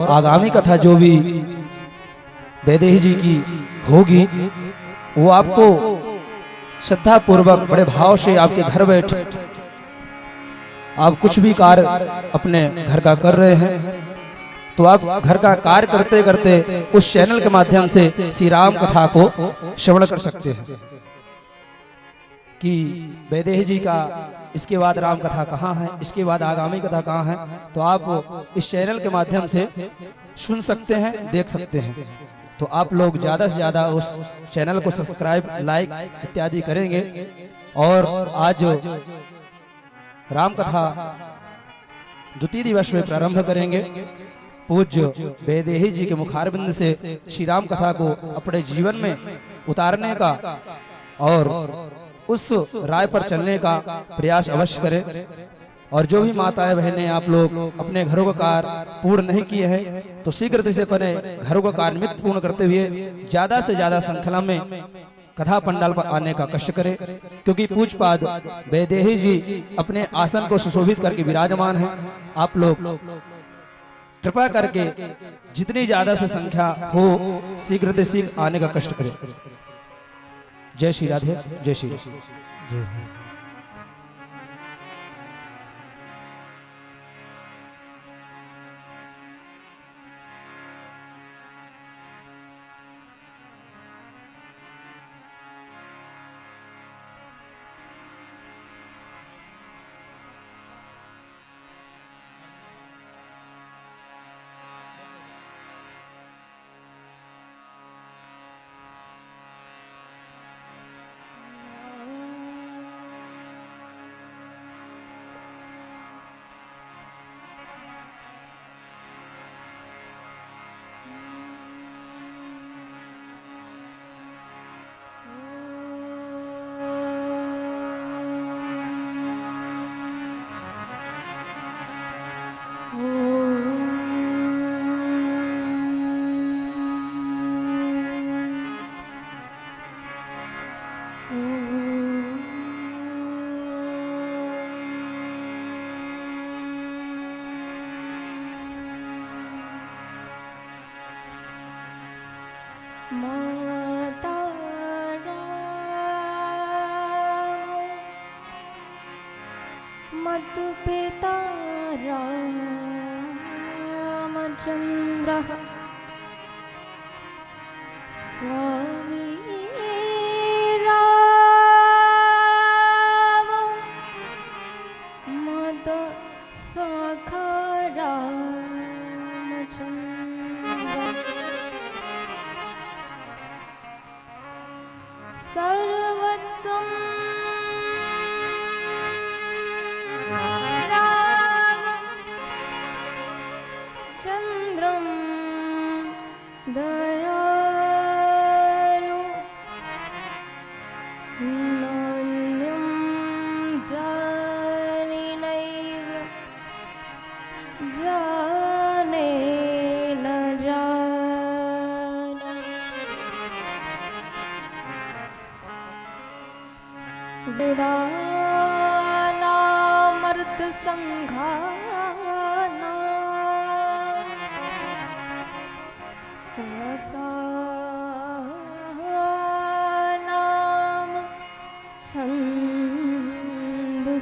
आगामी कथा जो भी वैदेही जी की होगी वो आपको श्रद्धा पूर्वक बड़े भाव से आपके घर बैठे आप कुछ भी कार्य अपने घर का कर रहे हैं तो आप घर का कार्य करते करते उस चैनल के माध्यम से श्री राम कथा को श्रवण कर सकते हैं कि वैदेही जी का इसके बाद राम कथा कहाँ है, इसके बाद आगामी कथा कहाँ है, तो आप इस चैनल के माध्यम से सुन सकते हैं, देख सकते हैं। तो आप लोग ज़्यादा से ज़्यादा उस चैनल को सब्सक्राइब, लाइक इत्यादि करेंगे। और आज राम कथा द्वितीय दिवस में प्रारंभ करेंगे। पूज्य वैदेही जी के मुखारबिंद से श्री राम कथा को अपने जीवन में उतारने का और उस राय पर चलने का प्रयास अवश्य करें। और जो भी माताएं बहनें आप लोग अपने घरों का कार्य पूर्ण नहीं किए हैं तो शीघ्र से अपने घरों का कार्य निमित्त पूर्ण करते हुए ज्यादा से ज्यादा श्रृंखला में कथा पंडाल पर आने का कष्ट करें, क्योंकि पूज्यपाद वैदेही जी अपने आसन को सुशोभित करके विराजमान हैं। आप लोग कृपा करके जितनी ज्यादा से संख्या हो शीघ्र से शीघ्र आने का कष्ट करें। जय श्री राधे, जय श्री राधे। माता मत पिता रामचंद्र स्वामी राम मत सखा रामचंद्र सर्वस्वं रामचन्द्रं दयालु नान्यं जाने नैव जाने न जाने विडानामर्थ संघाना रसानाम छन्दसाम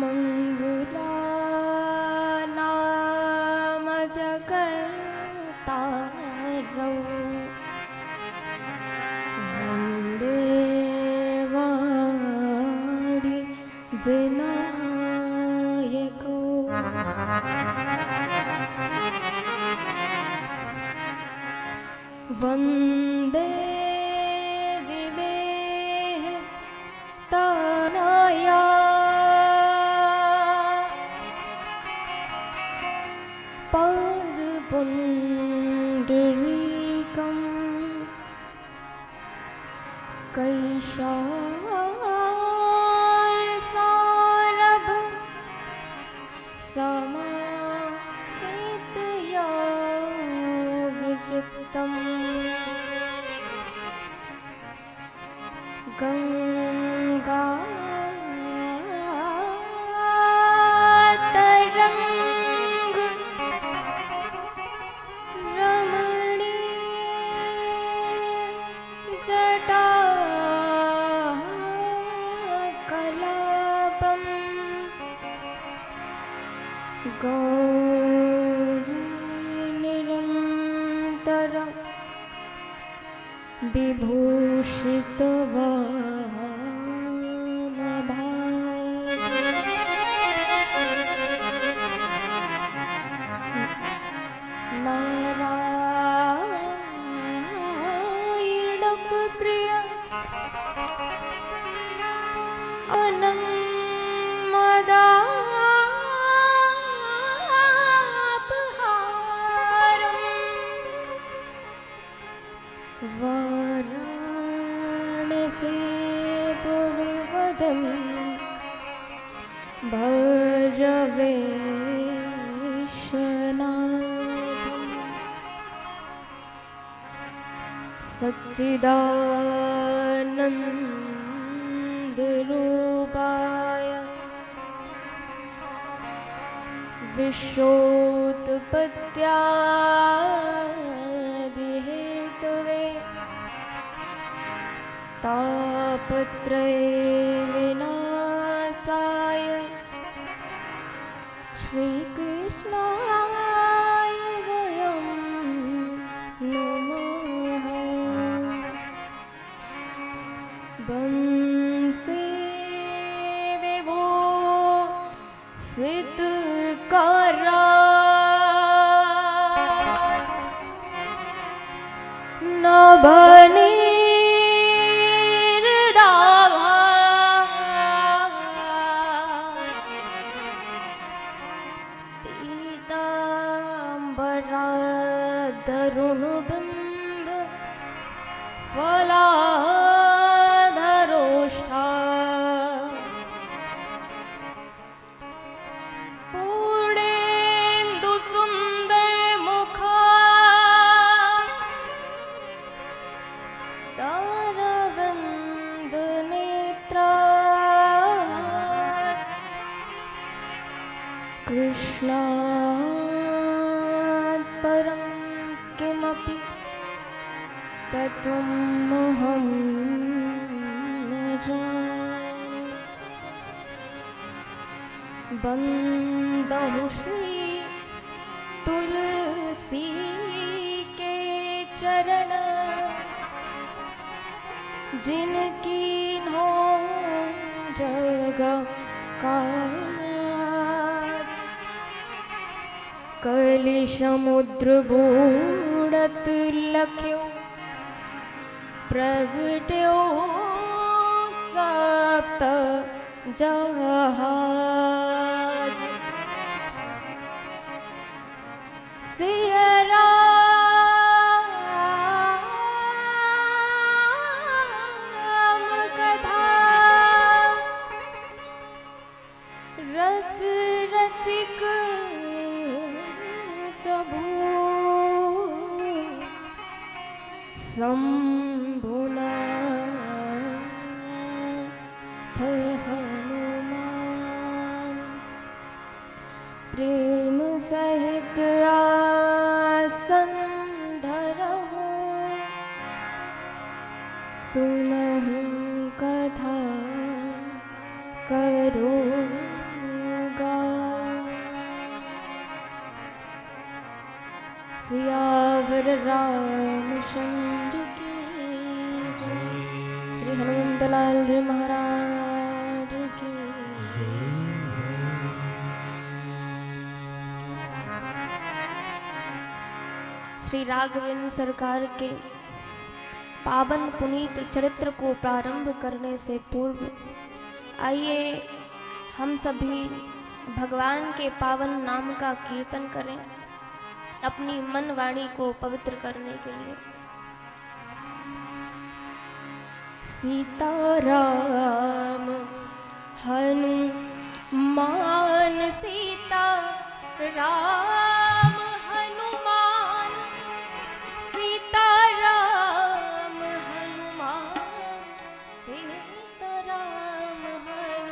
मंगलानाम जगत्तारौ वाणि विनायको वन्दे विदेह तनया पदपुण्डरीकम् कैशारसारभ समाहितयोगचित्तम् गङ्गातय गौरी निरंतर विभूषित नारायण प्रिय वाराणसी पुरवदं भजवेशनाथं सच्चिदानन्दरूपाय विश्वोत्पत्त्यादिहेतवे तापत्रये विनाशाय श्रीकृष्णाय वयं नमः। बंसी विभूषितकरा नभनी तरुणबिंब फलाधरोष्ठा पूर्णेन्दु सुंदर मुखा तारविंद नेत्रा कृष्णा परं किमपि तत्त्वमहं न जाने। बंदहु श्री तुलसी के चरण जिनकी नो जग का कलि समुद्र बूढ़त लख्यो प्रगट्यो सप्त जहाज सिया राम कथा रस रसिक शंभुनाथ हनुमान प्रेम सहित आसन धरहु सुनहु कथा करो सियावर रामचंद्र की जय। श्री हनुमंतलाल जी महाराज की श्री राघवेंद्र सरकार के पावन पुनीत चरित्र को प्रारंभ करने से पूर्व आइए हम सभी भगवान के पावन नाम का कीर्तन करें अपनी मन वाणी को पवित्र करने के लिए। सीताराम हनुमान सीता राम हनुमान सीताराम हनुमान सीताराम हनुमान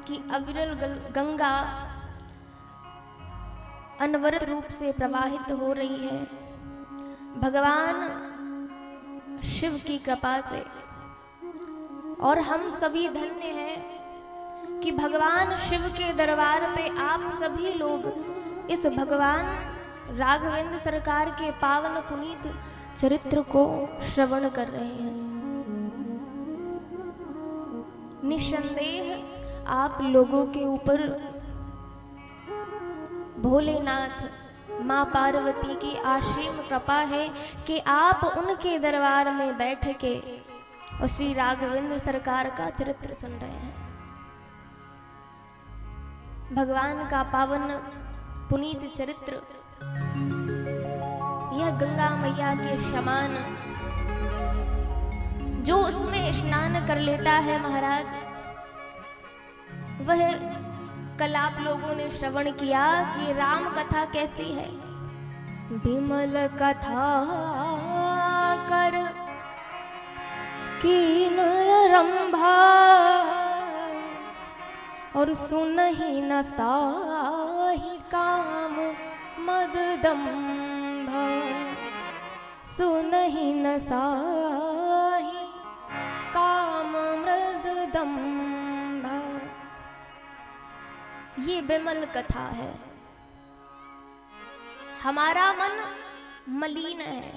कि अविरल गंगा अनवरत रूप से प्रवाहित हो रही है भगवान शिव की कृपा से। और हम सभी धन्य हैं कि भगवान शिव के दरबार पे आप सभी लोग इस भगवान राघवेंद्र सरकार के पावन पुनीत चरित्र को श्रवण कर रहे हैं। निस्संदेह आप लोगों के ऊपर भोलेनाथ माँ पार्वती की असीम कृपा है कि आप उनके दरबार में बैठ के और श्री राघवेंद्र सरकार का चरित्र सुन रहे हैं। भगवान का पावन पुनीत चरित्र यह गंगा मैया के समान जो उसमें स्नान कर लेता है महाराज, वह कल आप लोगों ने श्रवण किया कि राम कथा कैसी है। विमल कथा कर कीन रंभा और सुनहि न साहि काम मददंभ, सुनहि न साहि काम मृददंभ। ये विमल कथा है। हमारा मन मलिन है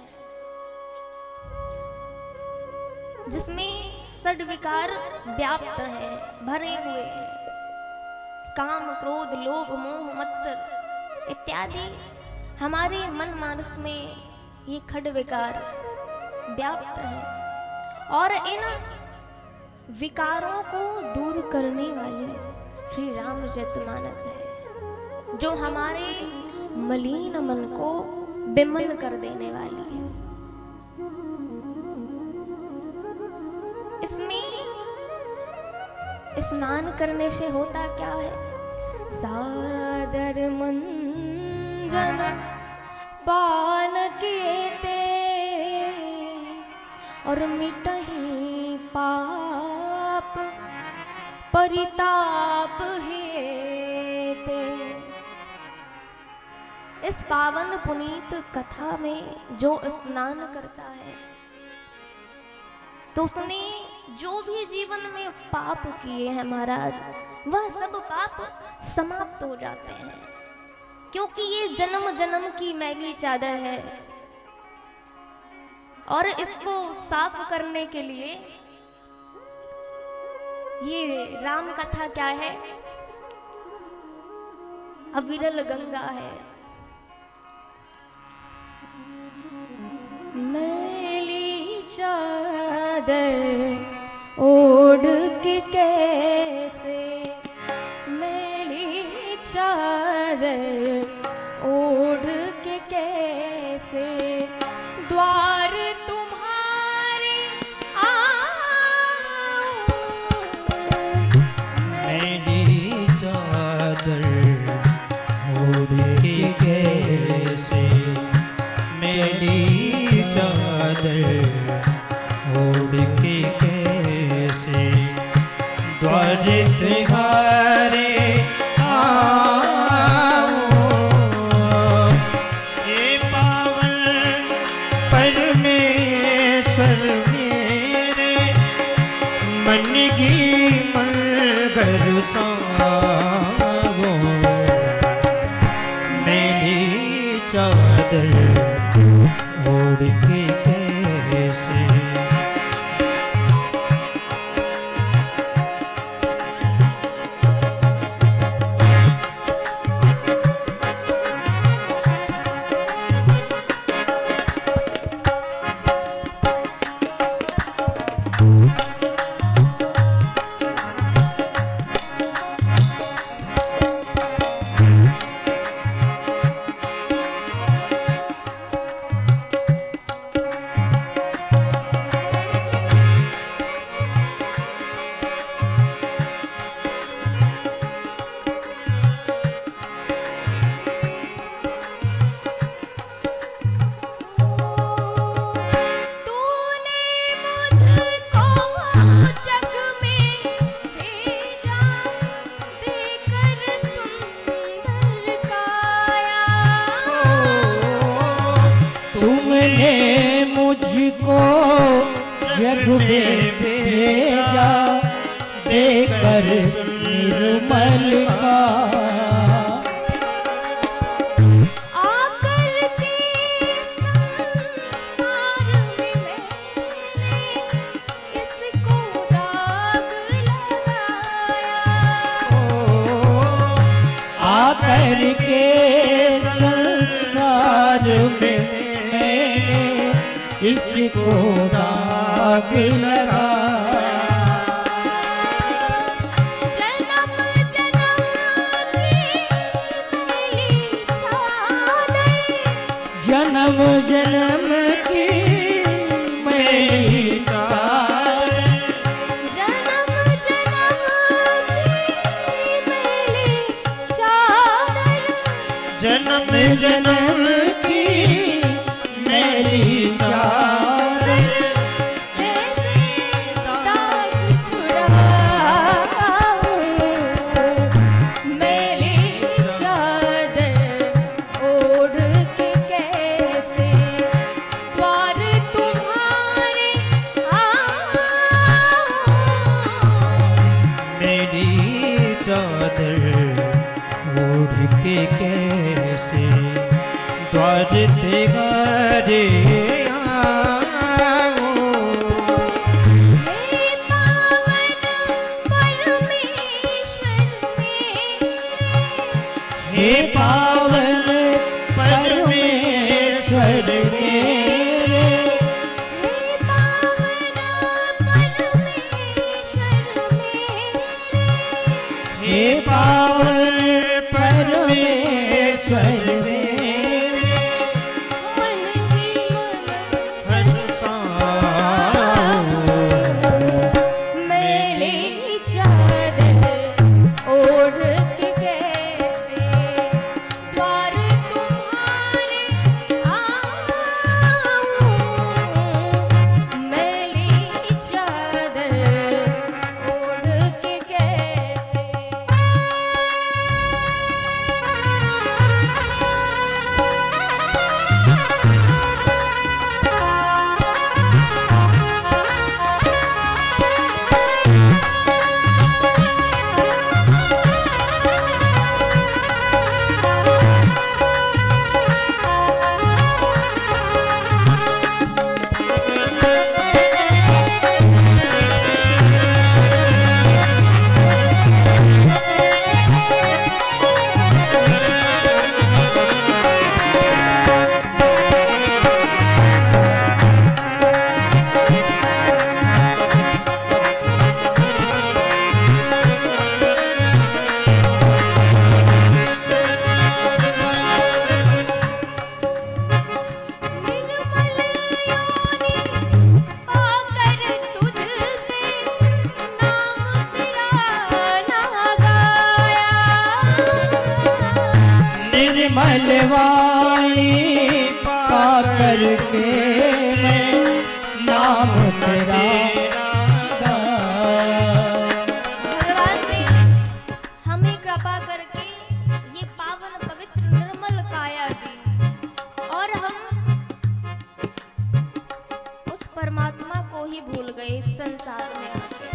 जिसमें षड विकार व्याप्त हैं, भरे हुए हैं। काम क्रोध लोभ मोह मत्सर इत्यादि हमारे मन मानस में ये खड विकार व्याप्त हैं। और इन विकारों को दूर करने वाली श्री रामचरितमानस है जो हमारे मलिन मन को विमल कर देने वाली है। इसमें स्नान करने से होता क्या है? सादर मंजन पान केते और मिटहि पाप परिताप हेते। इस पावन पुनीत कथा में जो स्नान करता है तो उसने जो भी जीवन में पाप किए हैं महाराज, वह सब पाप समाप्त हो जाते हैं। क्योंकि ये जन्म जन्म की मैली चादर है और इसको साफ करने के लिए ये राम कथा क्या है? अविरल गंगा है। मैली चादर ओढ़ के कैसे, मैली चादर ओढ़ के कैसे द्वार तुम्हारे मेरी चादर ओढ़ के कैसे, मेरी चादर ओढ़ के कैसे द्वार तुम्हारे आओ। हे पावन परमेश्वर मेरे मन की मलगर सावो, मेरी चादर ओढ़ के कैसे। जग में भेजा देकर निर्मल का। आकर के संसार में मैंने इसको दाग लगाया। आकर के संसार में मैंने इसको दाग लगाया। जन्म जन्म की मेरी चादर, जन्म जन्म जन्म की मेरी चादर, जन्म जन्म की मेरी चादर, कैसे दाग छुड़ा मेरी चादर ओढ़ के कैसे द्वार तुम्हारे मेरी चादर ओढ़ के कैसे द्वार तेरे आऊं। हे पावन परमेश्वर हे पावन परमेश्वर मेरे, हे पावन परमेश्वर हे पावन परमेश्वर मेरे, मन ही मन हरसाऊं। मेरी चादर ओढ़ के कैसे द्वार तुम्हारे आऊं। मेरी चादर ओढ़ के कैसे निर्मल यानी आकर तुझसे नाम तेरा ना गाया। निर्मल वाणी पाकर के मैं नाम तेरा गाया। भगवान ने हमें कृपा करके ये पावन पवित्र निर्मल काया दी और हम उस परमात्मा को ही भूल गए इस संसार में आके।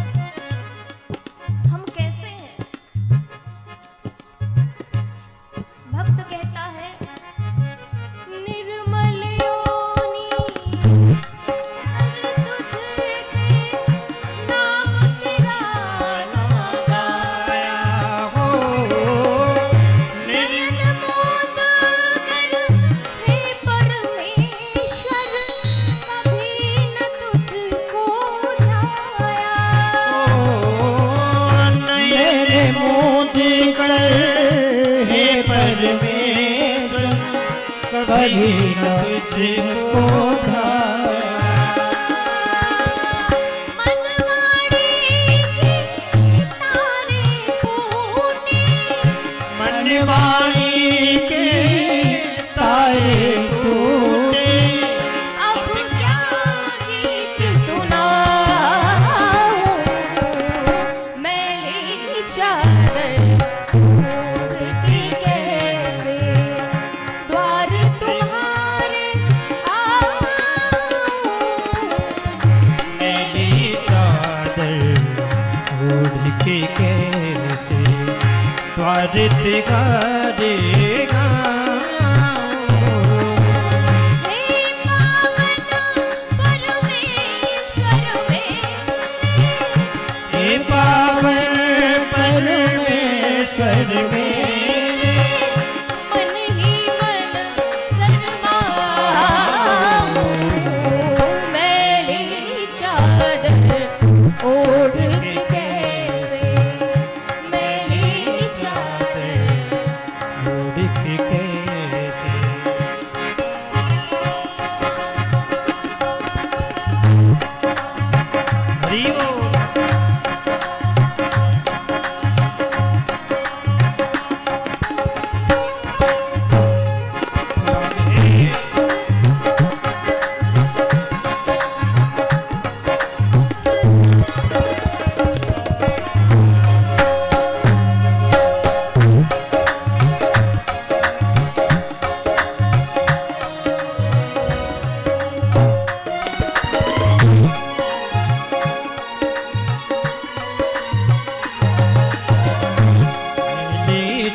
हम कैसे हैं? भक्त कहता है निर्मल योनि हर तुझसे नाम तेरा ना गाया हो नयन मोद कर हे परमेश्वर कभी न तुझको ध्याया। मेरे मोदी कर हे परमेश्वर कभी न तुझको ध्याया। मनवाड़ी की तारे फूटे मनवाणी के तारे टूटे, अब क्या गीत सुनाऊं। मैली चादर ओढ़ के कैसे द्वार तुम्हारे आऊं। उड़ के कैसे द्वार तिगारेगा। हे पावन परमेश्वर मेरे, मन ही मन सजमाओ, मैली चादर ओढ़ के कैसे, मैली चादर उड़ के कैसे। हरि बोल।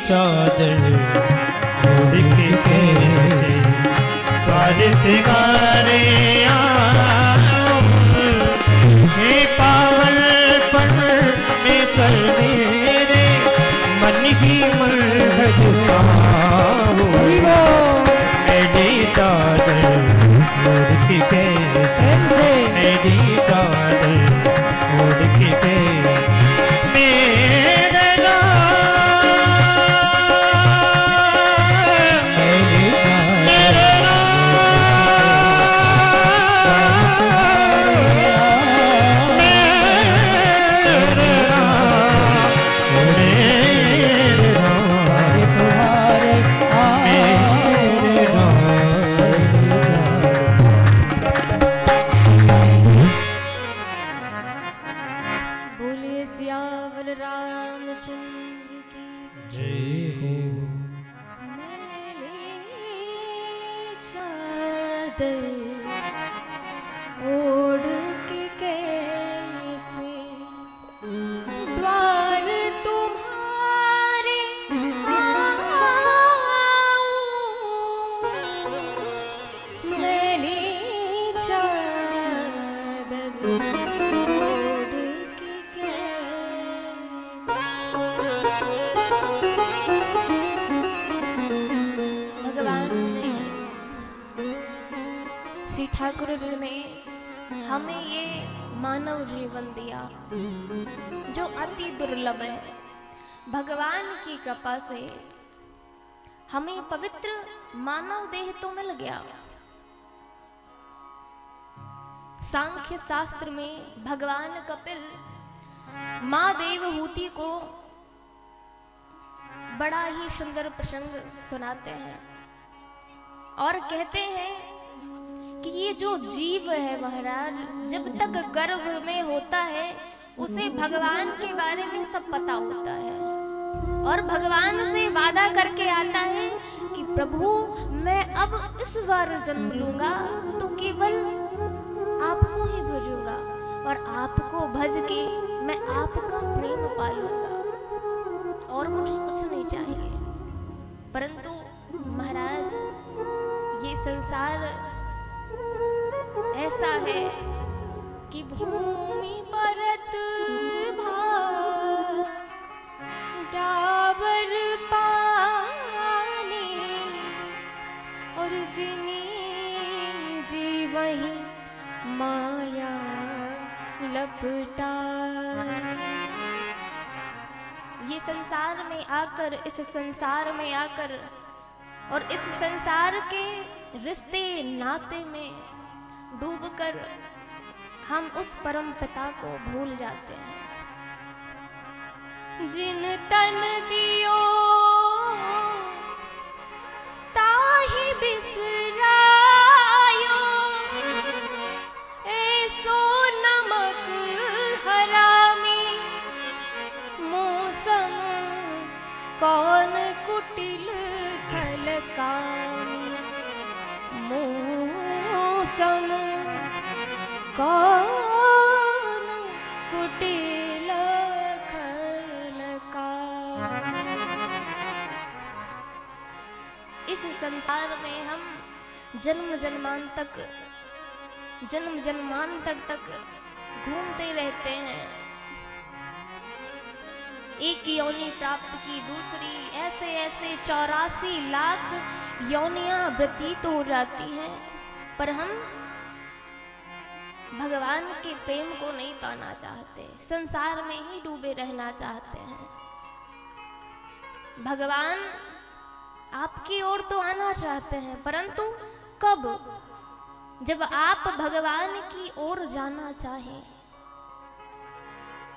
चादर उड़ के कैसे द्वार तिगारे आओ। हे पावन परमेश्वर मेरे, मन ही मन भजसाओ, मेरी चादर उड़ के कैसे, मेरी चादर उड़ के कैसे। बोलिए सियावर रामचंद्र की जय हो। मैली चादर ओढ़ के कैसे द्वार तुम्हारे आऊं, मैली चादर ओढ़ के भगवान श्री ठाकुर जी ने हमें ये मानव जीवन दिया जो अति दुर्लभ है। भगवान की कृपा से हमें पवित्र मानव देह तो मिल गया। सांख्य शास्त्र में भगवान कपिल मां देवहूति को बड़ा ही सुंदर प्रसंग सुनाते हैं और कहते हैं कि ये जो जीव है महाराज, जब तक गर्भ में होता है उसे भगवान के बारे में सब पता होता है और भगवान से वादा करके आता है कि प्रभु मैं अब इस बार जन्म लूंगा तो केवल आपको ही भजूंगा और आपको भज के मैं आपका प्रेम पालूंगा और मुझे कुछ नहीं चाहिए। परंतु महाराज ये संसार ऐसा है कि भूमि परत भार डाबर पानी और जिनी जी वही माया लपटा। ये संसार में आकर, इस संसार में आकर और इस संसार के रिश्ते नाते में डूबकर हम उस परम पिता को भूल जाते हैं। जिन तन दियो ताहि बिसरायो, ऐसो नमक हरामी मौसम कौन कुटिल खलकामी। मौसम कौन कुटिल संसार में हम जन्म जन्मांतर तक घूमते रहते हैं। एक योनि प्राप्त की दूसरी, ऐसे ऐसे 84 लाख योनियां व्यतीत हो जाती हैं, पर हम भगवान के प्रेम को नहीं पाना चाहते, संसार में ही डूबे रहना चाहते हैं। भगवान आपकी ओर तो आना चाहते हैं, परंतु कब? जब आप भगवान की ओर जाना चाहें।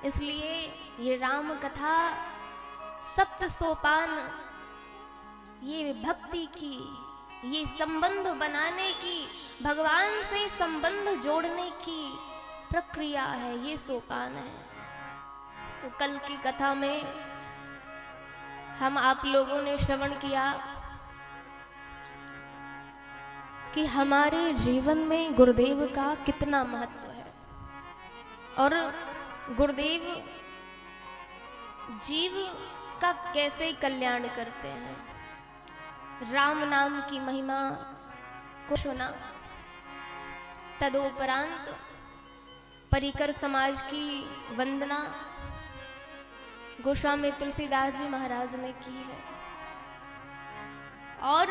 इसलिए ये राम कथा सप्त सोपान, ये भक्ति की, ये संबंध बनाने की, भगवान से संबंध जोड़ने की प्रक्रिया है, ये सोपान है। तो कल की कथा में हम आप लोगों ने श्रवण किया कि हमारे जीवन में गुरुदेव का कितना महत्व है और गुरुदेव जीव का कैसे कल्याण करते हैं। राम नाम की महिमा को सुना, तदोपरांत परिकर समाज की वंदना गोस्वामी तुलसीदास जी महाराज ने की है और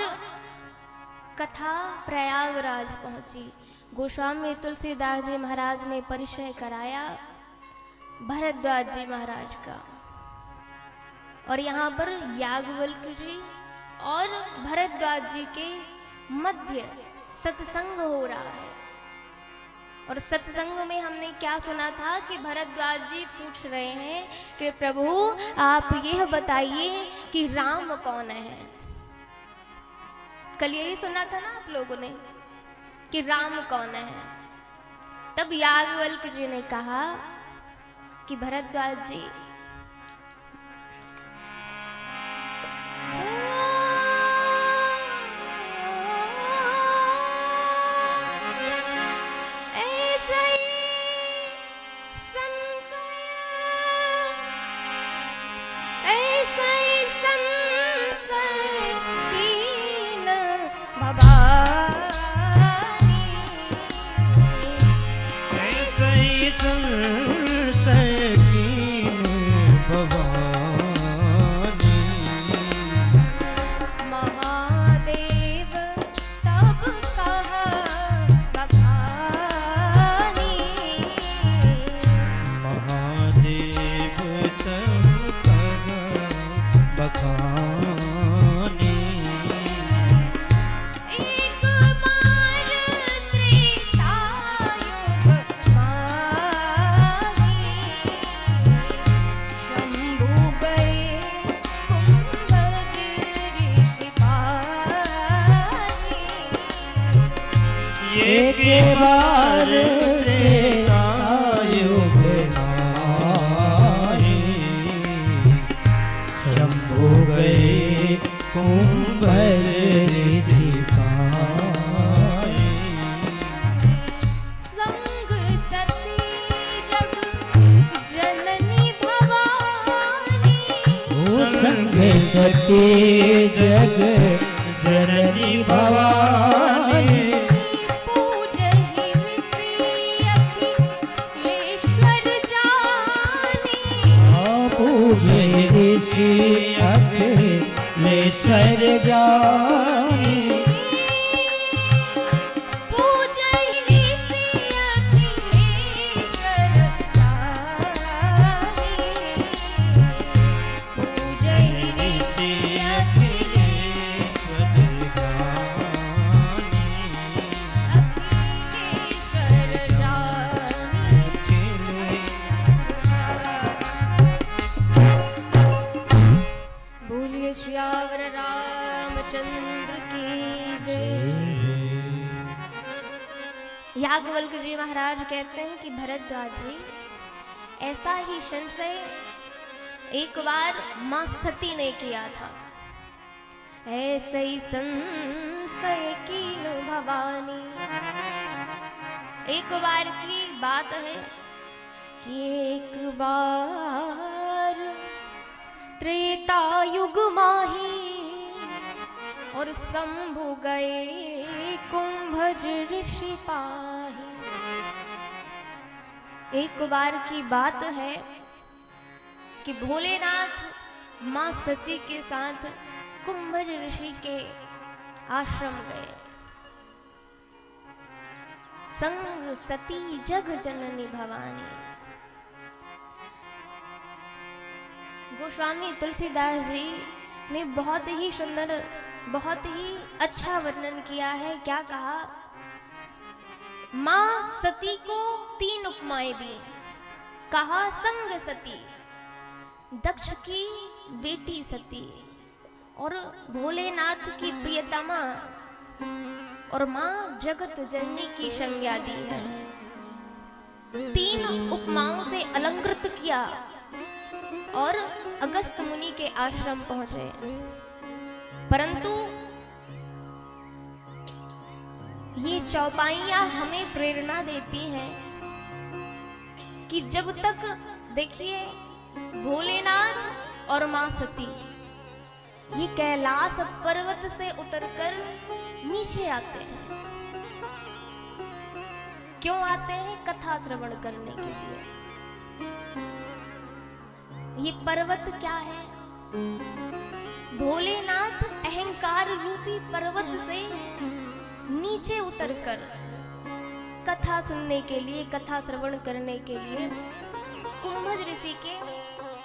कथा प्रयागराज पहुंची। गोस्वामी तुलसीदास जी महाराज ने परिचय कराया भरद्वाज जी महाराज का, और यहाँ पर याज्ञवल्क्य जी और भरद्वाज जी के मध्य सत्संग हो रहा है। और सत्संग में हमने क्या सुना था कि भरद्वाज जी पूछ रहे हैं कि प्रभु आप यह बताइए कि राम कौन है। कल यही सुना था ना आप लोगों ने कि राम कौन है। तब याज्ञवल्क्य जी ने कहा कि भरद्वाज जी, सती जग जननी भवानी, पूजहि विषि अखिलेश्वर जानी। पूजहि ऋषि अखिलेश्वर जानी। श्यावर रामचंद्र की जय। याज्ञवल्क्य जी महाराज कहते हैं कि भरद्वाज जी, ऐसा ही संशय एक बार मां सती ने किया था। ऐसे ही संशय कीन भवानी। एक बार की बात है कि एक बार त्रेता युग माही और शंभु गए कुंभज ऋषि पाहि। एक बार की बात है कि भोलेनाथ मां सती के साथ कुंभज ऋषि के आश्रम गए। संग सती जग जननी भवानी। गोस्वामी तुलसीदास जी ने बहुत ही सुंदर, बहुत ही अच्छा वर्णन किया है। क्या कहा? मां सती को 3 उपमाएं दी। कहा संग सती, दक्ष की बेटी सती, और भोलेनाथ की प्रियतमा, और मां जगत जननी की संज्ञा दी है। 3 उपमाओं से अलंकृत किया और अगस्त मुनि के आश्रम पहुंचे। परंतु ये चौपाइयां हमें प्रेरणा देती हैं कि जब तक, देखिए, भोलेनाथ और मां सती ये कैलाश पर्वत से उतरकर नीचे आते हैं। क्यों आते हैं? कथा श्रवण करने के लिए। ये पर्वत क्या है? भोलेनाथ अहंकार रूपी पर्वत से नीचे उतरकर कथा सुनने के लिए, कथा श्रवण करने के लिए कुंभज ऋषि के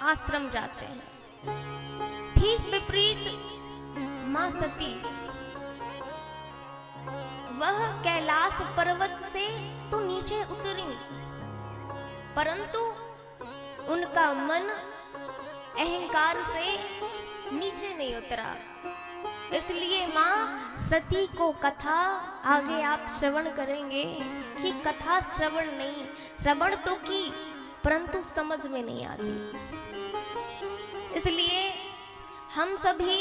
आश्रम जाते हैं। ठीक विपरीत मां सती, वह कैलाश पर्वत से तो नीचे उतरी, परंतु उनका मन अहंकार से नीचे नहीं उतरा। इसलिए मां सती को कथा, आगे आप श्रवण करेंगे कि कथा श्रवण नहीं, श्रवण तो की परंतु समझ में नहीं आती। इसलिए हम सभी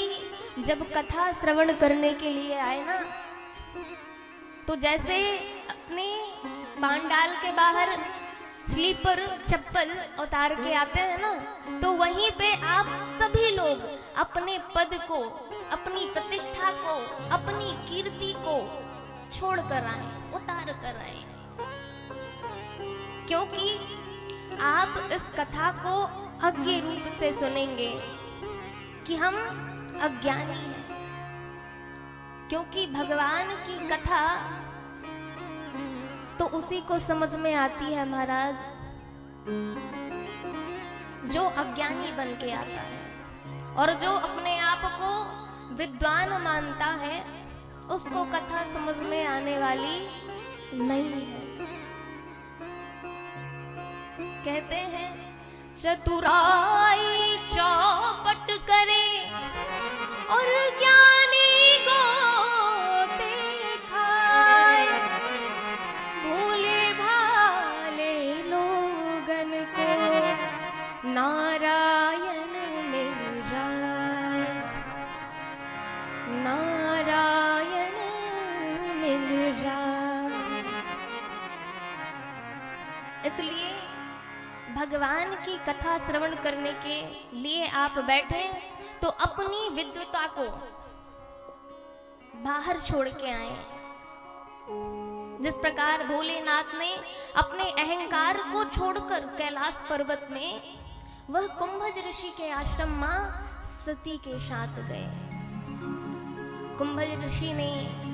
जब कथा श्रवण करने के लिए आए ना, तो जैसे अपने पांडाल के बाहर स्लीपर चप्पल उतार के आते हैं ना, तो वहीं पे आप सभी लोग अपने पद को, अपनी प्रतिष्ठा को, अपनी कीर्ति को छोड़ कर आए, उतार कर आए। क्योंकि आप इस कथा को अज्ञ रूप से सुनेंगे कि हम अज्ञानी हैं। क्योंकि भगवान की कथा तो उसी को समझ में आती है महाराज जो अज्ञानी बन के आता है, और जो अपने आप को विद्वान मानता है उसको कथा समझ में आने वाली नहीं है। कहते हैं चतुराई चौपट करे और ज्ञानी गोते खाए, भोले भाले लोगन को नारायण मिल जाए, नारायण मिल जाए। इसलिए भगवान की कथा श्रवण करने के लिए आप बैठे तो अपनी विद्वता को बाहर छोड़ के आए। जिस प्रकार भोलेनाथ ने अपने अहंकार को छोड़कर कैलाश पर्वत में वह कुंभज ऋषि के आश्रम मां सती के साथ गए। कुंभज ऋषि ने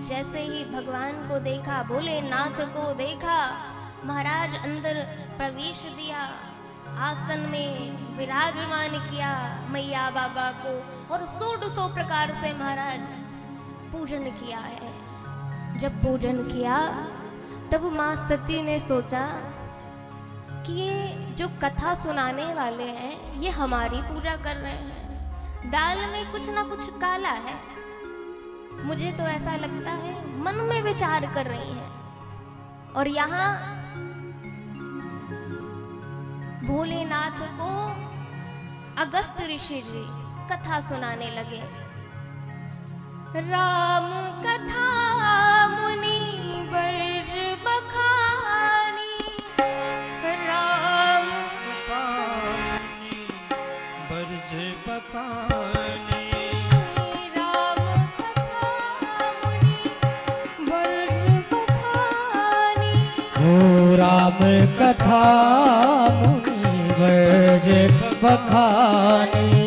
जैसे ही भगवान को देखा, भोलेनाथ को देखा, महाराज अंदर प्रवेश दिया, आसन में विराजमान किया मैया बाबा को, और 100 प्रकार से महाराज पूजन किया है। जब पूजन किया तब मां सती ने सोचा कि ये जो कथा सुनाने वाले हैं ये हमारी पूजा कर रहे हैं, दाल में कुछ ना कुछ काला है, मुझे तो ऐसा लगता है, मन में विचार कर रही हैं। और यहाँ भोलेनाथ को अगस्त ऋषि जी कथा सुनाने लगे। राम कथा मुनि वर्ष बखानी, राम कथा मुनि वर्ष बखानी, राम कथा राम कथा मुनिवर जे बखानी।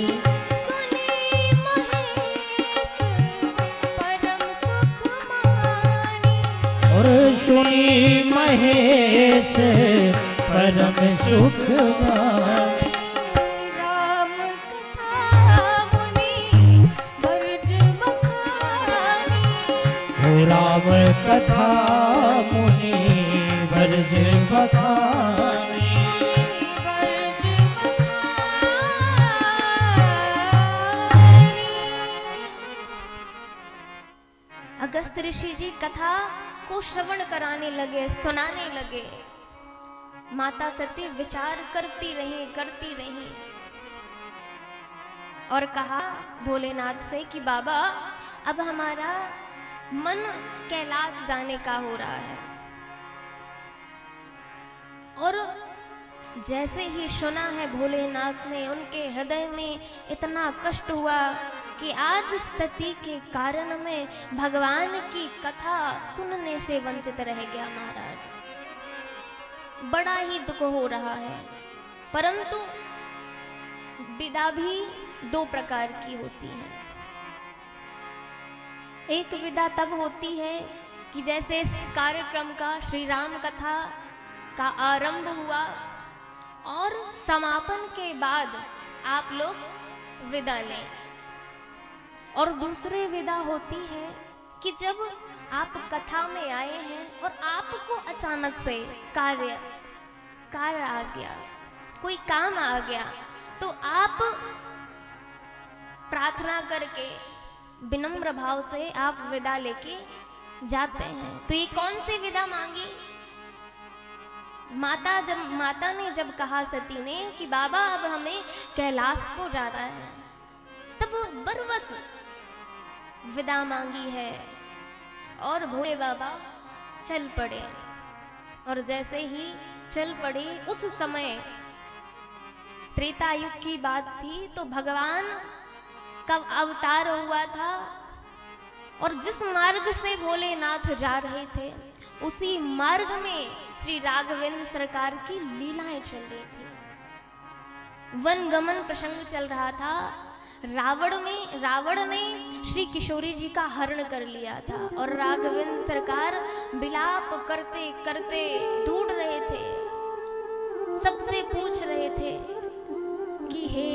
सुनी महेश परम सुख मानी। और सुनी महेश परम सुख मानी। राम कथा मुनि वर्ज बखानी। राम कथा मुनि वर्ज बखानी। अगस्त ऋषि जी कथा को श्रवण कराने लगे, सुनाने लगे। माता सती विचार करती रही और कहा भोलेनाथ से कि बाबा अब हमारा मन कैलाश जाने का हो रहा है। और जैसे ही सुना है भोलेनाथ ने, उनके हृदय में इतना कष्ट हुआ कि आज सती के कारण में भगवान की कथा सुनने से वंचित रह गया महाराज। बड़ा ही दुख हो रहा है। परंतु विदा भी दो प्रकार की होती है। एक विदा तब होती है कि जैसे इस कार्यक्रम का श्री राम कथा का आरंभ हुआ और समापन के बाद आप लोग विदा लें। और दूसरी विदा होती है कि जब आप कथा में आए हैं और आपको अचानक से कार्य आ गया, कोई काम आ गया, तो आप प्रार्थना करके विनम्र भाव से आप विदा लेके जाते हैं। तो ये कौन सी विदा मांगी? माता ने जब कहा सती ने कि बाबा अब हमें कैलाश को जाना है, तब बरबस विदा मांगी है और भोले बाबा चल पड़े। और जैसे ही चल पड़े, उस समय त्रेता युग की बात थी, तो भगवान का अवतार हुआ था और जिस मार्ग से भोलेनाथ जा रहे थे उसी मार्ग में श्री राघवेंद्र सरकार की लीलाएं चल रही थी। वन गमन प्रसंग चल रहा था। रावण ने श्री किशोरी जी का हरण कर लिया था और राघवेंद्र सरकार विलाप करते करते ढूंढ रहे थे, सबसे पूछ रहे थे कि हे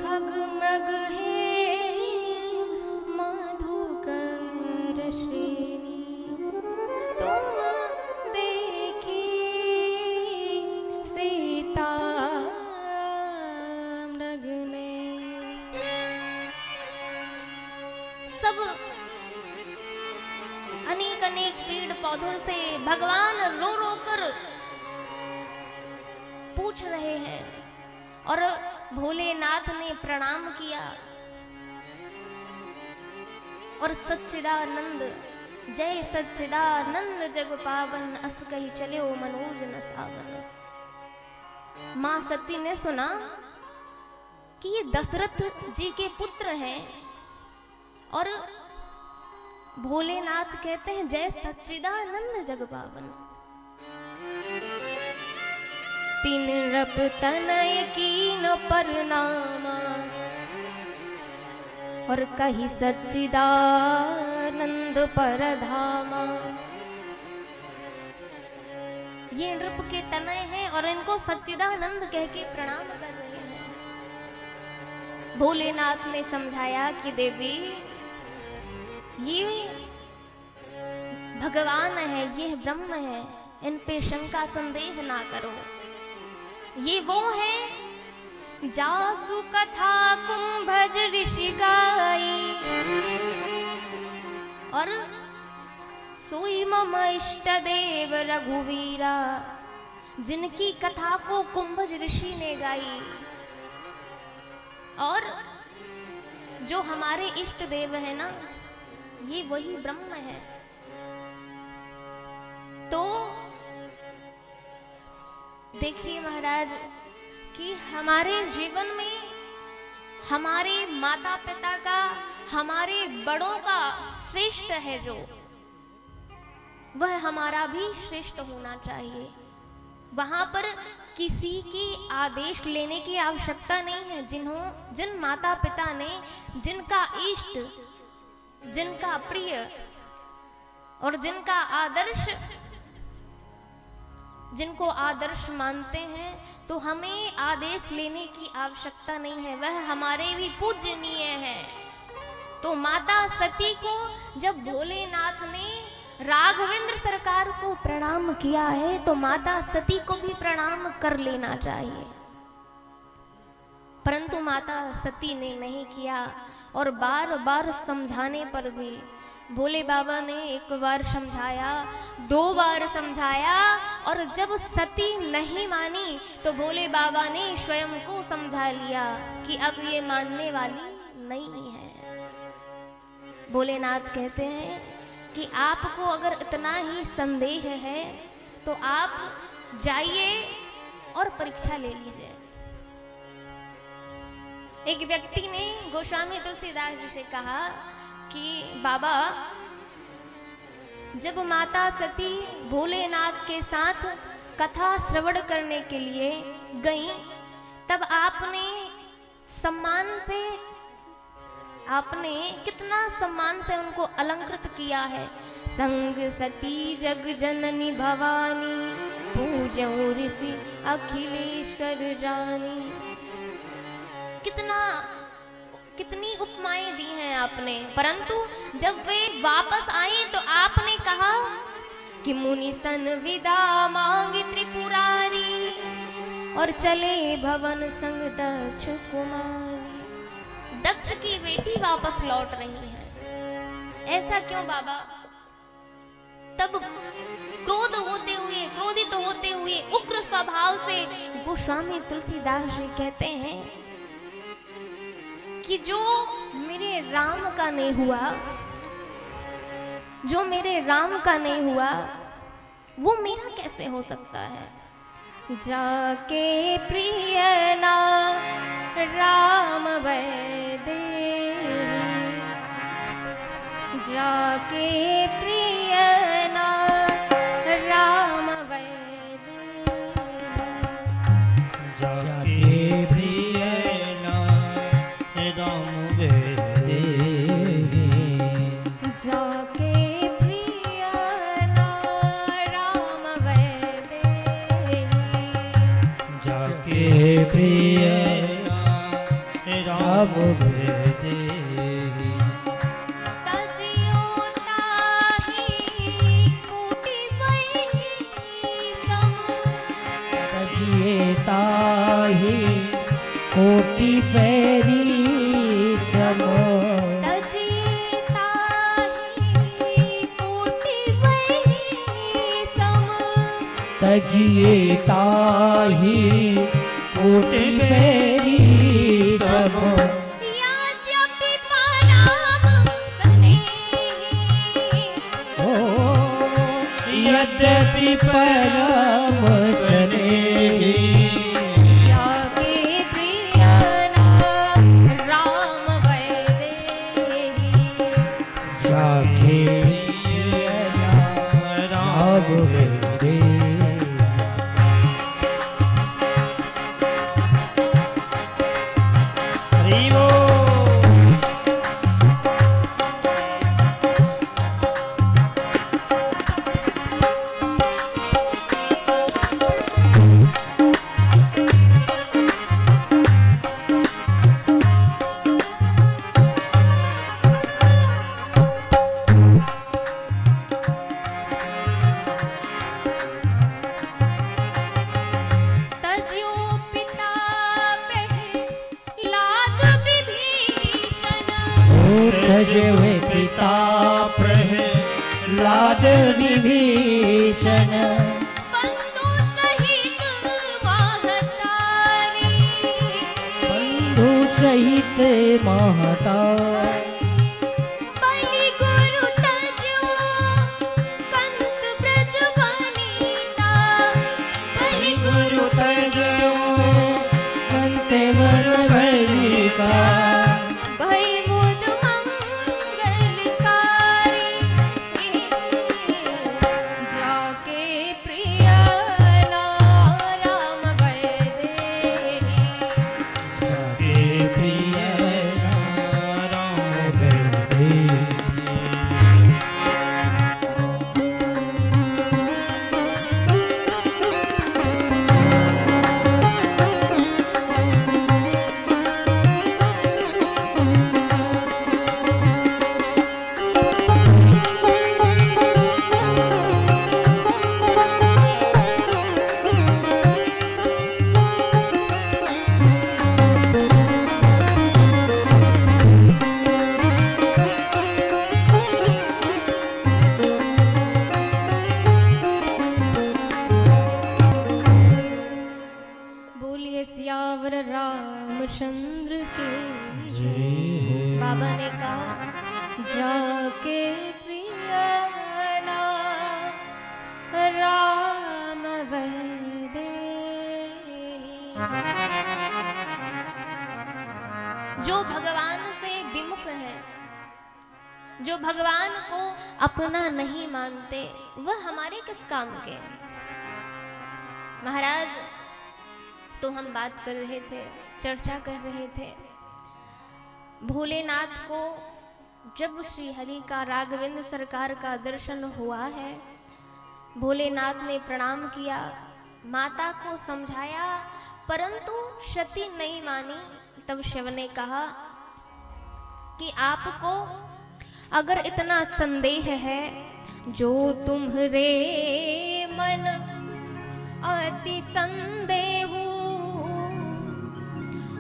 खग मृग हे मधुकर श्रेणी तुम देखी सीता मृग ने। सब अनेक पेड़ पौधों से भगवान रो रो कर पूछ रहे हैं और भोलेनाथ ने प्रणाम किया और सच्चिदानंद जय सच्चिदानंद जग पावन अस कही चले ओ मनोज न सावन। मां सती ने सुना कि ये दशरथ जी के पुत्र हैं और भोलेनाथ कहते हैं जय सच्चिदानंद जग पावन। तीन रप तनय कीन परनामा और कही सच्चिदानंद परधामा। ये नृप के तनय हैं और इनको सच्चिदानंद कह के प्रणाम कर रहे हैं। भोलेनाथ ने समझाया कि देवी ये भगवान है, ये ब्रह्म है, इन पे शंका संदेह ना करो। ये वो है जासु कथा कुंभज ऋषि गाई और सोई मम इष्ट देव रघुवीरा, जिनकी कथा को कुंभज ऋषि ने गाई और जो हमारे इष्ट देव है ना, ये वही ब्रह्म है। तो देखिए महाराज कि हमारे जीवन में हमारे माता पिता का, हमारे बड़ों का श्रेष्ठ है जो, वह हमारा भी श्रेष्ठ होना चाहिए। वहाँ पर किसी की आदेश लेने की आवश्यकता नहीं है। जिन माता पिता ने जिनका इष्ट, जिनका प्रिय और जिनका आदर्श, जिनको आदर्श मानते हैं, तो हमें आदेश लेने की आवश्यकता नहीं है, वह हमारे भी पूजनीय है। तो माता सती को जब भोलेनाथ ने राघवेंद्र सरकार को प्रणाम किया है, तो माता सती को भी प्रणाम कर लेना चाहिए। परंतु माता सती ने नहीं किया और बार बार समझाने पर भी भोले बाबा ने एक बार समझाया, 2 बार समझाया, और जब सती नहीं मानी तो भोले बाबा ने स्वयं को समझा लिया कि अब ये मानने वाली नहीं है। भोलेनाथ कहते हैं कि आपको अगर इतना ही संदेह है तो आप जाइए और परीक्षा ले लीजिए। एक व्यक्ति ने गोस्वामी तुलसीदास जी से कहा कि बाबा, जब माता सती भोलेनाथ के साथ कथा श्रवण करने के लिए गई, तब आपने कितना सम्मान से उनको अलंकृत किया है। संग सती जग जननी भवानी, पूजो ऋषि अखिलेश्वर जानी। कितनी उपमाएं दी हैं आपने। परंतु जब वे वापस आई तो आपने कहा कि मुनि सन विदा मांगी त्रिपुरारी, और चले भवन संग दक्ष कुमारी। दक्ष की बेटी वापस लौट रही है, ऐसा क्यों बाबा? तब क्रोधित होते हुए उग्र स्वभाव से गोस्वामी तुलसीदास जी कहते हैं कि जो मेरे राम का नहीं हुआ, वो मेरा कैसे हो सकता है। जाके प्रिय ना राम वैदे, जाके प्रिय ना राम वैदे, जाके प्रिय ना राम वैदे, जाके प्रिय ना राम वैदे, जाके प्रिय राम वैदे, तजियो ताहि कोटि बैरी सम, तजिए ताहि कोटि पैरी सम, तजिए ताहि कोटि बैरी सम, तजिए ताहि कोटि पैरी सम, यद्यपि परम स्नेही, ओ यद्यपि परम स्नेही, जाके प्रिय ना राम वैदेही, जाके राम वैदे। हरि बोल। तज्यो पिता प्रह्लाद विभीषण, तजे हुए पिता प्रह्लाद विभीषण, बंधु सहित महतारी, बंधु सहित महतारी, बलि गुरु तज्यो कंत ब्रज वनिता, बलि गुरु तजो कंते वर भरिका, भय मुद मंगलकारी, जाके प्रिय नाम रामचंद्र के जय हो बाबा ने कहा जाके प्रिय राम वैदे। जो भगवान से विमुख है, जो भगवान को अपना नहीं मानते, वह हमारे किस काम के। महाराज, तो हम बात कर रहे थे, चर्चा कर रहे थे, भोलेनाथ को जब श्री हरि का राघवेंद्र सरकार का दर्शन हुआ है, भोलेनाथ ने प्रणाम किया, माता को समझाया, परंतु सती नहीं मानी। तब शिव ने कहा कि आपको अगर इतना संदेह है, जो तुम्हारे मन अति संदेह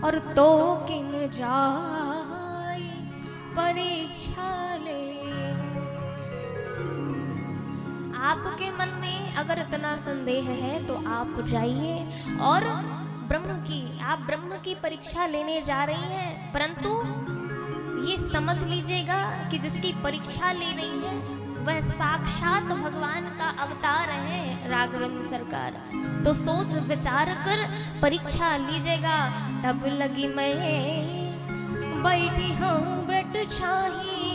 और तो किन जाय परीक्षा ले। आपके मन में अगर इतना संदेह है तो आप जाइए और आप ब्रह्म की परीक्षा लेने जा रही हैं, परंतु ये समझ लीजिएगा कि जिसकी परीक्षा ले रही है वह साक्षात भगवान का अवतार है राघवेंद्र सरकार। तो सोच विचार कर परीक्षा लीजिएगा। तब लगी मैं बैठी हूँ व्रत छाही,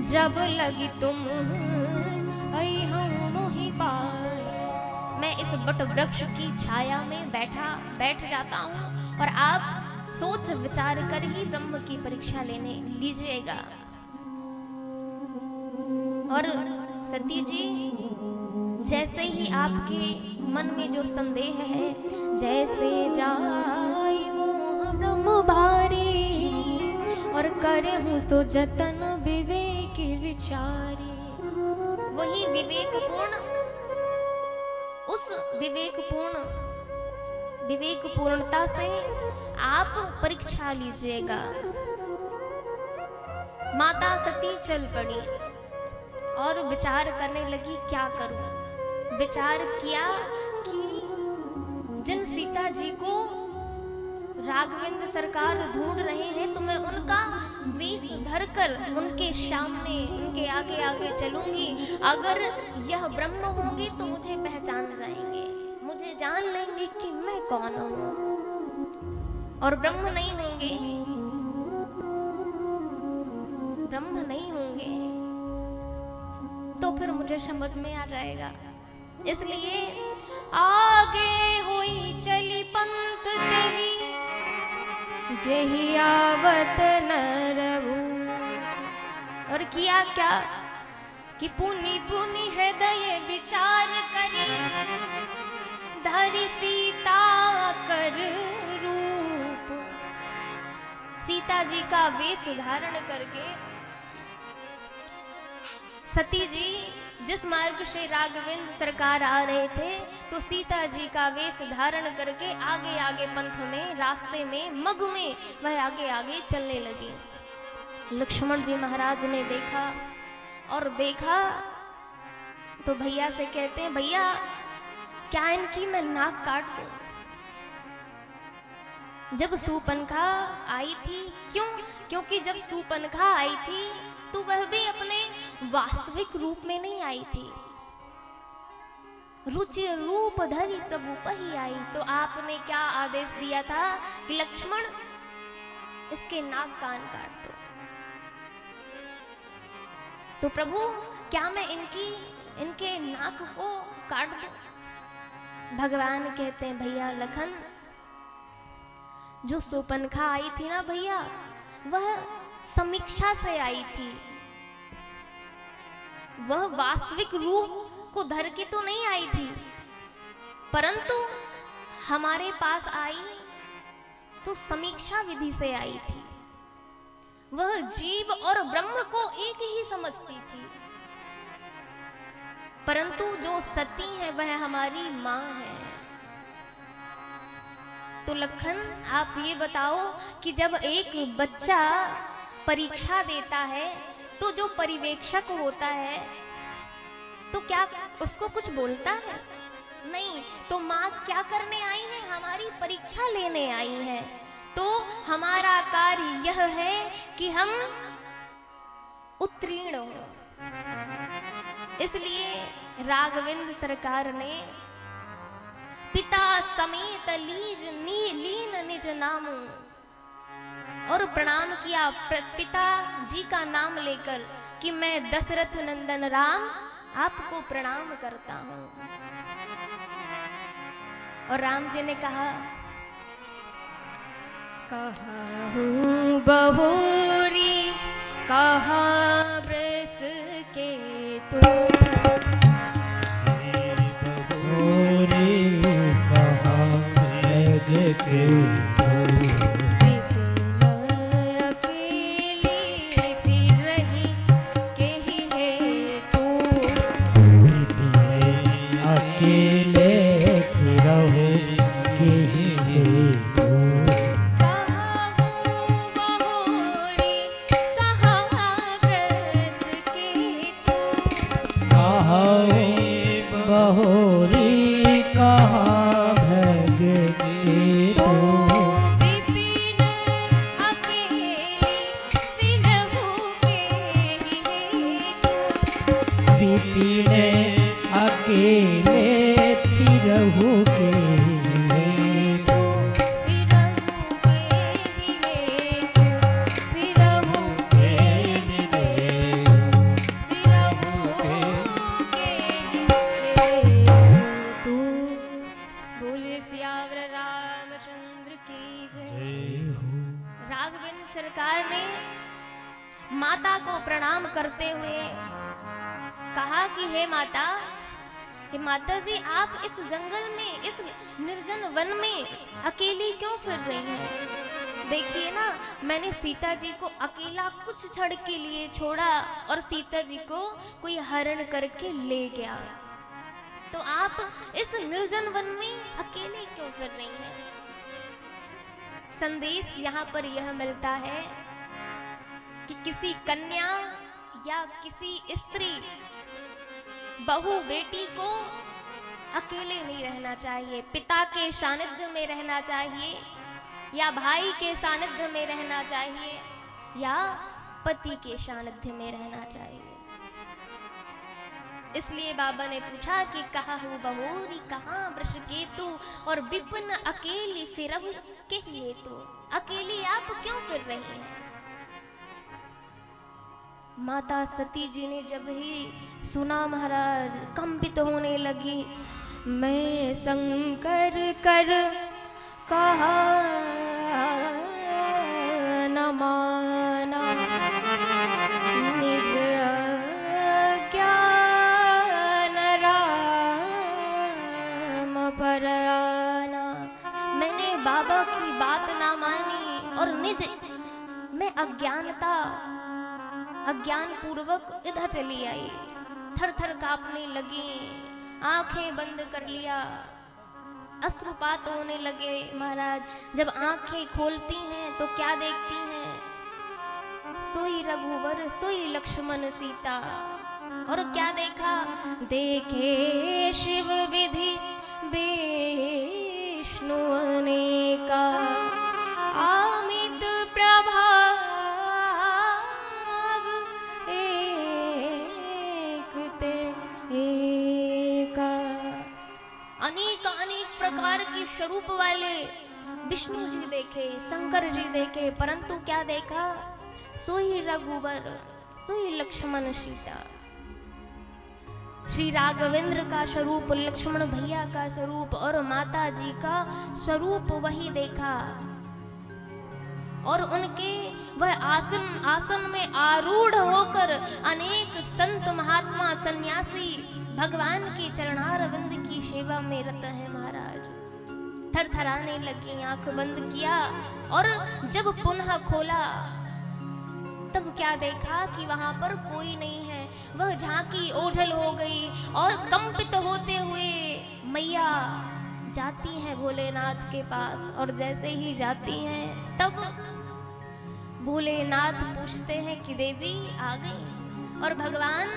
जब लगी तुम आई हूँ मोहि पाए। मैं इस बट वृक्ष की छाया में बैठ जाता हूँ और आप सोच विचार कर ही ब्रह्म की परीक्षा लेने लीजिएगा। और सती जी, जैसे ही आपके मन में जो संदेह है, जैसे जाय मोह ब्रह्म भारी और करे हूँ तो जतन विवेक विचारी। वही विवेकपूर्ण, उस विवेक पूर्णता से आप परीक्षा लीजिएगा। माता सती चल पड़ी और विचार करने लगी, क्या करूं। विचार किया कि जिन सीता जी को राघवेंद्र सरकार ढूंढ रहे हैं, तो मैं उनका वेश धरकर उनके सामने, उनके आगे आगे चलूंगी। अगर यह ब्रह्म होंगे तो मुझे पहचान जाएंगे, मुझे जान लेंगे कि मैं कौन हूं। और ब्रह्म नहीं होंगे तो फिर मुझे समझ में आ जाएगा। इसलिए आगे हुई चली पंथ तेरी, जेहि आवत नरभू। और किया क्या कि पुनि पुनि हृदय विचार करी, धरि सीता कर रूप। सीता जी का वेश धारण करके सती जी जिस मार्ग से राघवेंद्र सरकार आ रहे थे, तो सीता जी का वेश धारण करके आगे आगे पंथ में, रास्ते में, मग में वह आगे आगे चलने लगी। लक्ष्मण जी महाराज ने देखा और देखा तो भैया से कहते हैं, भैया क्या इनकी मैं नाक काट दूं। जब सूपनखा आई थी, क्योंकि जब सूपनखा आई थी तो वह भी अपने वास्तविक रूप में नहीं आई थी, रुचि रूप धरी प्रभु पही आई। तो आपने क्या आदेश दिया था कि लक्ष्मण इसके नाक कान काट दो। तो प्रभु क्या मैं इनके नाक को काट दूं। भगवान कहते हैं, भैया लखन, जो सूपनखा आई थी ना भैया, वह समीक्षा से आई थी, वह वास्तविक रूप को धर के तो नहीं आई थी, परंतु हमारे पास आई तो समीक्षा विधि से आई थी। वह जीव और ब्रह्म को एक ही समझती थी, परंतु जो सती है वह हमारी मां है। तो लखन आप ये बताओ कि जब एक बच्चा परीक्षा देता है तो जो पर्यवेक्षक होता है तो क्या उसको कुछ बोलता है? नहीं। तो माँ क्या करने आई है? हमारी परीक्षा लेने आई है। हमारा कार्य यह है कि हम उत्तीर्ण हो। इसलिए राघवेंद्र सरकार ने पिता समेत लीन निज नाम और प्रणाम किया पिता जी का नाम लेकर कि मैं दशरथ नंदन राम आपको प्रणाम करता हूं। और राम जी ने कहा हूँ बहोरी कहा ब्रस के तू सरकार ने माता को प्रणाम करते हुए कहा कि हे माता जी, आप इस जंगल में, इस निर्जन वन में अकेली क्यों फिर रही हैं? देखिए ना, मैंने सीता जी को अकेला कुछ क्षण के लिए छोड़ा और सीता जी को कोई हरण करके ले गया, तो आप इस निर्जन वन में अकेले क्यों फिर रही हैं? संदेश यहाँ पर यह मिलता है कि किसी कन्या या किसी स्त्री, बहू, बेटी को अकेले नहीं रहना चाहिए। पिता के सानिध्य में रहना चाहिए, या भाई के सानिध्य में रहना चाहिए, या पति के सानिध्य में रहना चाहिए। इसलिए बाबा ने पूछा कि कहा हूँ बहोरी कहाँ वृष केतु, और विपिन अकेली फिरहु कहिए तो, अकेली आप क्यों फिर रही हैं? माता सती जी ने जब ही सुना महाराज कंपित होने लगी। मैं शंकर कर कहा न माना, निज ज्ञान राम पर आना। मैंने बाबा की बात ना मानी और निज में अज्ञान पूर्वक इधर चली आई। थर थर कांपने लगी, आंखें बंद कर लिया, अश्रुपात होने लगे। महाराज जब आंखें खोलती हैं तो क्या देखती हैं? सोई रघुवर सोई लक्ष्मण सीता। और क्या देखा? देखे शिव विधि विष्णु अनेका, आमित प्रभाव अनेक प्रकार के स्वरूप वाले विष्णु जी देखे, शंकर जी देखे, परंतु क्या देखा? सोई रघुवर सोई लक्ष्मण सीता। श्री राघवेंद्र का स्वरूप, लक्ष्मण भैया का स्वरूप और माता जी का स्वरूप वही देखा। और उनके वह आसन में आरूढ़ होकर अनेक संत महात्मा सन्यासी भगवान के चरणारविंद की सेवा में रत है। महाराज थरथराने लगी, आंख बंद किया और जब पुनः खोला तब क्या देखा कि वहां पर कोई नहीं है। वह झांकी ओझल हो गई और कंपित होते हुए मैया जाती हैं भोलेनाथ के पास। और जैसे ही जाती हैं तब भोलेनाथ पूछते हैं कि देवी आ गई। और भगवान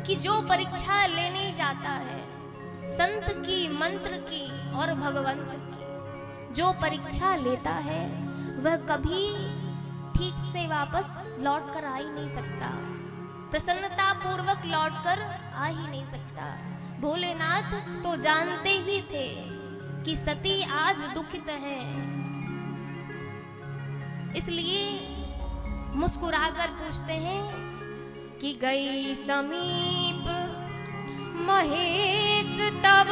कि जो परीक्षा लेने जाता है संत की, मंत्र की और भगवंत की, जो परीक्षा लेता है वह कभी ठीक से वापस लौट कर आ ही नहीं सकता, प्रसन्नता पूर्वक लौट कर आ ही नहीं सकता। भोलेनाथ तो जानते ही थे कि सती आज दुखित है, इसलिए मुस्कुराकर पूछते हैं कि गई समीप महेश तब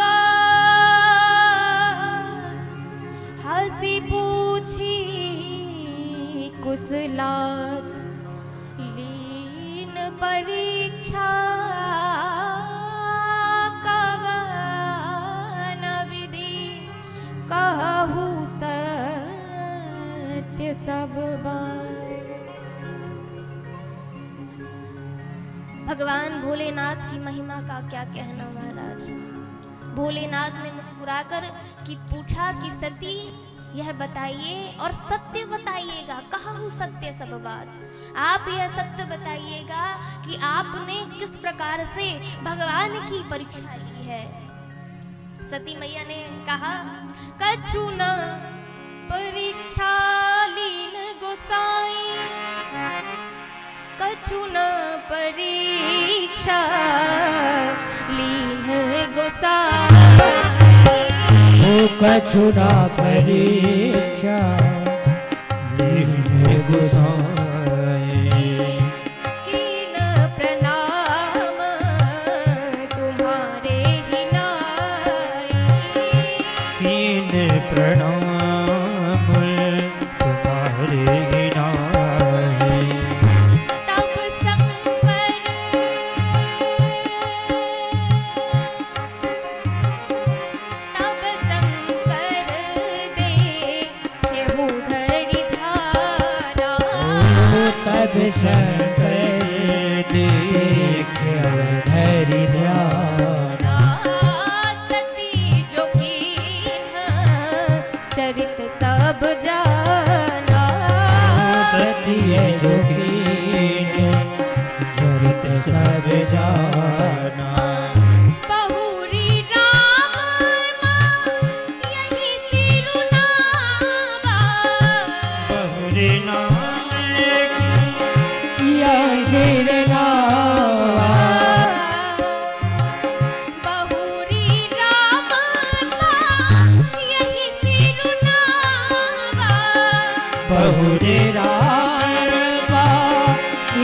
हंसी पूछी कुशलात लीन परीक्षा कवन विधि कहू सत्य सब बात। भगवान भोलेनाथ की महिमा का क्या कहना महाराज। भोलेनाथ ने मुस्कुराकर कि पूछा कि सती यह बताइए और सत्य बताइएगा, कहूँ सत्य सब बात। आप यह सत्य बताइएगा कि आपने किस प्रकार से भगवान की परीक्षा ली है। सती मैया ने कहा कछु न परीक्षा लीन गोसाई, कछु न परीक्षा लीन गोसाई, कछु न परीक्षा लीन गोसाई, कीन प्रणाम तुम्हारे हिनाई, कीन प्रणाम तुम्हारे हिनाई। तब शंकर देखेहु धरि ध्याना, तब शंकर देखेहु धरि ध्याना। सती जो कीन्ह चरित सब जाना, सती जो कीन चरित सब जाना। बहुरी राम माँ यही सिरुनावा, बहुरी नाम या सिरनावा। बहुरी राम माँ यही सिरुनावा, बहुरी रामा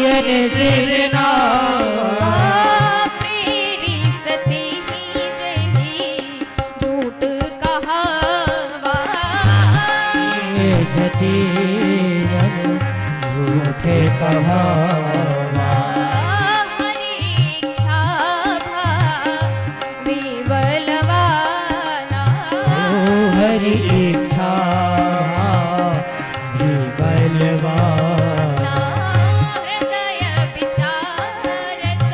यन सिरनावा। प्रेरी सती ही जही झूठ कहावा, ये सती झूठे कहावा। हरि इच्छा भावी बलवाना, हरि इच्छा भी बलवाना। हृदय विचारत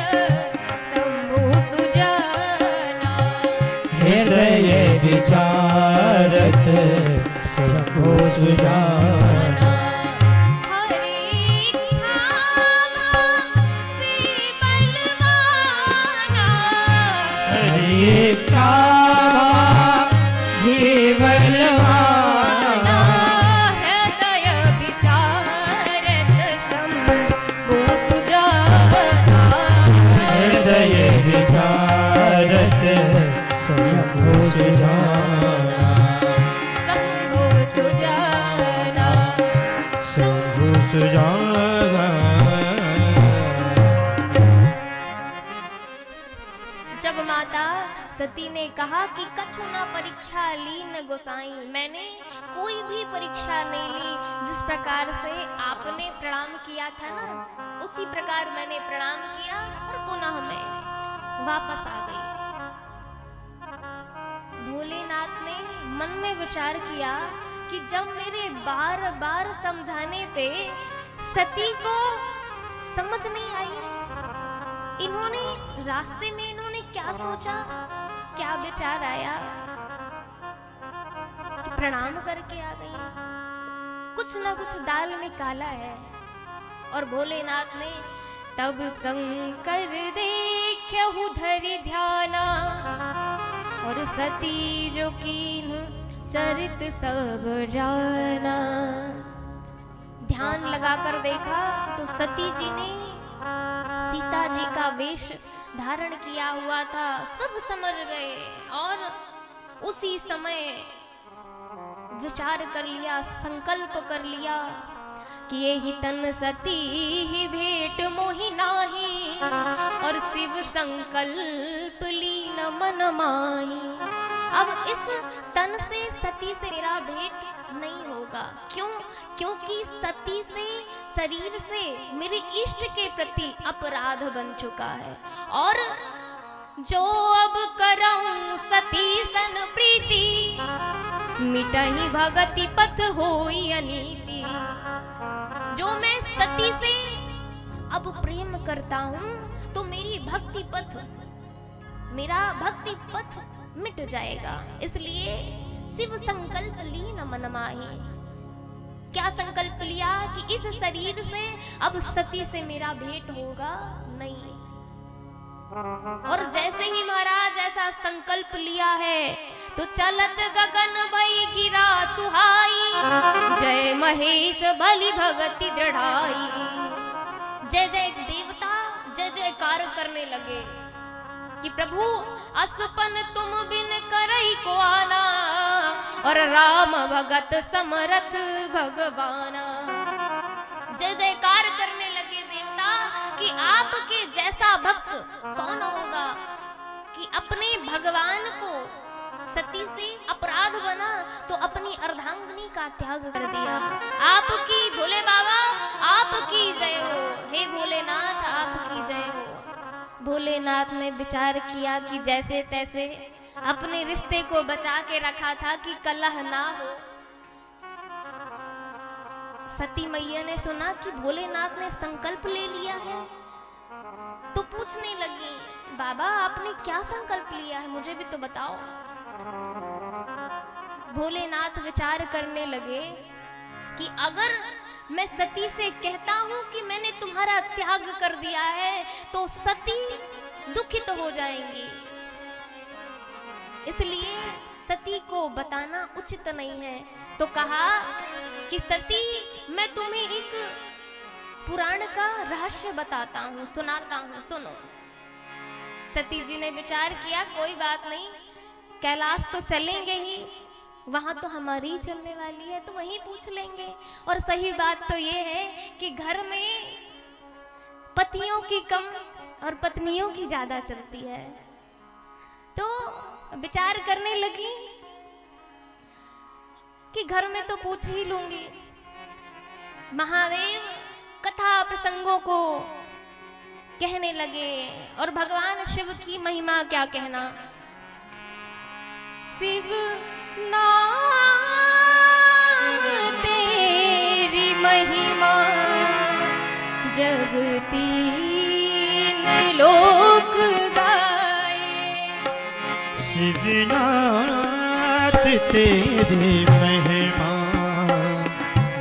शंभु सुजाना, हृदय विचारत शंभो सुजाना। हरि इच्छा भावी बलवाना, हरि इच्छा भी बलवाना। हृदय विचारत शंभु सुजाना, हृदय विचारत शंभो सुजाना। शंभु सुजाना, शंभो सुजाना। जब माता सती ने कहा कि कछु न परीक्षा लीन गोसाई, मैंने कोई भी परीक्षा नहीं ली, जिस प्रकार से आपने प्रणाम किया था ना उसी प्रकार मैंने प्रणाम किया और पुनः मैं वापस आ गई। भोलेनाथ ने मन में विचार किया कि जब मेरे बार बार समझाने पे सती को समझ नहीं आई, इन्होंने रास्ते में इन्होंने क्या सोचा, क्या विचार आया कि प्रणाम करके आ गई। कुछ ना कुछ दाल में काला है। और भोलेनाथ ने तब शंकर देखेहु धरि ध्याना, और सती जो कीन्ह चरित सब जाना। ध्यान लगाकर देखा तो सती जी ने सीता जी का वेश धारण किया हुआ था, सब समझ गए और उसी समय विचार कर लिया, संकल्प कर लिया कि ये ही तन सती ही भेंट मोहि नाही, और शिव संकल्प लीन मन माही। अब इस तन से सती से मेरा भेंट नहीं होगा। क्यों? क्योंकि सती से, शरीर से मेरे इष्ट के प्रति अपराध बन चुका है, और जो अब करऊं सती सन प्रीति, मिटहि भगति पथ होई अनीति। जो मैं सती से अब प्रेम करता हूं तो मेरी भक्ति पथ, मेरा भक्ति पथ मिट जाएगा। इसलिए शिव संकल्प लीन मन माही। क्या संकल्प लिया कि इस शरीर से अब सती से मेरा भेंट होगा नहीं। और जैसे ही महाराज ऐसा संकल्प लिया है तो चलत गगन भई गिरा सुहाई, जय महेश बलि भगति दृढ़ाई। जय जय देवता जय जयकार करने लगे कि प्रभु असपन तुम बिन करई को आना, और राम भगत समरथ भगवाना। जय जयकार करने लगे देवता कि आपके जैसा भक्त कौन होगा कि अपने भगवान को सती से अपराध बना तो अपनी अर्धांगिनी का त्याग कर दिया। आपकी भोले बाबा आपकी जय हो, हे भोलेनाथ आपकी जय हो। भोलेनाथ ने विचार किया कि जैसे तैसे अपने रिश्ते को बचा के रखा था कि कलह ना हो। सती मैया ने सुना कि भोलेनाथ ने संकल्प ले लिया है तो पूछने लगी, बाबा आपने क्या संकल्प लिया है, मुझे भी तो बताओ। भोलेनाथ विचार करने लगे कि अगर मैं सती से कहता हूं कि मैंने तुम्हारा त्याग कर दिया है तो सती दुखित हो जाएंगी, इसलिए सती को बताना उचित नहीं है। तो कहा कि सती मैं तुम्हें एक पुराण का रहस्य बताता हूँ, सुनाता हूँ, सुनो। सती जी ने विचार किया कोई बात नहीं, कैलाश तो चलेंगे ही, वहां तो हमारी ही चलने वाली है तो वहीं पूछ लेंगे। और सही बात तो ये है कि घर में पतियों की कम और पत्नियों की ज्यादा चलती है। तो विचार करने लगी कि घर में तो पूछ ही लूंगी। महादेव कथा प्रसंगों को कहने लगे और भगवान शिव की महिमा क्या कहना। शिव नाम तेरी महिमा जग तीन लोक गाए। शिवनाथ तेरी महिमा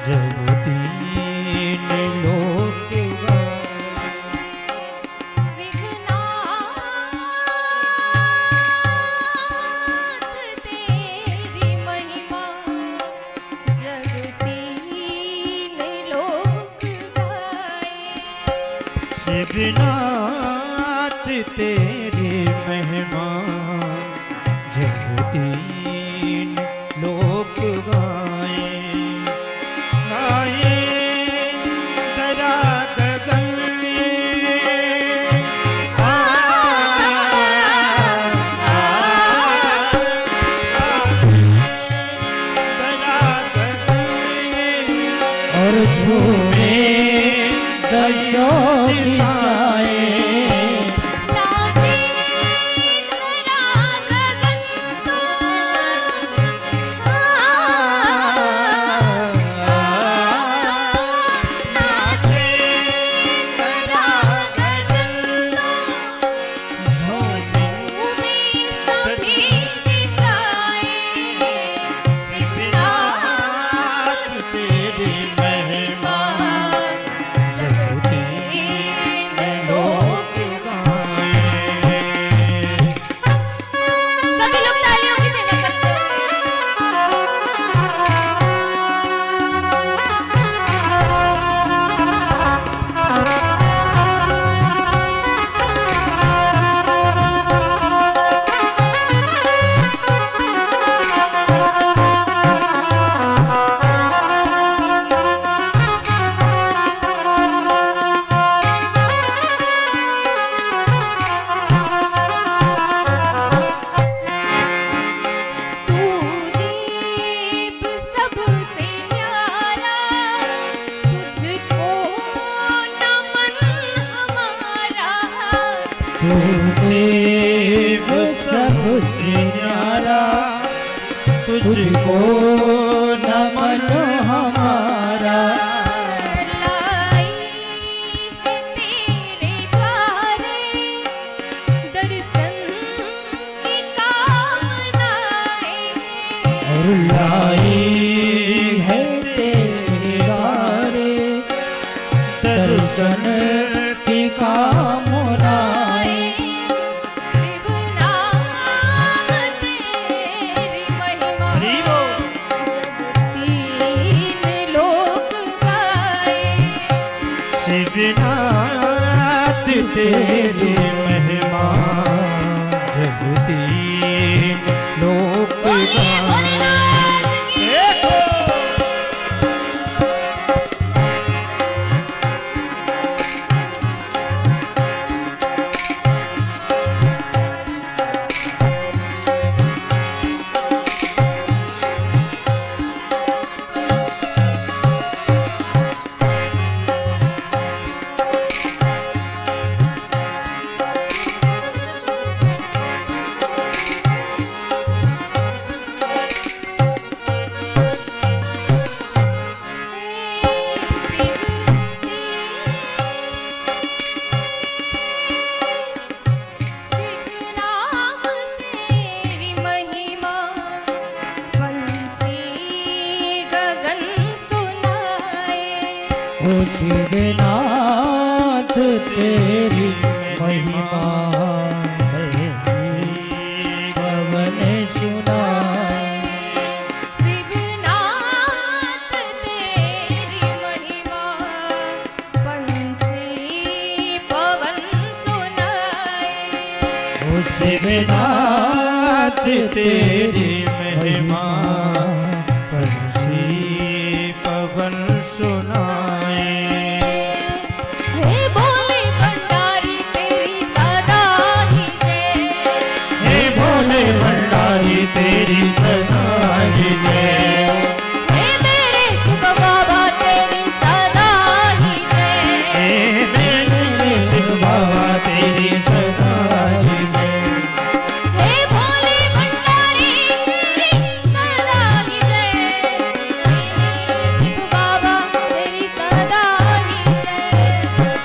जग तीन लोक गाए। शिवनाथ तेरी महिमा जग तीन लोक गाए। गाए दरा गगन और झूमे दशों दिशाएं। देव सबसे न्यारा, तुझको नमन हमारा। लाई है तेरे द्वारे दर्शन की कामनाएं, और लाई है तेरे द्वारे दर्शन की कामनाएं। शिव नाम तेरी महिमा हरि बोल। तीन लोक गाए। शिवनाथ तेरी महिमा जब तीन लोक बोलिए गाए। भोलेनाथ की। शिवनाथ तेरी महिमा पवन सुनाए। शिवनाथ तेरी महिमा पंछी पवन सुनाए। ओ शिवनाथ तेरी महिमा पंछी पवन सुनाए। हे भोले भंडारी तेरी सदा ही जय। हे भोले भंडारी तेरी सदा ही जय। हे मेरे शिव बाबा तेरी सदा ही जय। हे मेरे शिव बाबा तेरी सदा ही जय। हे भोले भंडारी तेरी सदा ही जय। हे शिव बाबा तेरी सदा ही जय।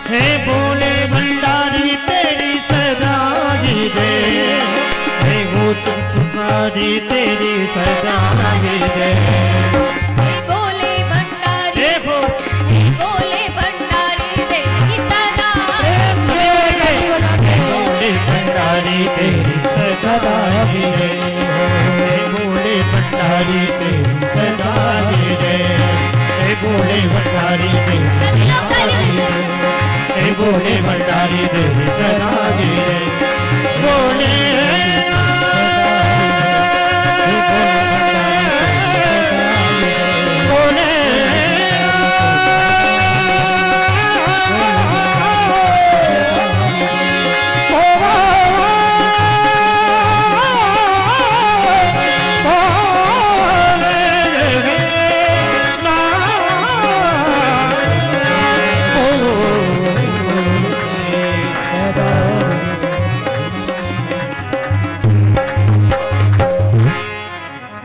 हे भोले भंडारी तेरी सदा ही जय। हे घोष पुकारी तेरी सदा ही जय। हे भोले भंडारी हे भोले भंडारी तेरी सदा हे भोले भंडारी तेरी सदा ही जय। हे भोले भंडारी तेरी सदा ही जय। हे भोले भंडारी तेरी सदा ही जय। हे भोले भंडारी तेरी सदा ही जय। भोले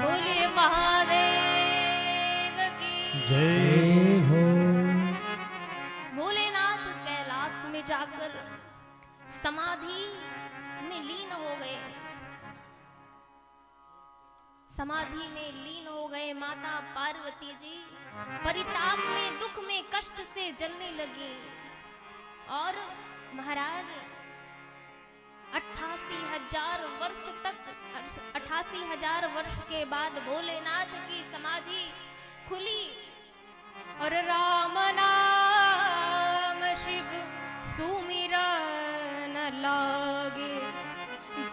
बोलिए महादेव की जय हो। भोलेनाथ कैलाश में जाकर समाधि में लीन हो गए। समाधि में लीन हो गए। माता पार्वती जी परिताप में दुख में कष्ट से जलने लगी। और महाराज 88,000 वर्ष तक 88,000 वर्ष के बाद भोलेनाथ की समाधि खुली। और राम नाम शिव सुमिरन लागे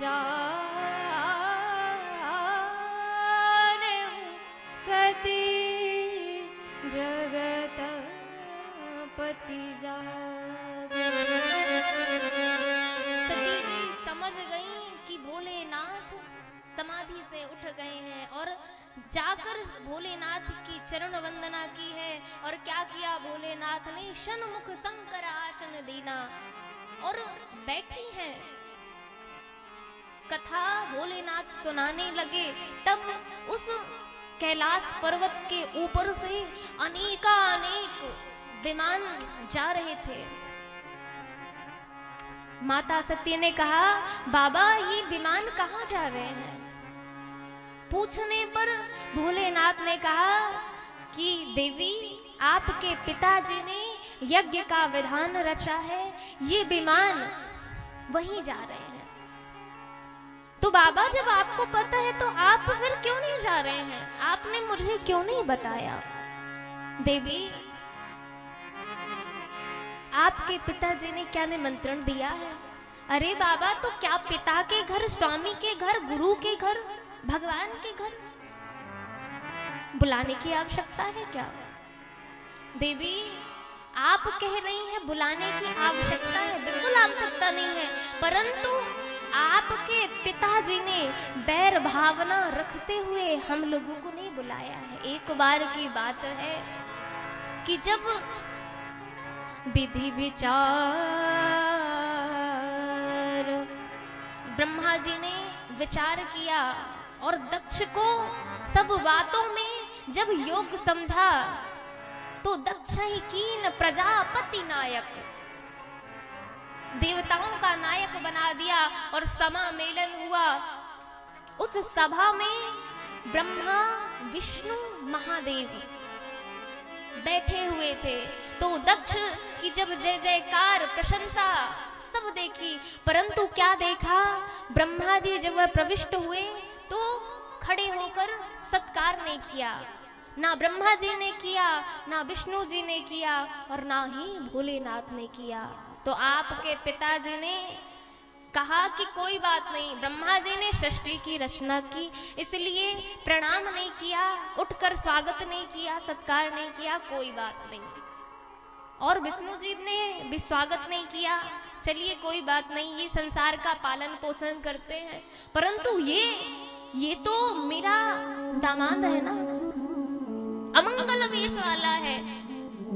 जाने सती जगत पति जागे। सती जी समझ गई कि भोलेनाथ समाधि से उठ गए हैं और जाकर भोलेनाथ की चरण वंदना की है। और क्या किया भोलेनाथ ने? षण्मुख शंकर आसन दीना और बैठी हैं। कथा भोलेनाथ सुनाने लगे, तब उस कैलाश पर्वत के ऊपर से अनेक विमान जा रहे थे। माता सती ने कहा, बाबा ये विमान कहाँ जा रहे हैं? पूछने पर भोलेनाथ ने कहा कि देवी, आपके पिताजी ने यज्ञ का विधान रचा है, ये विमान वहीं जा रहे हैं। तो बाबा जब आपको पता है तो आप फिर क्यों नहीं जा रहे हैं? आपने मुझे क्यों नहीं बताया? देवी, आपके पिताजी ने क्या निमंत्रण दिया है? अरे बाबा, तो क्या पिता के घर, स्वामी के घर, गुरु के घर, भगवान के घर बुलाने की आवश्यकता है क्या? देवी, आप कह रही हैं बुलाने की आवश्यकता है, बिल्कुल आवश्यकता नहीं है, परंतु आपके पिताजी ने बैर भावना रखते हुए हम लोगों को नहीं बुलाया है। एक बार की बात है कि जब विधि विचार ब्रह्मा जी ने विचार किया और दक्ष को सब बातों में जब योग समझा, तो दक्ष ही कीन प्रजापति नायक, देवताओं का नायक बना दिया और समा मेलन हुआ। उस सभा में ब्रह्मा, विष्णु, महादेव बैठे हुए थे। तो दक्ष की जब जय जयकार प्रशंसा सब देखी, परंतु क्या देखा, ब्रह्मा जी जब वह प्रविष्ट हुए तो खड़े होकर सत्कार नहीं किया। ना ब्रह्मा जी ने किया, ना विष्णु जी ने किया, और ना ही भोलेनाथ ने किया। तो आपके पिताजी ने कहा कि कोई बात नहीं, ब्रह्मा जी ने सृष्टि की रचना की, इसलिए प्रणाम नहीं किया, उठकर स्वागत नहीं किया, सत्कार नहीं किया, कोई बात नहीं। और विष्णु जी ने भी स्वागत नहीं किया, चलिए कोई बात नहीं, ये संसार का पालन पोषण करते हैं, परंतु ये तो मेरा दामाद है ना, अमंगल वेश वाला है,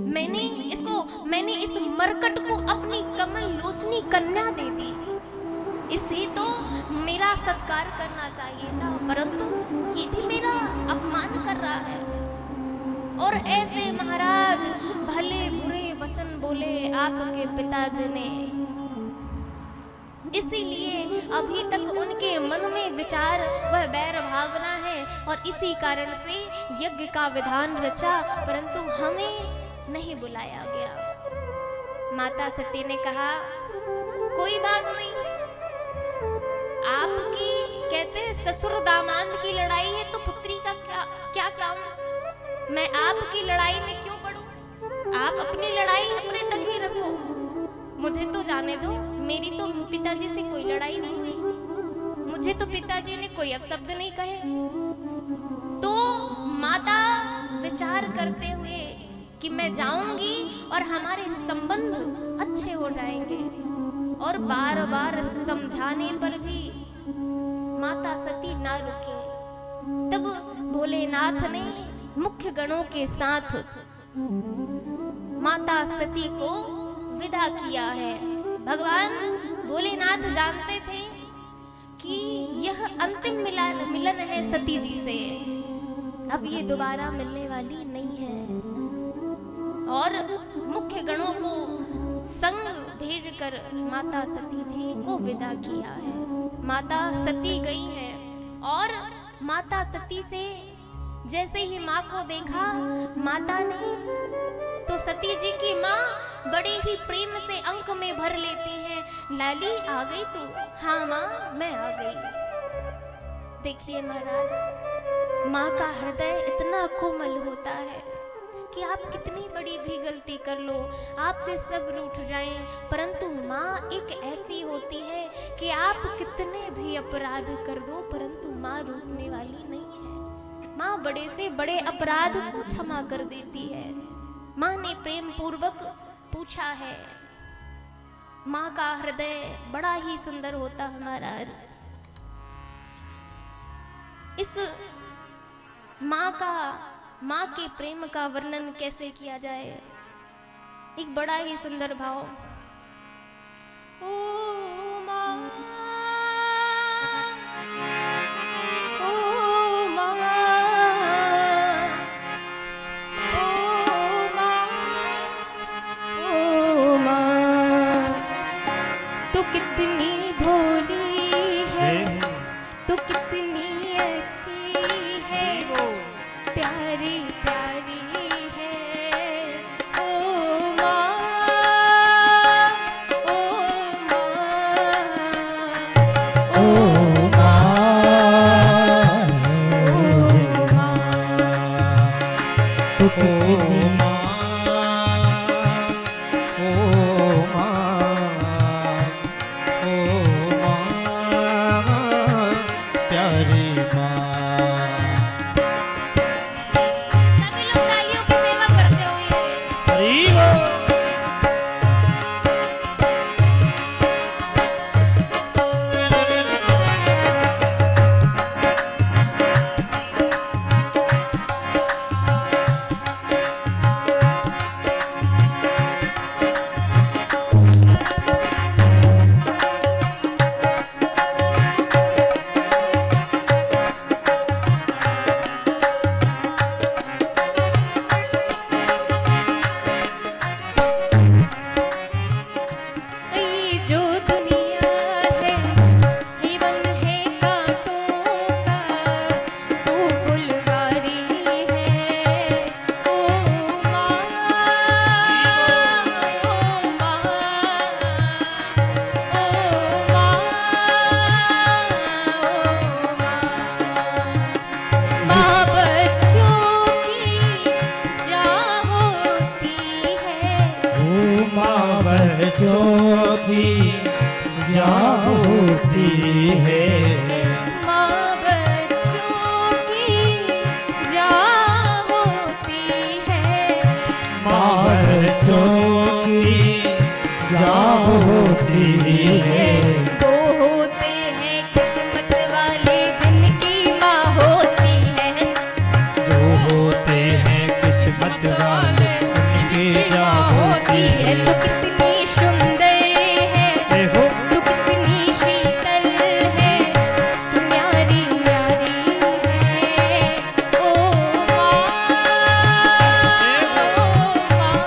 मैंने इस मरकट को अपनी कमल लोचनी कन्या दे दी, इसे तो मेरा सत्कार करना चाहिए था, परंतु ये भी मेरा अपमान कर रहा है। और ऐसे महाराज भले बुरे वचन बोले आपके पिताजी ने, इसीलिए अभी तक उनके मन में विचार वह बैर भावना है, और इसी कारण से यज्ञ का विधान रचा, परंतु हमें नहीं बुलाया गया। माता सती ने कहा, कोई बात नहीं, आपकी कहते हैं ससुर दामाद की लड़ाई है तो पुत्री का क्या काम, मैं आपकी लड़ाई में क्यों पड़ूं? आप अपनी लड़ाई अपने तक ही रखो, मुझे तो जाने दो, मेरी तो पिताजी से कोई लड़ाई नहीं हुई, मुझे तो पिताजी ने कोई अपशब्द नहीं कहे। तो माता विचार करते हुए कि मैं जाऊंगी और हमारे संबंध अच्छे हो जाएंगे, और बार बार समझाने पर भी माता सती ना रुकी। तब भोलेनाथ ने मुख्य गणों के साथ माता सती को विदा किया है। भगवान भोलेनाथ जानते थे कि यह अंतिम मिलन है सती जी से, अब ये दोबारा मिलने वाली नहीं है, और मुख्य गणों को संग भेजकर माता सती जी को विदा किया है। माता सती गई है, और माता सती से जैसे ही माँ को देखा, माता ने तो सती जी की माँ बड़े ही प्रेम से अंक में भर लेती है, लाली आ गई तू? हाँ माँ मैं आ गई। देखिए महाराज, माँ का हृदय इतना कोमल होता है कि आप कितनी बड़ी भी गलती कर लो, आपसे सब रूठ जाएं, परंतु माँ एक ऐसी होती है कि आप कितने भी अपराध कर दो, परंतु माँ रूठने वाली नहीं है। माँ बड़े से बड़े अपराध को क्षमा कर देती है। माँ ने प्रेम पूर्वक पूछा है। माँ का हृदय बड़ा ही सुंदर होता है महाराज। इस माँ के प्रेम का वर्णन कैसे किया जाए? एक बड़ा ही सुंदर भाव। ओ माँ तू कितनी भोली है, तू कितनी अच्छी है, प्यारी प्यारी है। ओ माँ, ओ माँ, ओ माँ, ओ माँ। तू प्यारी माँ। सभी लोग तालियों की सेवा करते हुए हरी बोल। ये जो दुनिया है, ये वन है कांटों का, तू फुलवारी है। ओ माँ, ओ माँ, ओ माँ, माँ बच्चों की जान होती है। ओ माँ बच्चों की जान होती है। माँ बच्चों की जान होती है। माँ बच्चों की जान होती है। वो होते हैं किस्मत वाले जिनकी माँ होती है। जो होते हैं किस्मत वाले उनकी जान होती है। तू कितनी सुंदर है, देखो तू कितनी शीतल है, तू न्यारी न्यारी है। ओ माँ, ओ माँ,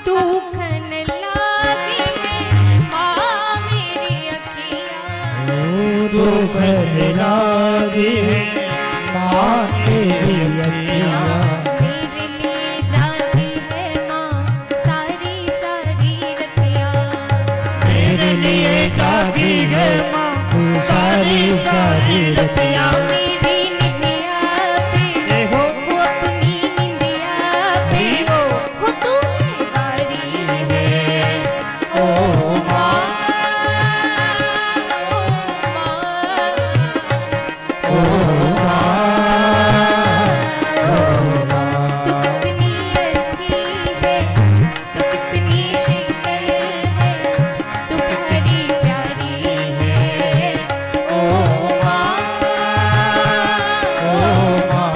दुखन लागे माँ मेरी अखियाँ। दुख लागे माँ तेरी अखियाँ। मेरे लिए जाती है माँ सारी सारी रतियाँ। मेरे लिए जागी है माँ तू सारी सारी रतियाँ। मेरी निंदिया पे देखो वो अपनी निंदिया पे वो तुम्हें वारी है। ओ माँ, ओ माँ, ओ माँ, तू कितनी अच्छी है, तू कितनी शीतल है, तू प्यारी प्यारी है। ओ माँ, ओ माँ,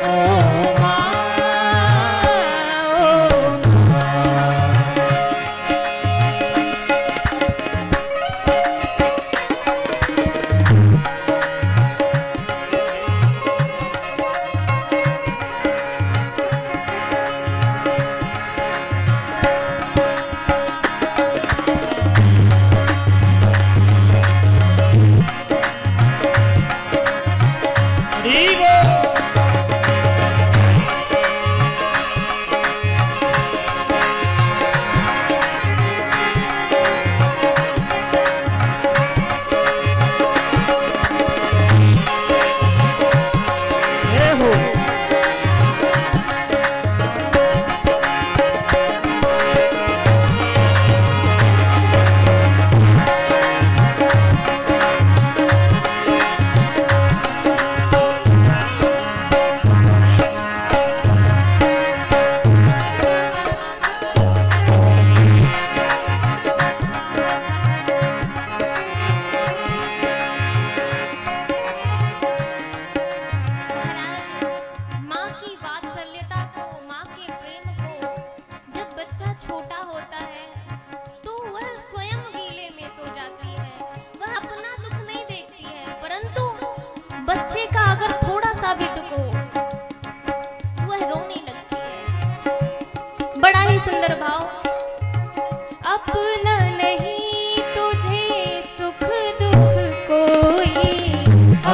ओ माँ, ओ माँ।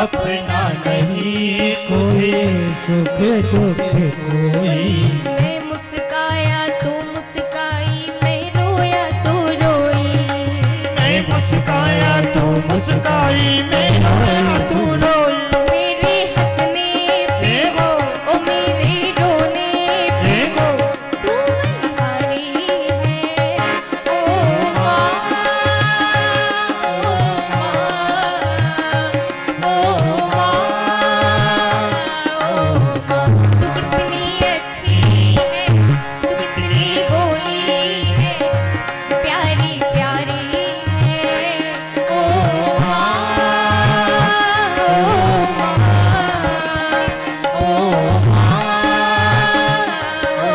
अपना नहीं कोई, सुख दुख कोई। मैं मुस्काया तू मुस्काई, मैं रोया तू रोई। मैं मुस्काया तू मुस्काई, मैं रोया तू रोई। मेरे हंसने पे ओ मेरे रोने पे तू बलिहारी है। ओ माँ, ओ माँ, ओ माँ, तू कितनी अच्छी है, तू कितनी भोली है, प्यारी प्यारी है। ओ माँ, ओ माँ, ओ माँ, ओ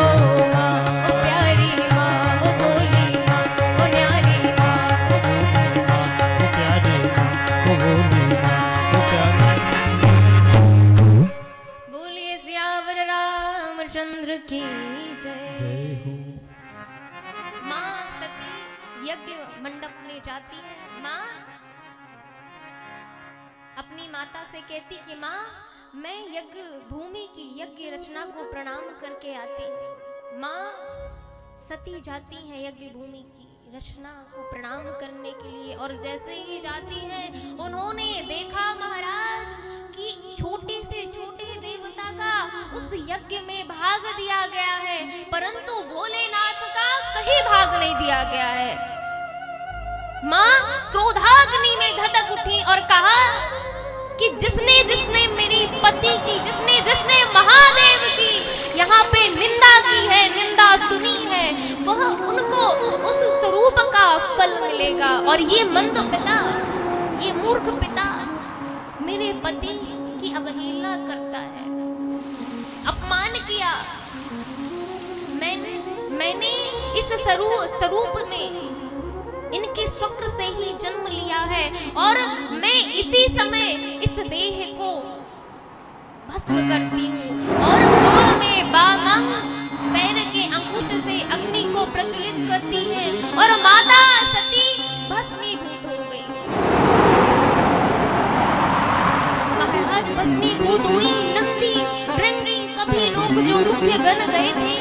माँ, ओ प्यारी माँ, ओ भोली माँ, ओ न्यारी माँ। बोलिए सियावर रामचंद्र की जय। माँ सती यज्ञ मंडप में जाती है। माँ अपनी माता से कहती कि माँ मैं यज्ञ भूमि की यज्ञ रचना को प्रणाम करके आती हूँ। माँ सती जाती है यज्ञ भूमि की रचना को प्रणाम करने के लिए, और जैसे ही जाती है उन्होंने देखा महाराज कि छोटे से छोटे देवता का उस यज्ञ में भाग दिया गया है, परंतु भोलेनाथ का कहीं भाग नहीं दिया गया है। माँ क्रोधाग्नि में धधक उठी और कहा कि जिसने जिसने मेरी पति की, जिसने जिसने महादेव की यहाँ पे निंदा की है, निंदा सुनी है, वह उनको उस स्वरूप का फल मिलेगा। और ये मंद पिता, ये मूर्ख पिता मेरे पति की अवहेलना करता है, अपमान किया। मैंने इस स्वरूप में इनके शुक्र से ही जन्म लिया है, और मैं इसी समय इस देह को भस्म करती हूँ, और क्रोध में बामंग पैर के अंगूठ से अग्नि को प्रज्वलित करती है, और माता सती भस्मीभूत हो गई। महाराज भस्मीभूत हुई, नंदी भृंगी सभी लोग जो मुख्य गण गए थे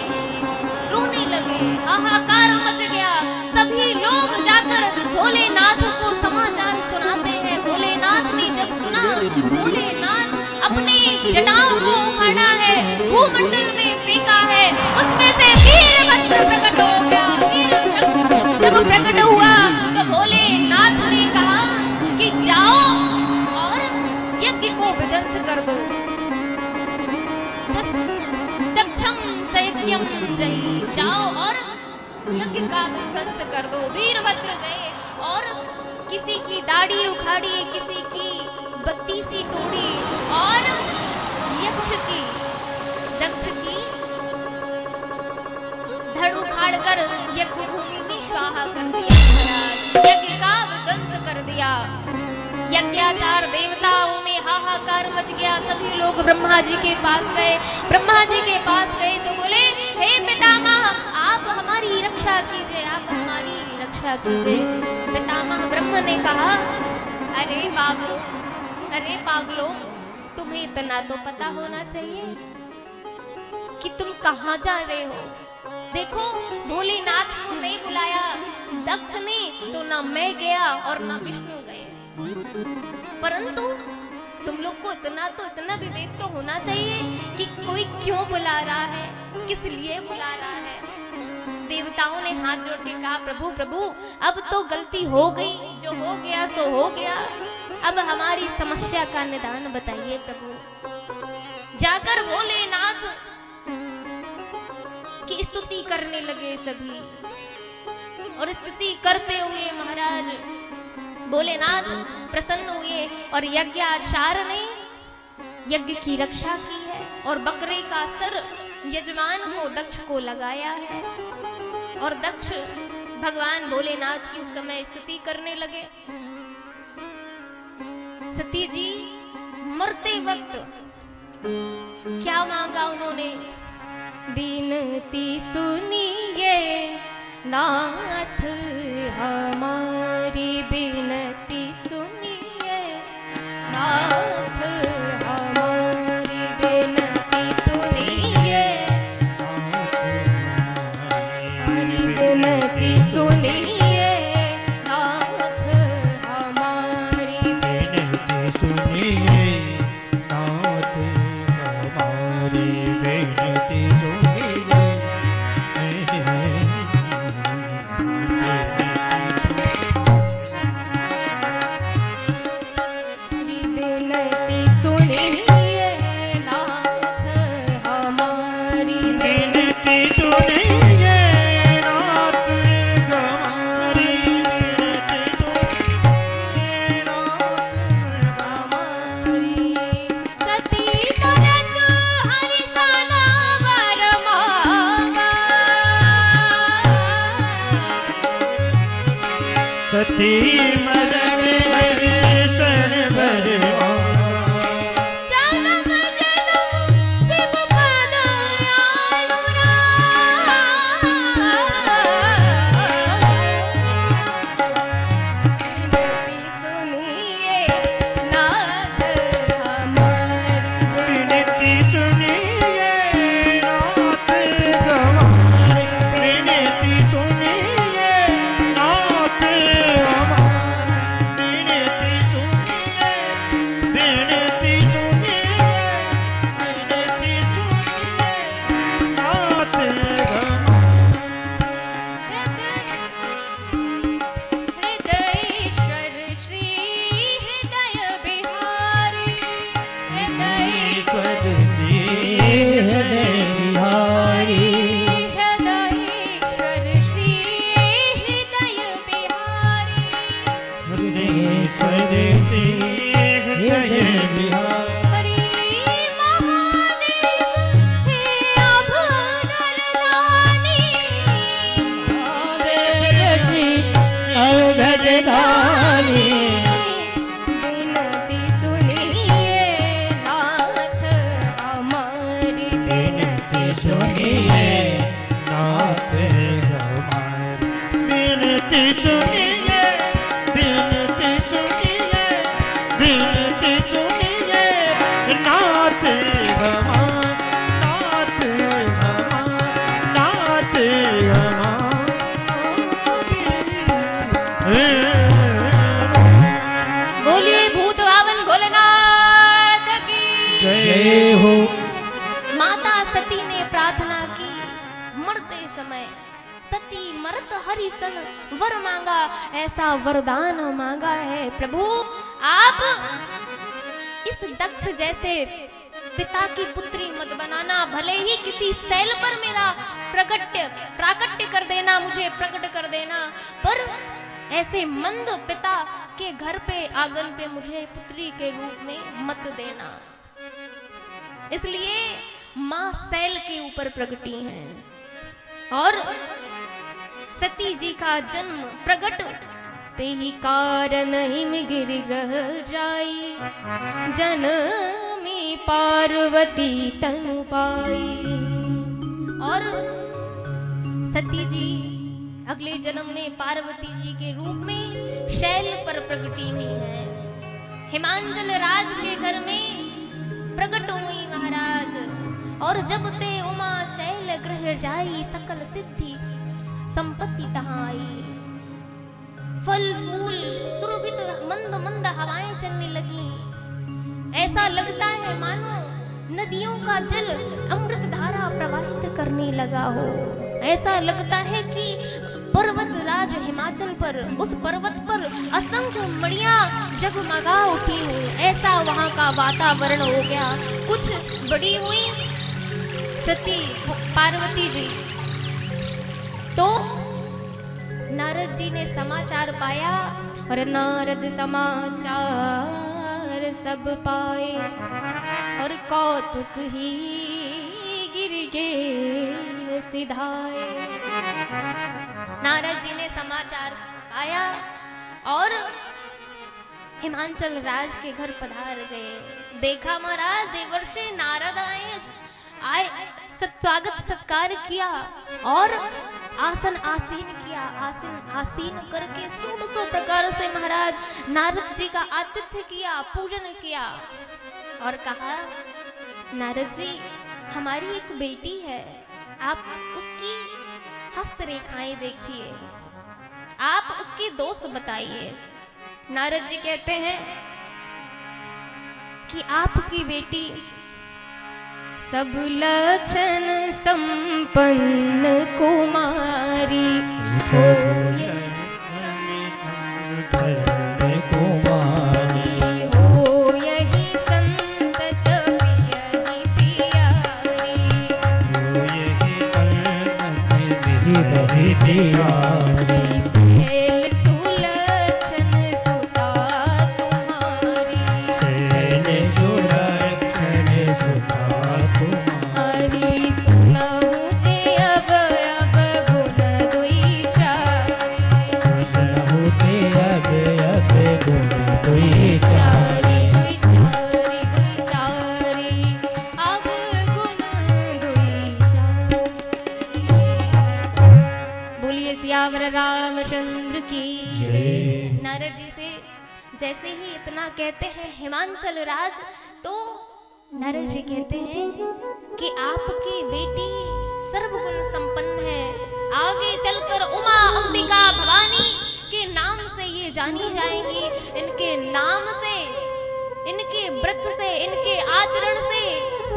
रोने लगे, हाहाकार मच गया। सभी लोग जाकर भोलेनाथ को समाचार सुनाते हैं। भोलेनाथ ने जब सुना, भोलेनाथ अपने जटाओं को उखाड़ा है, भूमंडल में फेंका है, उसमें से वीरभद्र प्रकट हो गया। वीरभद्र जब प्रकट हुआ तो भोलेनाथ ने कहा कि जाओ और यज्ञ को विध्वंस कर दो। जय, जाओ और यज्ञ का विध्वंस कर दो। वीरभद्र गए और किसी की दाढ़ी उखाड़ी, किसी की बत्ती सी तोड़ी, और यक्ष की, दक्ष की धड़ उखाड़ कर यज्ञ भूमि में स्वाहा कर दिया। यज्ञ का विध्वंस कर दिया। यज्ञाचार देवताओं में हाहाकार मच गया। सभी लोग ब्रह्मा जी के पास गए। ब्रह्मा जी के पास गए तो बोले, हे पितामह आप हमारी रक्षा कीजिए, आप हमारी रक्षा कीजिए। पितामह ब्रह्म ने कहा, अरे पागलो, तुम्हें इतना तो पता होना चाहिए कि तुम कहाँ जा रहे हो। देखो भोलेनाथ को नहीं बुलाया दक्ष ने, तो ना मैं गया और ना विष्णु गए, परंतु तुम लोग को इतना विवेक तो होना चाहिए कि कोई क्यों बुला रहा है, किस लिए बुला रहा है। देवताओं ने हाथ जोड़ के कहा, प्रभु प्रभु अब तो गलती हो गई, जो हो गया सो हो गया, अब हमारी समस्या का निदान बताइए प्रभु। जाकर भोलेनाथ की स्तुति करने लगे सभी, और स्तुति करते हुए महाराज भोलेनाथ प्रसन्न हुए, और यज्ञाचार्य ने यज्ञ की रक्षा की है, और बकरे का सर यजमान को दक्ष को लगाया है, और दक्ष भगवान भोलेनाथ की उस समय स्तुति करने लगे। सती जी मरते वक्त क्या मांगा उन्होंने, बिनती सुनिए नाथ हमारी, बिनती सुनिए नाथ थी मरण दर्शन भरवा जन्म जन्म शिव पद सुनिए नाथ हमारी विनती सुनिए नाथ गवार विनती सुनिए नाथ हमार विनती सुनिए विनती सुनिए विनती सुनिए नाथ हृदयेश्वर श्री हृदय बिहारी ईश्वर जी हृदय बिहारी हृदयेश्वर श्री हृदय बिहारी हृदयेश्वर जी हृदय बिहार हरि महादेव हे अभरदानी अवघटधारी विनती सुनिए नाथ हमारी विनती सुनिए नाथ हमार विनती सुनिए विनती सुनिए विनती सुनिए नाथ हमार नाथ हमार नाथ हमार बोलिए भूत वावन भोलेनाथ की जय हो माता सती ने प्रार्थना की मरते समय सती मरत हरि स्तन वर मांगा ऐसा वरदान मांगा है प्रभु आप इस दक्ष जैसे पिता की पुत्री मत बनाना भले ही किसी शैल पर मेरा प्राकट्य कर देना मुझे प्रकट कर देना पर ऐसे मंद पिता के घर पे आंगन पे मुझे पुत्री के रूप में मत देना इसलिए माँ शैल के ऊपर प्रगटी हैं और सती जी का जन्म प्रगट ते ही कारण हिम गिरिग्रह जाई जनमी पार्वती तनु पाई और सती जी अगले जन्म में पार्वती जी के रूप में शैल पर प्रगटी हुई है हिमांचल राज के घर में प्रकट हुई महाराज और जब ते उमा शैल ग्रह जाई सकल सिद्धि संपत्ति तहाँ आई फल फूल सुरभित मंद मंद हवाएं चलने लगी ऐसा लगता है मानो नदियों का जल अमृत धारा प्रवाहित करने लगा हो ऐसा लगता है कि पर्वत राज हिमाचल पर उस पर्वत पर असंख्य मणियां जगमगा उठी हुई ऐसा वहां का वातावरण हो गया कुछ बड़ी हुई सती पार्वती जी तो नारद जी ने समाचार पाया और नारद समाचार सब पाए और कौतुक ही गिर गे सिधाए नारद जी ने समाचार पाया और हिमांचल राज के घर पधार गए देखा महाराज देवर्षि नारद आए स्वागत सत्कार किया और आसन आसीन किया आसीन करके 100 प्रकार से महाराज नारद जी का आतिथ्य किया पूजन किया और कहा नारद जी हमारी एक बेटी है आप उसकी हस्तरेखाएं देखिए आप उसके दोष बताइए नारद जी कहते हैं कि आपकी बेटी सब लक्षण संपन्न कुमारी हो यही संतत प्रिय सुलक्षण सुता तुम्हारी हरि सुनहु जे अब गुण दुई चार जैसे ही इतना कहते हैं हिमांचल राज, तो नारद जी कहते हैं कि आपकी बेटी सर्वगुण संपन्न है, आगे चलकर उमा अंबिका भवानी के नाम से ये जानी जाएंगी। इनके नाम से, इनके व्रत से, इनके आचरण से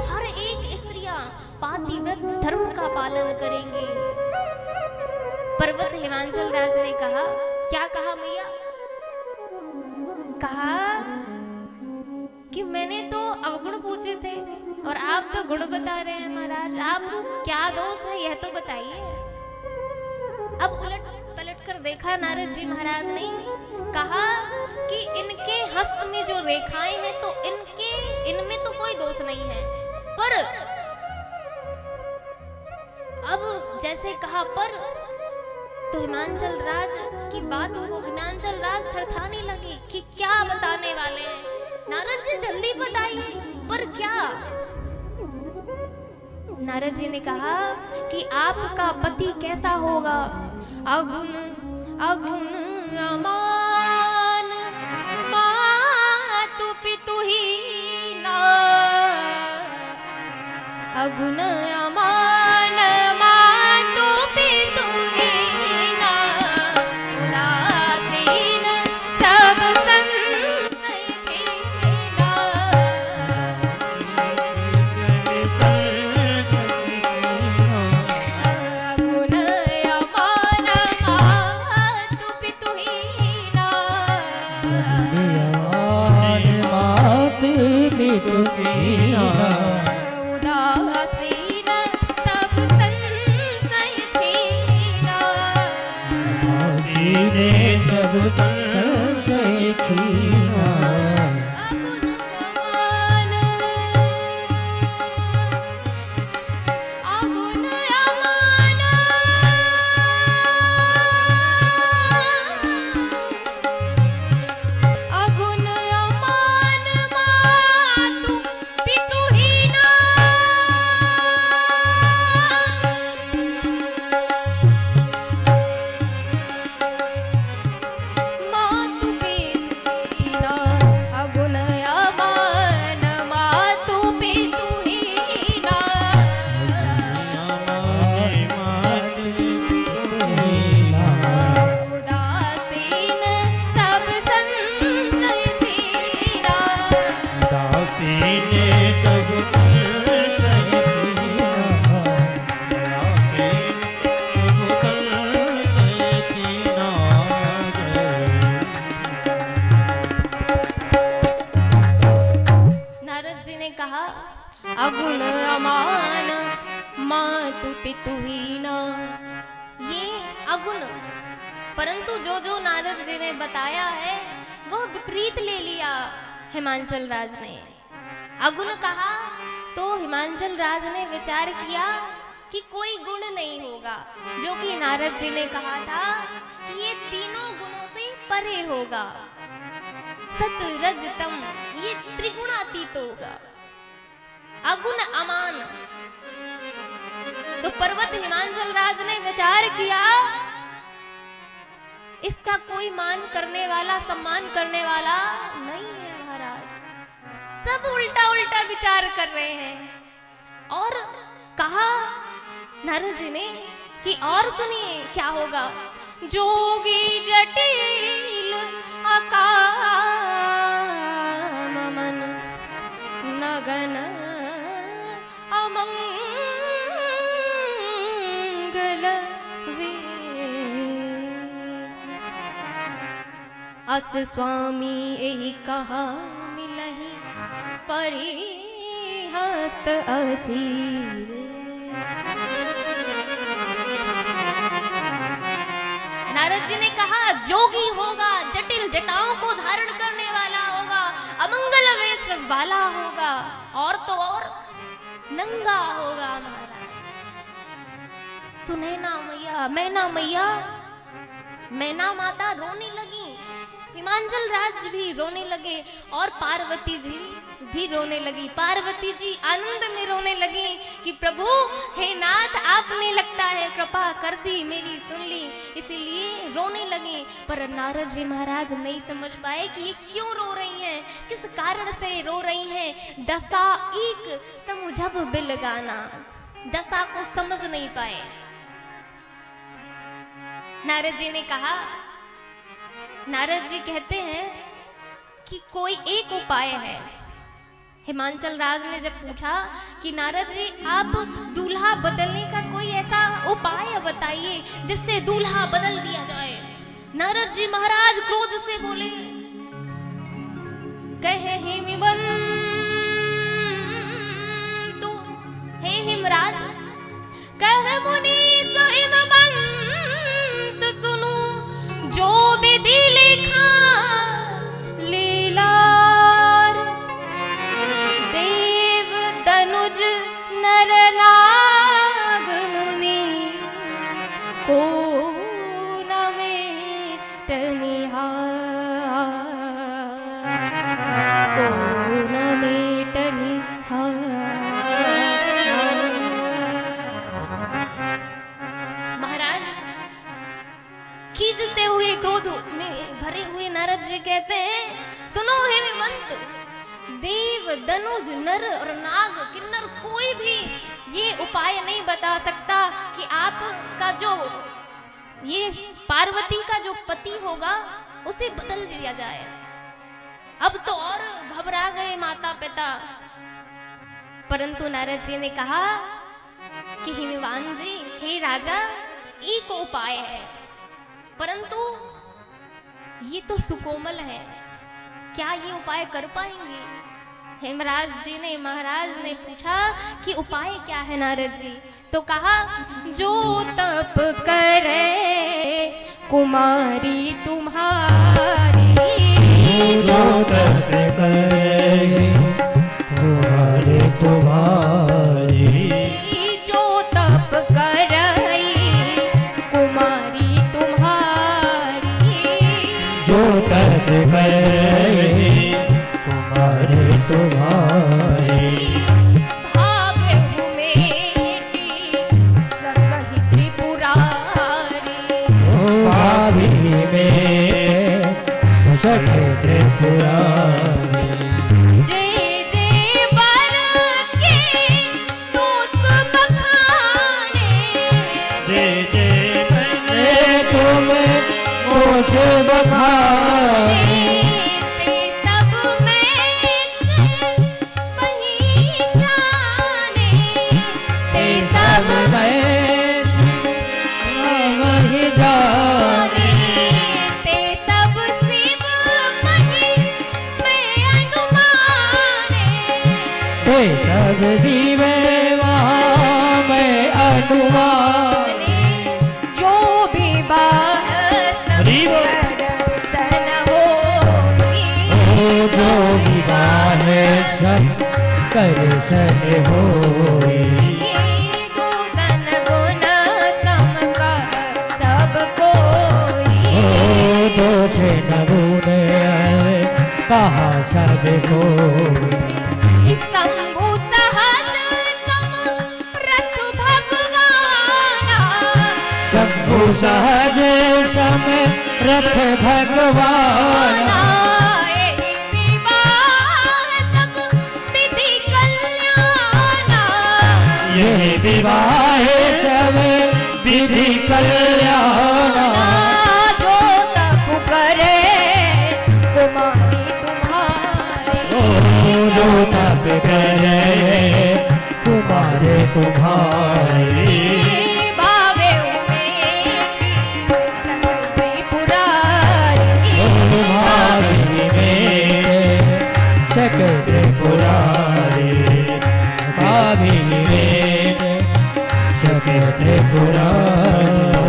हर एक स्त्रियां पातिव्रत धर्म का पालन करेंगी। पर्वत हिमांचल राज ने कहा, क्या कहा मैया? कहा कि मैंने तो अवगुण पूछे थे और आप तो गुण बता रहे हैं महाराज, आप क्या दोष है यह तो बताइए। अब उलट पलट कर देखा नारद जी महाराज ने, कहा कि इनके हस्त में जो रेखाएं हैं तो इनमें तो कोई दोष नहीं है, पर अब जैसे कहा पर, तो हिमांचल राज की बात को हिमांचल राज थरथराने लगे कि क्या बताने वाले हैं। नारद जी जल्दी बताइए, पर क्या? नारद जी ने कहा कि आपका पति कैसा होगा? अगुण अगुण अमान, मातु पितुहीना। अगुण अमान मातु पितुहीना, उदासीन सब संशय छीना। अगुण अमान मातु पितुहीना, उदासीन सब संशय छीना। अगुण अमान, अगुण अमान, अगुण अमान मातु पितुहीना। मातु पितुहीना, अगुण अमान मातु पितुहीना। उदासीन सब संशय छीना। नारद जी ने कहा, अगुण अमान मातु पितुहीना, ये अगुण, परंतु जो जो नारद जी ने बताया है वह विपरीत ले लिया हिमांचल राज ने। अगुण कहा तो हिमांचल राज ने विचार किया कि कोई गुण नहीं होगा, जो कि नारद जी ने कहा था कि ये तीनों गुणों से परे होगा, सत रज तम, ये त्रिगुणातीत होगा। अगुण अमान, तो पर्वत हिमांचल राज ने विचार किया इसका कोई मान करने वाला, सम्मान करने वाला नहीं है महाराज। सब उल्टा उल्टा विचार कर रहे हैं। और कहा नारद जी ने कि और सुनिए क्या होगा। जोगी जटिल अकाम मन नगन अमंगल वेश, अस स्वामी यही कहा मिलहि परिहस्त असीर। नारद जी ने कहा जोगी होगा, जटिल जटाओं को धारण करने वाला होगा, अमंगल वेश वाला होगा, और तो और नंगा होगा महाराज। सुने ना मैया, मैना माता रोने लगी, हिमांचल राज भी रोने लगे और पार्वती जी भी रोने लगी। पार्वती जी आनंद में रोने लगी कि प्रभु हे नाथ, आपने लगता है कृपा कर दी, मेरी सुन ली, इसीलिए रोने लगी। पर नारद जी महाराज नहीं समझ पाए कि ये क्यों रो रही हैं, किस कारण से रो रही हैं। दशा एक समझब बिल गाना, दशा को समझ नहीं पाए। नारद जी ने कहा, नारद जी कहते हैं कि कोई एक उपाय है। हिमांचल राज ने जब पूछा कि नारद जी आप दूल्हा बदलने का कोई ऐसा उपाय बताइए जिससे दूल्हा बदल दिया जाए। नारद जी महाराज क्रोध से बोले, कहे हिमवंतु, हे हिमराज, कह मुनि तो हिमवंत सुनो, जो विधि लिखा लीलार, देव तनुज नर नाग मुनि को न मेटनिहार, को न मेटनिहार। महाराज खींचते हुए क्रोध में भरे हुए नारद जी कहते हैं, सुनो हे हिमवंत, देव धनुष नर और नाग किन्नर कोई भी ये उपाय नहीं बता सकता कि आपका जो ये पार्वती का जो पति होगा उसे बदल दिया जाए। अब तो और घबरा गए माता पिता। परंतु नारद जी ने कहा कि हिमवान जी, हे राजा, एक उपाय है, परंतु ये तो सुकोमल है, क्या ये उपाय कर पाएंगे? हेमराज जी ने, महाराज ने पूछा कि उपाय क्या है नारद जी? तो कहा, जो तप करे कुमारी तुम्हारी, जो तप करे कुमारी तुम्हारी, जो तप करे कुमारी तुम्हारी, जो तप करे कुमारी तुम्हारी, भावे मेटी सकहि त्रिपुरारी, भाभी में सशक त्रिपुरारी, जय जय बर के दूत बखाने, जय जय मैंने तुम्हें मुझे बखाने, ते सब में वही जाने, ते सब मैं वही जाने, ते सब शिव मही में अनुमाने, ते तब जीवे वहाँ मैं अनुमान, जो विवाह दर्शन होई, जो विवाह सब कर सन होई, गुण गुण सम कह सब कोई, दोष न गुण कहा सब कोई, शंभु सहज सम रथ भगवाना, शंभु सहज सम रथ भगवान, एहि विवाह सब विधि कल्याणा, ये विवाह सब विधि कल्याण, जो तप करे कुमारी तुम्हारी, जो तप करे कुमारे तुम्हारी, भावे त्रिपुरारी, भाभी में सकल त्रिपुरारी, भाभी में सकल त्रिपुरारी।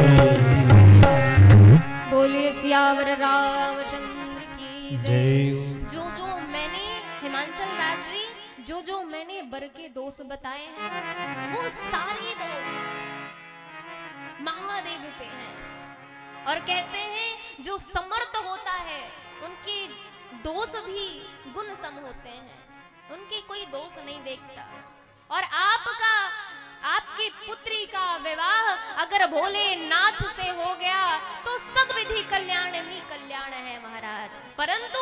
बोलिए सियावर रामचंद्र की जय। जय। जो मैंने हिमांचल रात्रि जो मैंने बर के दोष बताए हैं वो सारे दोष महादेव पे हैं। और कहते हैं जो समर्थ होता है उनके दोष भी गुण सम होते हैं, अगर भोलेनाथ से हो गया तो सब विधि कल्याण ही कल्याण है महाराज। परंतु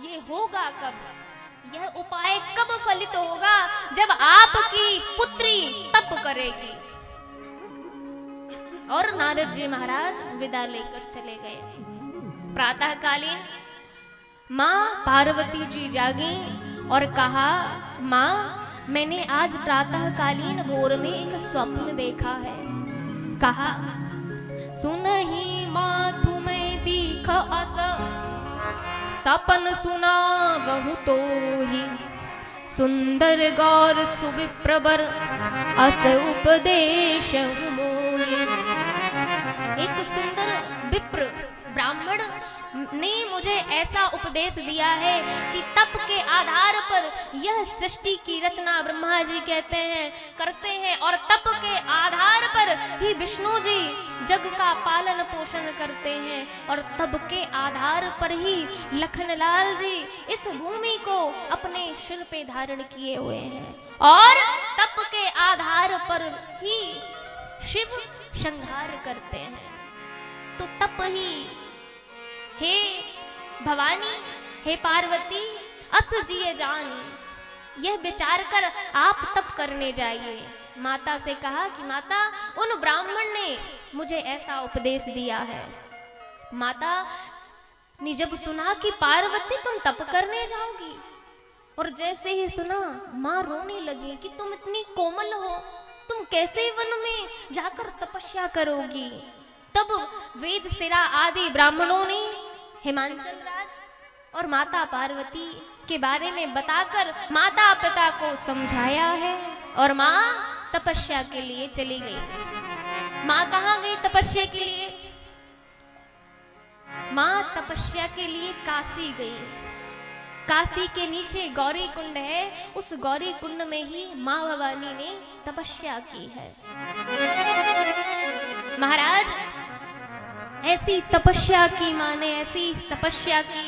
ये होगा कब, यह उपाय कब फलित होगा, जब आपकी पुत्री तप करेगी। और नारद जी महाराज विदा लेकर चले गए। प्रातःकालीन माँ पार्वती जी जागी और कहा, माँ मैंने आज प्रातःकालीन भोर में एक स्वप्न देखा है। कहा, सुनहि माँ तुम्हें दीख अस, सपन सुना बहु तो ही, सुंदर गौर सुविप्रवर अस उपदेश मोहि। एक सुंदर विप्र ब्राह्मण ने मुझे ऐसा उपदेश दिया है कि तप के आधार पर यह सृष्टि की रचना ब्रह्मा जी कहते हैं करते हैं, और तप के आधार पर ही विष्णु जी जग का पालन पोषण करते हैं, और तप के आधार पर ही लखनलाल जी इस भूमि को अपने सिर पे धारण किए हुए हैं, और तप के आधार पर ही शिव संहार करते हैं। तो तप ही, हे भवानी, हे पार्वती, अस जिए जानी, यह विचार कर आप तप करने जाइए। माता से कहा कि माता, उन ब्राह्मण ने मुझे ऐसा उपदेश दिया है। माता ने जब सुना कि पार्वती तुम तप करने जाओगी, और जैसे ही सुना माँ रोने लगी कि तुम इतनी कोमल हो, तुम कैसे वन में जाकर तपस्या करोगी। तब वेद सिरा आदि ब्राह्मणों ने हिमांचल राज और माता पार्वती के बारे में बताकर माता पिता को समझाया है, और माँ तपस्या के लिए चली गई। माँ कहाँ गई तपस्या के लिए? माँ तपस्या के लिए काशी गई। काशी के नीचे गौरी कुंड है, उस गौरी कुंड में ही माँ भवानी ने तपस्या की है। महाराज, ऐसी तपस्या की माँ ने, ऐसी तपस्या की।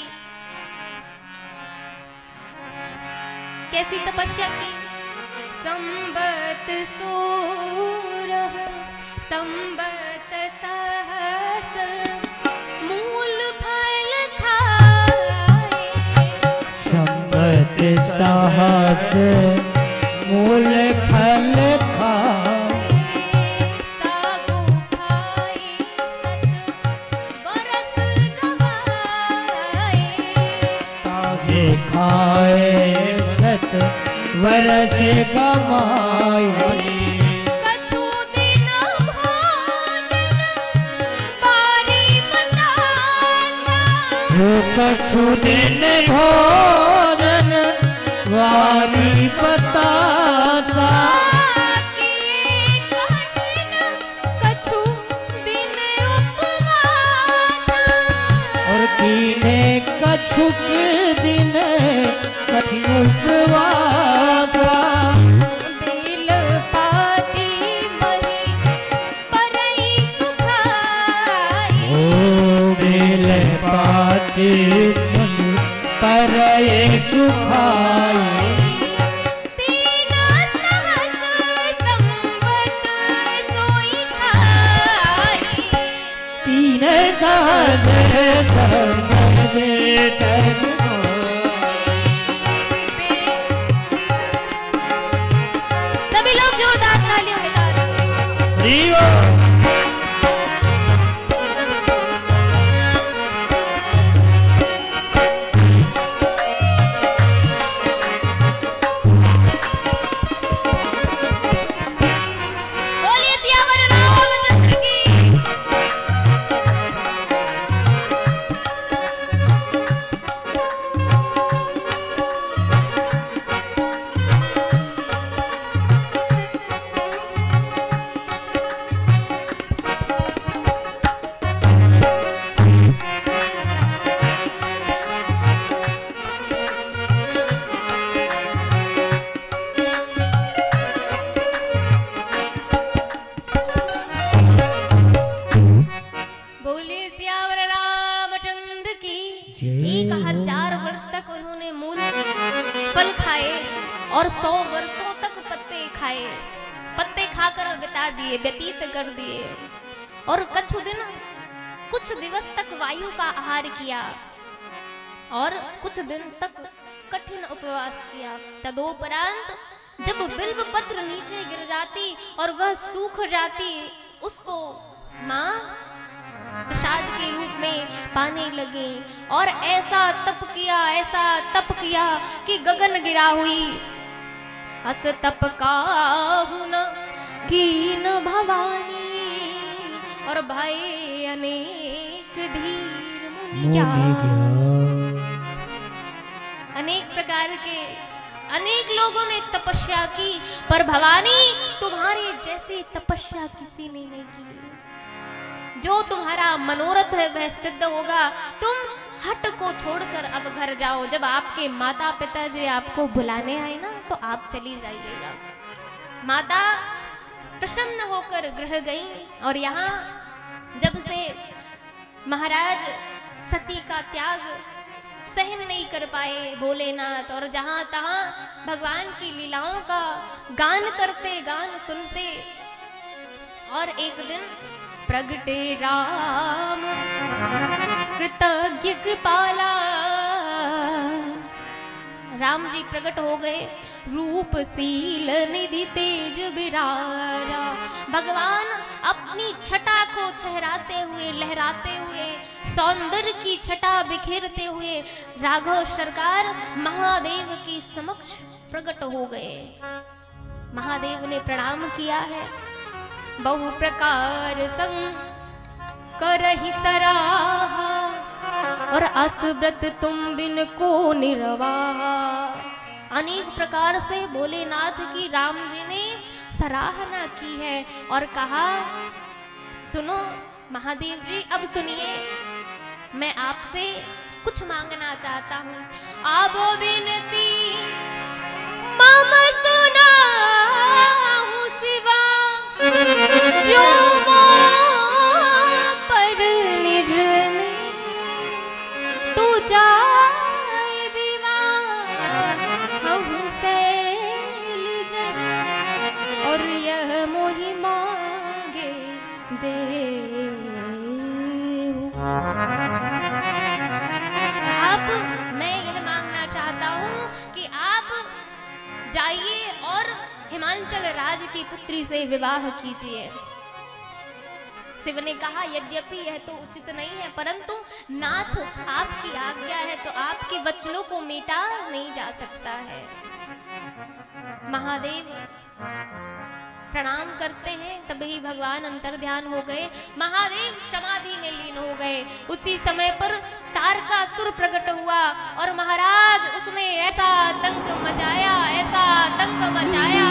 कैसी तपस्या की? संबत सोरह संबत सहस मूल फल खाए। संबत सहस मूल फल खाए। सागो खाए सत बरस गवाए। सागे खाए सत वर्ष कमाई। कछु दिन भोजन बारी बताता। कछु दिन भोजन वारी बतासा। किए कठिन कछु दिन उपवासा। और कीने कछुक दिन कठिन उपवासा। बेल पाती मही परई सुखाई। ओ बेल पाती परये सुखाई। तीन सहज संवत सोई खाई। तीन सहज समझे तन सभी लोग जोरदार तालियों के साथ। बोलिए सियावर रामचंद्र की। बोलिए सियावर रामचंद्र की। 1000 वर्ष तक उन्होंने मूल फल खाए और 100 वर्षों तक पत्ते खाए, पत्ते खाकर बिता दिए, व्यतीत कर दिए। और कुछ दिवस तक वायु का आहार किया और कुछ दिन तक कठिन उपवास किया। तदोपरांत जब बिल्व पत्र नीचे गिर जाती और वह सूख जाती, उसको माँ प्रसाद के रूप में पाने लगे और ऐसा तप किया कि गगन गिरा हुई। अस तप काहु न कीन भवानी और भय अनेक धीर मुनि ज्ञान। अनेक प्रकार के अनेक लोगों ने तपस्या की, पर भवानी तुम्हारे जैसी तपस्या किसी ने नहीं की। जो तुम्हारा मनोरथ है वह सिद्ध होगा। तुम हट को छोड़कर अब घर जाओ। जब आपके माता पिताजी आपको बुलाने आए ना तो आप चली जाइएगा। माता प्रसन्न होकर गृह गई और यहाँ जब से महाराज सती का त्याग सहन नहीं कर पाए भोलेनाथ, और जहां तहां भगवान की लीलाओं का गान करते, गान सुनते, और एक दिन प्रगटे राम कृतज्ञ कृपाला। राम जी प्रकट हो गए, रूपशील निधि तेज बिरारा। भगवान अपनी छटा को छहराते हुए, लहराते हुए, सौंदर्य की छटा बिखेरते हुए राघव सरकार महादेव की समक्ष प्रकट हो गए। महादेव ने प्रणाम किया है। बहु प्रकार संग करहि तराहा और असव्रत तुम बिन को निर्वाहा। अनेक प्रकार से भोलेनाथ की राम जी ने सराहना की है और कहा, सुनो महादेव जी, अब सुनिए, मैं आपसे कुछ मांगना चाहता हूँ। अब विनती मम सुना शिवा जो पर निर्जन तू जाए विवाह शैल जन और यह मोहि मांगे दे। आप, मैं यह मांगना चाहता हूँ कि आप जाइए और हिमांचल राज की पुत्री से विवाह कीजिए। शिव ने कहा, यद्यपि यह तो उचित नहीं है, परंतु नाथ आपकी आज्ञा है तो आपके वचनों को मीटा नहीं जा सकता है। महादेव प्रणाम करते हैं, तभी भगवान अंतर ध्यान हो गए। महादेव समाधि में लीन हो गए। उसी समय पर तारकासुर प्रकट हुआ और महाराज उसने ऐसा आतंक मचाया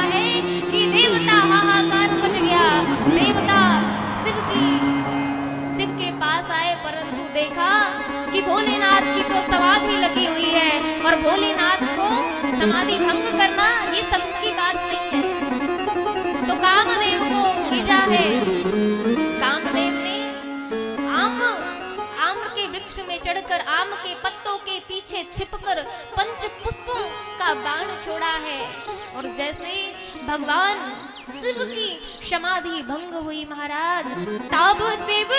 है कि देवता हाहाकार मच गया। देवता शिव के पास आए, परंतु देखा कि भोलेनाथ की तो समाधि लगी हुई है और भोलेनाथ को समाधि भंग करना ये सबकी बात नहीं है। तो कामदेव को भेजा है। कामदेव ने आम के वृक्ष में चढ़कर आम के पत्तों के पीछे छिपकर पंच पुष्पों का बाण छोड़ा है और जैसे भगवान शिव की समाधि भंग हुई महाराज, तब शिव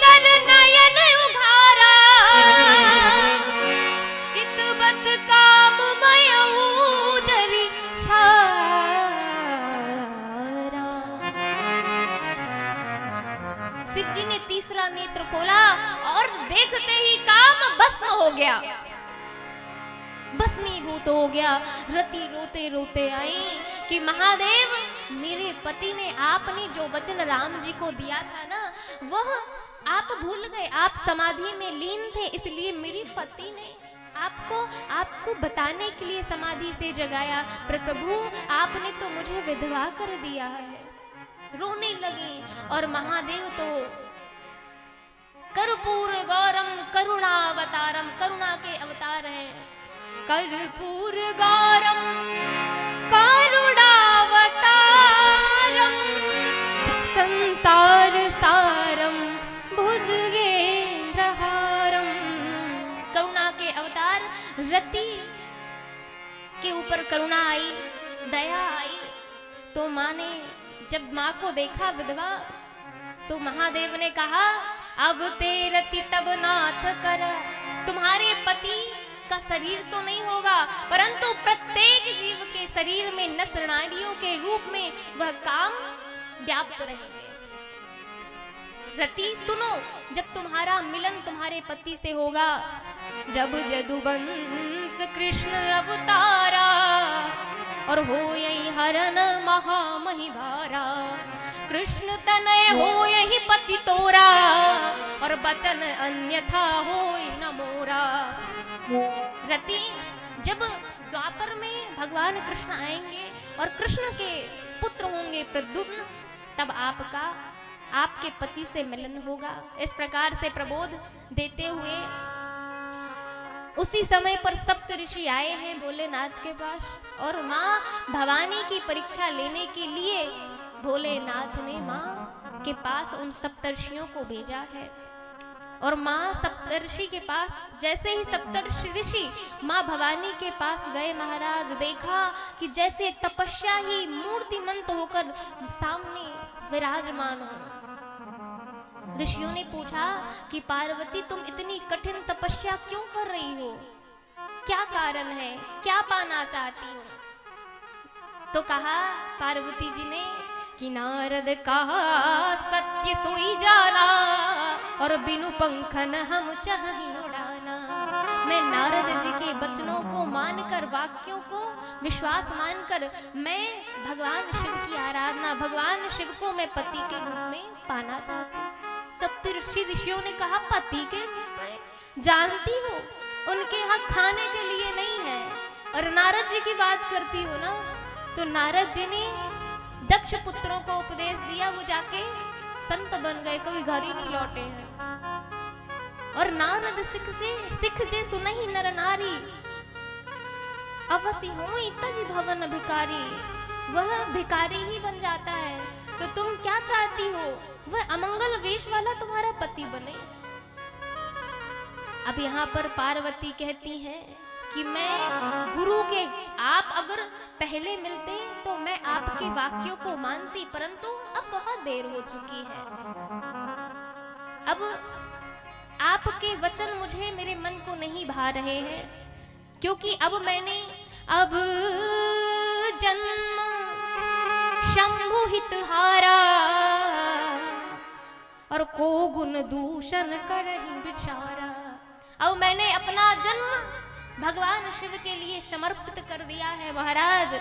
तन नयन उघारा चितवत काममय उजरी छारा। शिव जी ने तीसरा नेत्र खोला और देखते ही काम भस्म हो गया, भस्मीभूत हो गया। रति रोते रोते आई कि महादेव, मेरे पति ने, आपने जो वचन राम जी को दिया था ना, वह आप भूल गए। आप समाधि में लीन थे, इसलिए मेरे पति ने आपको बताने के लिए समाधि से जगाया, पर प्रभु आपने तो मुझे विधवा कर दिया है। रोने लगे और महादेव तो कर्पूर गौरम करुणावतारम, करुणा के अवतार हैं। कर्पूर गौरम करुणावतारम संसार सारम भुजगेंद्रहारम। करुणा के अवतार। रति के ऊपर करुणा आई, दया आई। तो माँ ने जब माँ को देखा विधवा, तो महादेव ने कहा अब तेरति तब नाथ कर, तुम्हारे पति का शरीर तो नहीं होगा परंतु प्रत्येक जीव के शरीर में नस नाड़ियों के रूप में वह काम व्याप्त रहेंगे। रति सुनो, जब तुम्हारा मिलन तुम्हारे पति से होगा, जब जदुवंश कृष्ण अवतारा और हो यही हरण महामहिभारा, कृष्ण तनय हो यही पति तोरा और बचन अन्यथा हो न मोरा। रति, जब द्वापर में भगवान कृष्ण आएंगे और कृष्ण के पुत्र होंगे प्रद्युम्न, तब आपके पति से मिलन होगा। इस प्रकार से प्रबोध देते हुए उसी समय पर सप्त ऋषि आए हैं भोलेनाथ के पास, और माँ भवानी की परीक्षा लेने के लिए भोलेनाथ ने माँ के पास उन सप्तर्षियों को भेजा है। और माँ सप्तर्षि के पास, जैसे ही सप्तर्षि ऋषि माँ भवानी के पास गए महाराज, देखा कि जैसे तपस्या ही मूर्तिमंत होकर सामने विराजमान हो। ऋषियों ने पूछा कि पार्वती, तुम इतनी कठिन तपस्या क्यों कर रही हो, क्या कारण है, क्या पाना चाहती हो? तो कहा पार्वती जी ने कि नारद कहा सत्य सोई जाना और बिनु पंखन हम चाहि उड़ाना। मैं नारद जी के वचनों को मानकर, वाक्यों को विश्वास मानकर मैं भगवान शिव की आराधना, भगवान शिव को मैं पति के रूप में पाना चाहती हूँ। सप्तऋषि ऋषियों ने कहा पति के रूप में जानती हो, उनके यहाँ खाने के लिए नहीं है। और नारद जी की बात करती हो ना, तो नारद जी ने दक्ष पुत्रों को उपदेश दिया, वो जाके संत बन गए, कभी घर ही नहीं लौटे हैं। और नारद सिख जे सुनहि नर नारी, अवश्य हो इतज भवन भिकारी, वह भिकारी ही बन जाता है। तो तुम क्या चाहती हो, वह अमंगल वेश वाला तुम्हारा पति बने। अब यहाँ पर पार्वती कहती है कि मैं गुरु के, आप अगर पहले मिलते तो मैं आपके वाक्यों को मानती, परंतु अब बहुत देर हो चुकी है। अब आपके वचन मुझे मेरे मन को नहीं भा रहे हैं, क्योंकि अब मैंने जन्म शंभु हित हारा और को गुण दूषण करहि बिचारा। अब मैंने अपना जन्म भगवान शिव के लिए समर्पित कर दिया है महाराज।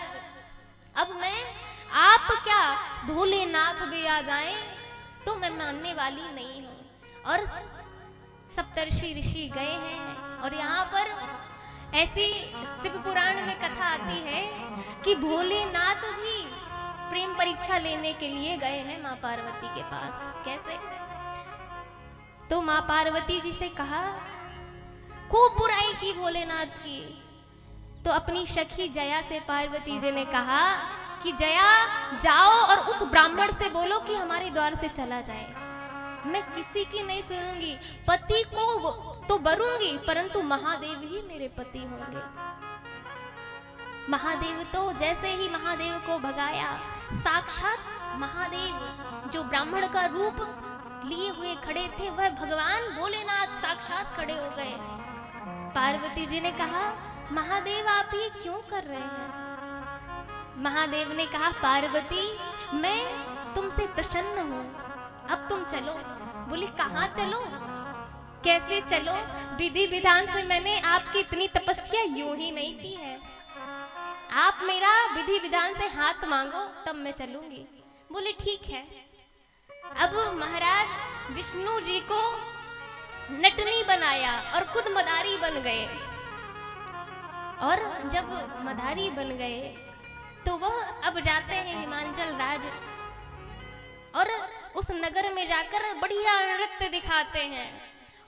अब मैं, आप क्या भोलेनाथ भी आ जाएं तो मैं मानने वाली नहीं हूं। और सप्तर्षि ऋषि गए हैं, और यहाँ पर ऐसी शिव पुराण में कथा आती है कि भोलेनाथ भी प्रेम परीक्षा लेने के लिए गए हैं माँ पार्वती के पास। कैसे? तो माँ पार्वती जी से कहा, खूब बुराई की भोलेनाथ की। तो अपनी सखी जया से पार्वती जी ने कहा कि जया जाओ और उस ब्राह्मण से बोलो कि हमारे द्वार से चला जाए। मैं किसी की नहीं सुनूंगी, पति को तो वरूंगी परंतु महादेव ही मेरे पति होंगे। महादेव तो जैसे ही महादेव को भगाया, साक्षात महादेव जो ब्राह्मण का रूप लिए हुए खड़े थे, वह भगवान भोलेनाथ साक्षात खड़े हो गए। पार्वती जी ने कहा, महादेव आप ये क्यों कर रहे हैं? महादेव ने कहा, पार्वती मैं तुमसे प्रसन्न हूँ, अब तुम चलो। बोली, कहाँ चलो, कैसे चलो? विधि विधान से मैंने आपकी इतनी तपस्या यूं ही नहीं की है। आप मेरा विधि विधान से हाथ मांगो तब मैं चलूंगी। बोले ठीक है। अब महाराज विष्णु जी को नटनी बनाया और खुद मदारी बन गए। और जब मदारी बन गए तो वह अब जाते हैं हिमांचल राज, और उस नगर में जाकर बढ़िया नृत्य दिखाते हैं।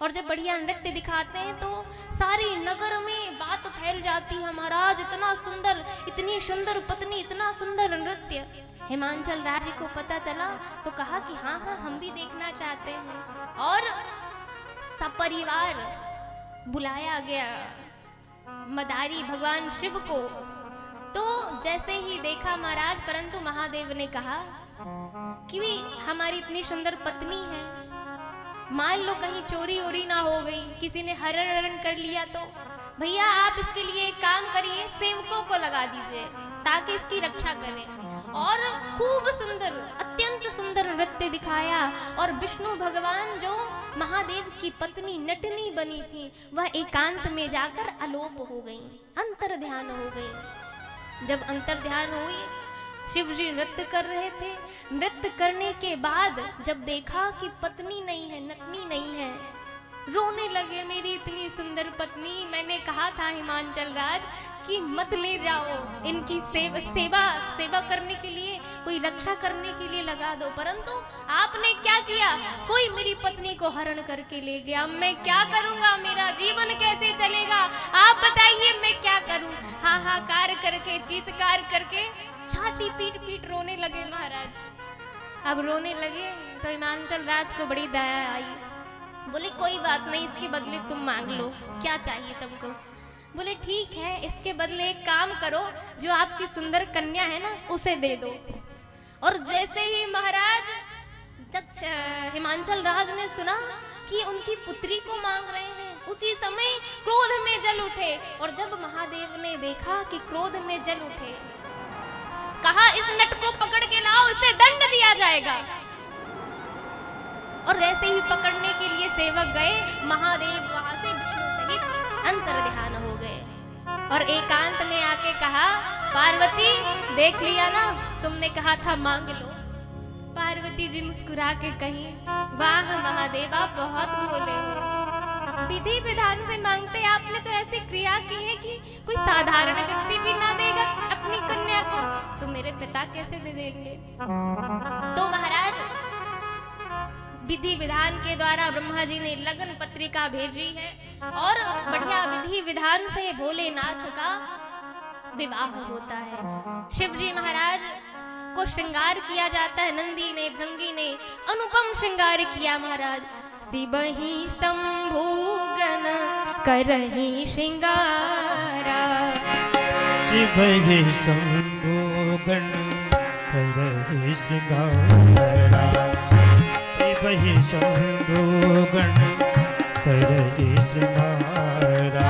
और जब बढ़िया नृत्य दिखाते हैं तो सारी नगर में बात फैल जाती है, महाराज इतना सुंदर, इतनी सुंदर पत्नी, इतना सुंदर नृत्य। हिमांचल राज को पता चला तो कहा कि हाँ हाँ हम भी देखना चाहते हैं। और सपरिवार बुलाया गया मदारी भगवान शिव को। तो जैसे ही देखा महाराज, परंतु महादेव ने कहा कि भी हमारी इतनी सुंदर पत्नी है, मान लो कहीं चोरी ओरी ना हो गई, किसी ने हरण हरण कर लिया, तो भैया आप इसके लिए एक काम करिए, सेवकों को लगा दीजिए ताकि इसकी रक्षा करें। और खूब सुंदर, अत्यंत सुंदर नृत्य दिखाया। और विष्णु भगवान जो महादेव की पत्नी नटनी बनी थी, वह एकांत में जाकर अलोप हो गई, अंतर ध्यान हो गई। जब अंतर ध्यान हुई, शिव जी नृत्य कर रहे थे। नृत्य करने के बाद जब देखा कि पत्नी नहीं है, नटनी नहीं है, रोने लगे। मेरी इतनी सुंदर पत्नी, मैंने कहा था हिमांचल राज कि मत ले जाओ, इनकी सेवा करने के लिए, कोई रक्षा करने के लिए लगा दो, परंतु आपने क्या किया, कोई मेरी पत्नी को हरण करके ले गया। मैं क्या करूंगा, मेरा जीवन कैसे चलेगा, आप बताइए मैं क्या करूं। हाहाकार करके, चीत्कार करके, छाती पीट पीट रोने लगे महाराज। अब रोने लगे तो हिमांचल राज को बड़ी दया आई। बोले कोई बात नहीं, इसके बदले तुम मांग लो, क्या चाहिए तुमको। बोले ठीक है, इसके बदले एक काम करो, जो आपकी सुंदर कन्या है ना, उसे दे दो। और जैसे ही महाराज दक्ष हिमांचल राज ने सुना कि उनकी पुत्री को मांग रहे हैं, उसी समय क्रोध में जल उठे। और जब महादेव ने देखा कि क्रोध में जल उठे, कहा इस नट को पकड़ के लाओ, इसे दंड दिया जाएगा। और जैसे ही पकड़ने के लिए सेवक गए, महादेव वहां से विष्णु सहित अंतर ध्यान हो गए। और एकांत में आके कहा, पार्वती देख लिया ना, तुमने कहा था मांग लो। पार्वती जी मुस्कुरा के कही, वाह महादेव आप बहुत भोले हो, विधि विधान से मांगते आपने तो ऐसी क्रिया की है कि कोई साधारण व्यक्ति भी ना देगा अपनी कन्या को, तो मेरे पिता कैसे दे देंगे। तो महाराज विधि विधान के द्वारा ब्रह्मा जी ने लगन पत्रिका भेजी है, और बढ़िया विधि विधान से भोलेनाथ का विवाह होता है। शिव जी महाराज को श्रृंगार किया जाता है, नंदी ने, भृंगी ने अनुपम श्रृंगार किया महाराज। शिवहि शंभु गण करहि श्रृंगारा, शिवहि शंभु गण करहि श्रृंगारा, शिवहि शंभु गण करहि श्रृंगारा।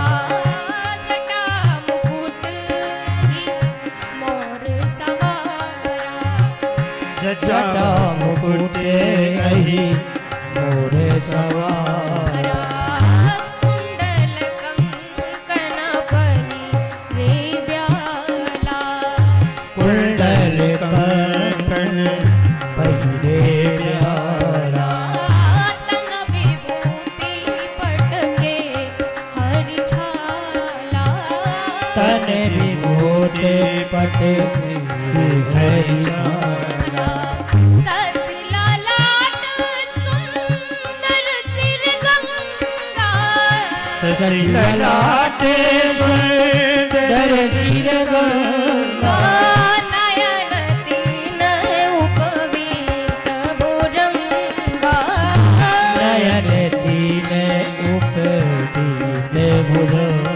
जटा मुकुट मोर सवारा, जटा मुकुट अहि मोर सवारा। कुंडल कंकन पहि रे ब्याला, कुंडल कंकन पहि रे ब्याला। तन विभूति पटके हरि छाला, तन विभूति पटके हरि छाला। सती ललाट सुंदर सिर गंगा, ससी ललाट नयन तीन उपवीत भुजंगा, नयन तीन उपवीत भुजंगा।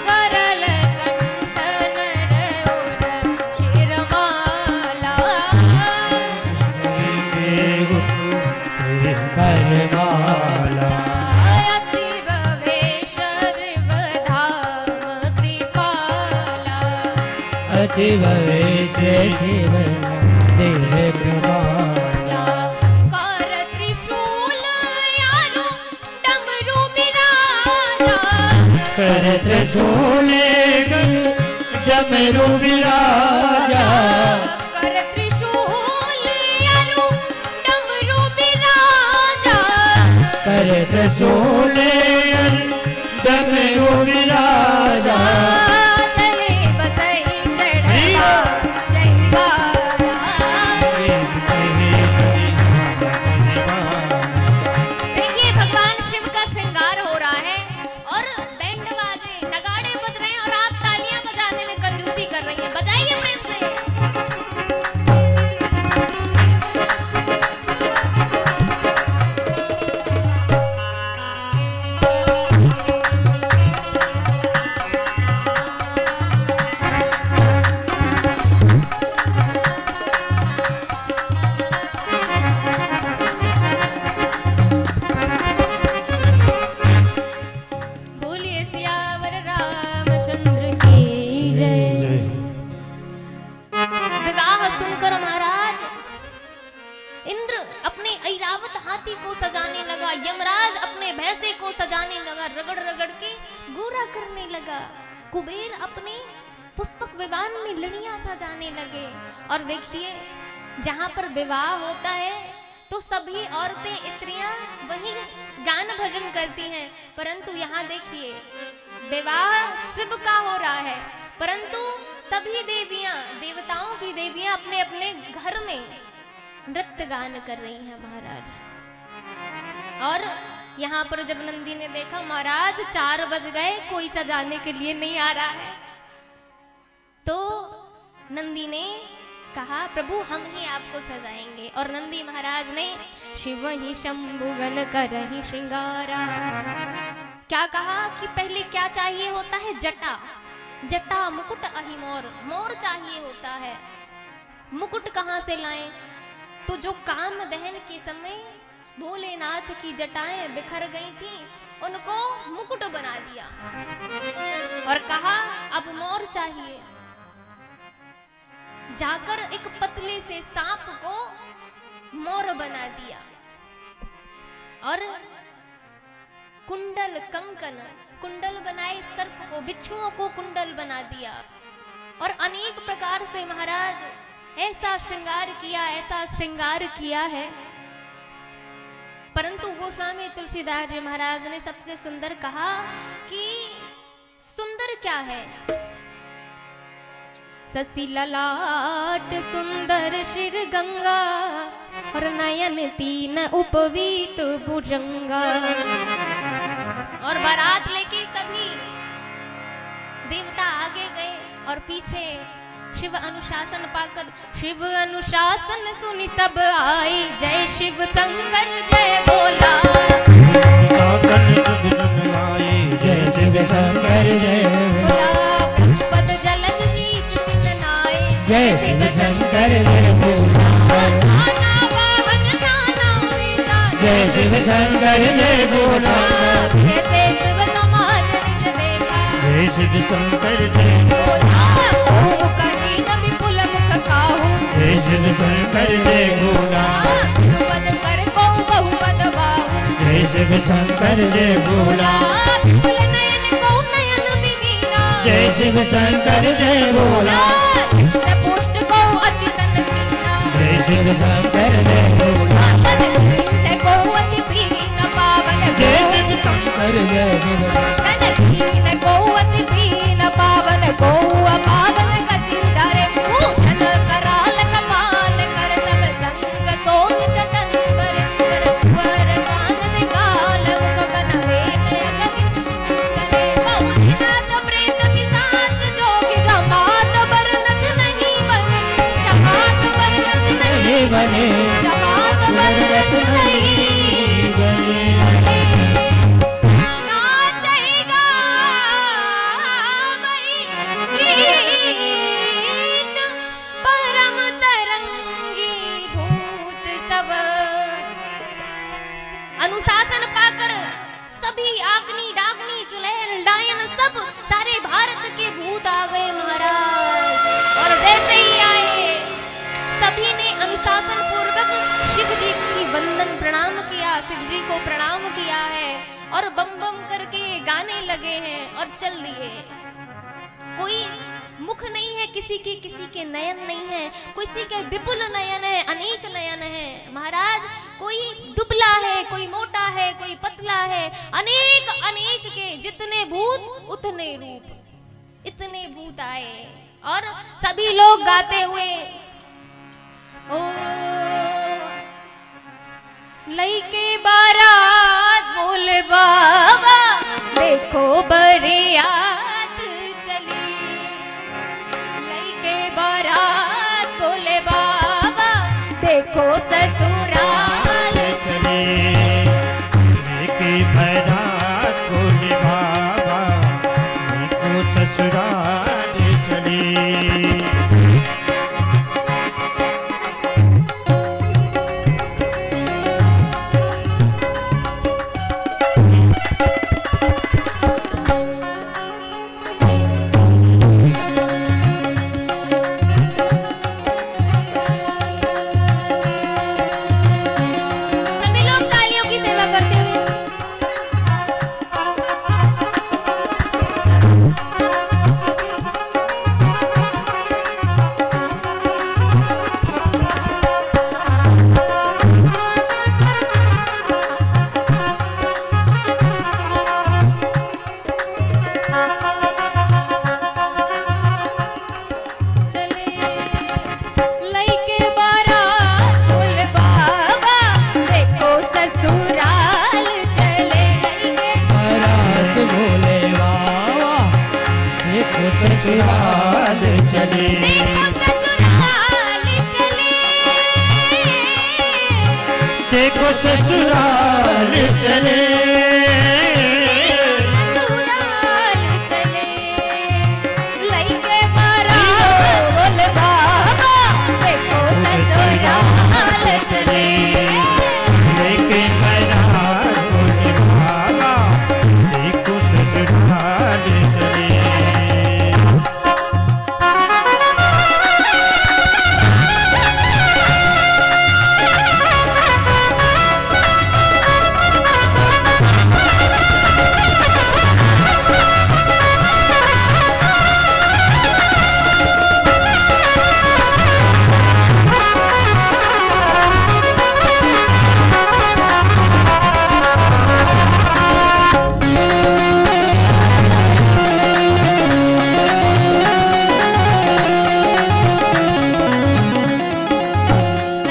करल कंठ नर शिरमाला, करमाला। अतीव वेश शिव देह कृपाला। कर त्रिशूल यारो डमरू बिराजा, कर त्रिशूल डमरू विराजा। कर त्रिशूल यारो डमरू बिराजा, कर त्रिशूल डमरू विराजा। चले बसई चढ़ा जय बारा। देखिए भगवान शिव का श्रृंगार हो रहा है, और बैंड बाजे नगाड़े बज रहे हैं, और आप तालियां बजाने में कंजूसी कर रही हैं। बजाइए प्रेम से। विमान में लड़ियां सजाने लगे। और देखिए जहां पर विवाह होता है तो सभी औरतें स्त्रियां वही गान भजन करती हैं, परंतु यहाँ देखिए विवाह शिव का हो रहा है, परंतु सभी देवियां, देवताओं की देवियां अपने अपने घर में नृत्य गान कर रही हैं महाराज। और यहाँ पर जब नंदी ने देखा महाराज 4 बज गए, कोई सजाने के लिए नहीं आ रहा है, तो नंदी ने कहा प्रभु हम ही आपको सजाएंगे। और नंदी महाराज ने शिव ही शंभुगन करहि श्रृंगारा, क्या कहा कि पहले क्या चाहिए होता है, जटा, जटा मुकुट अहि मोर, मोर चाहिए होता है। मुकुट कहाँ से लाएं, तो जो काम दहन के समय भोलेनाथ की जटाएं बिखर गई थी उनको मुकुट बना दिया और कहा अब मोर चाहिए। जाकर एक पतले से सांप को मोर बना दिया और कुंडल कंकन, कुंडल बनाए, सर्प को, बिच्छुओं को कुंडल बना दिया और अनेक प्रकार से महाराज ऐसा श्रृंगार किया, ऐसा श्रृंगार किया है। परंतु गोस्वामी तुलसीदास जी महाराज ने सबसे सुंदर कहा कि सुंदर क्या है, ससी ललाट सुंदर शिर गंगा और नयन 3 उपवीत भुजंगा। और बारात लेके सभी देवता आगे गए और पीछे शिव अनुशासन पाकर, शिव अनुशासन सुनी सब आई, जय शिव शंकर जय भोला, जय शिव शंकर जय भोला पद जलद की सुनाए, जय शिव शंकर जय भोला, नाना वाहन नाना वेदा, जय शिव शंकर जय भोला, कैसे शिव समाज निज देखा, जय शिव शंकर जय भोला मुख करीन विपुल मुख काहू, जय शिव शंकर जय भोला, पद कर को बहुपद बाहु, जय शिव शंकर जय भोला, विपुल नयन को नयन विहीना, जय शिव शंकर जय भोला, कृष्ण पुष्ट को अति तन कीना, जय शिव शंकर जय भोला, तन कीन को अति प्रीन पावन, जय शिव शंकर जय भोला, तन कीन को अति प्रीन पावन, को पावन गति धरे, भूषण कराल कपाल कर, सब संग तो नित तत्पर, परस्पर दान काल गगन वेद करे, बहुनाथ प्रेत पिशाच जोगी जमात बरनत नहीं बने, जमात बरनत नहीं बने, जमात बरनत नहीं बने, नाचेगा मई गीत, परम तरंगी भूत सब। अनुशासन पाकर सभी आग्नि डाग्नि चुड़ैल डायन सब सारे भारत के भूत आ गए महाराज। और जैसे ही आए सभी ने अनुशासन पूर्वक शिव जी की वंदन प्रणाम किया, शिव जी को प्रणाम किया है और बम बम करके गाने लगे हैं और चल दिए। कोई मुख नहीं है किसी के नयन नहीं है, किसी के विपुल नयन है, अनेक नयन है महाराज। कोई दुबला है, कोई मोटा है, कोई पतला है, अनेक अनेक के जितने भूत उतने रूप, इतने भूत आए और सभी लोग गाते हुए ओ लइके बारात बोले बाबा देखो बरियात चली, लइके बारात बोले बाबा देखो ससुराल चले, लेके बारात बोले बाबा देखो ससुराल चले। देखो ससुराल चले, ससुराल चले, लइके बारात बोले बाबा, देखो ससुराल चले। लेके बारात बोले बाबा, देखो ससुराल चले।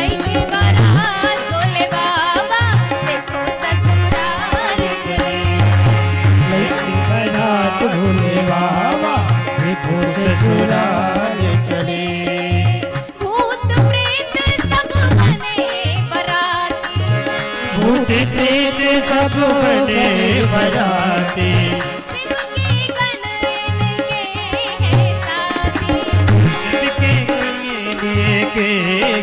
लइके बारात बोले बाबा, देखो ससुराल चले। लेके बारात बोले बाबा, देखो ससुराल चले। भूत प्रेत सब बने बराती, भूत प्रेत सब बने बराती, जिनके गनने के हैं साथी, जिनके लिए के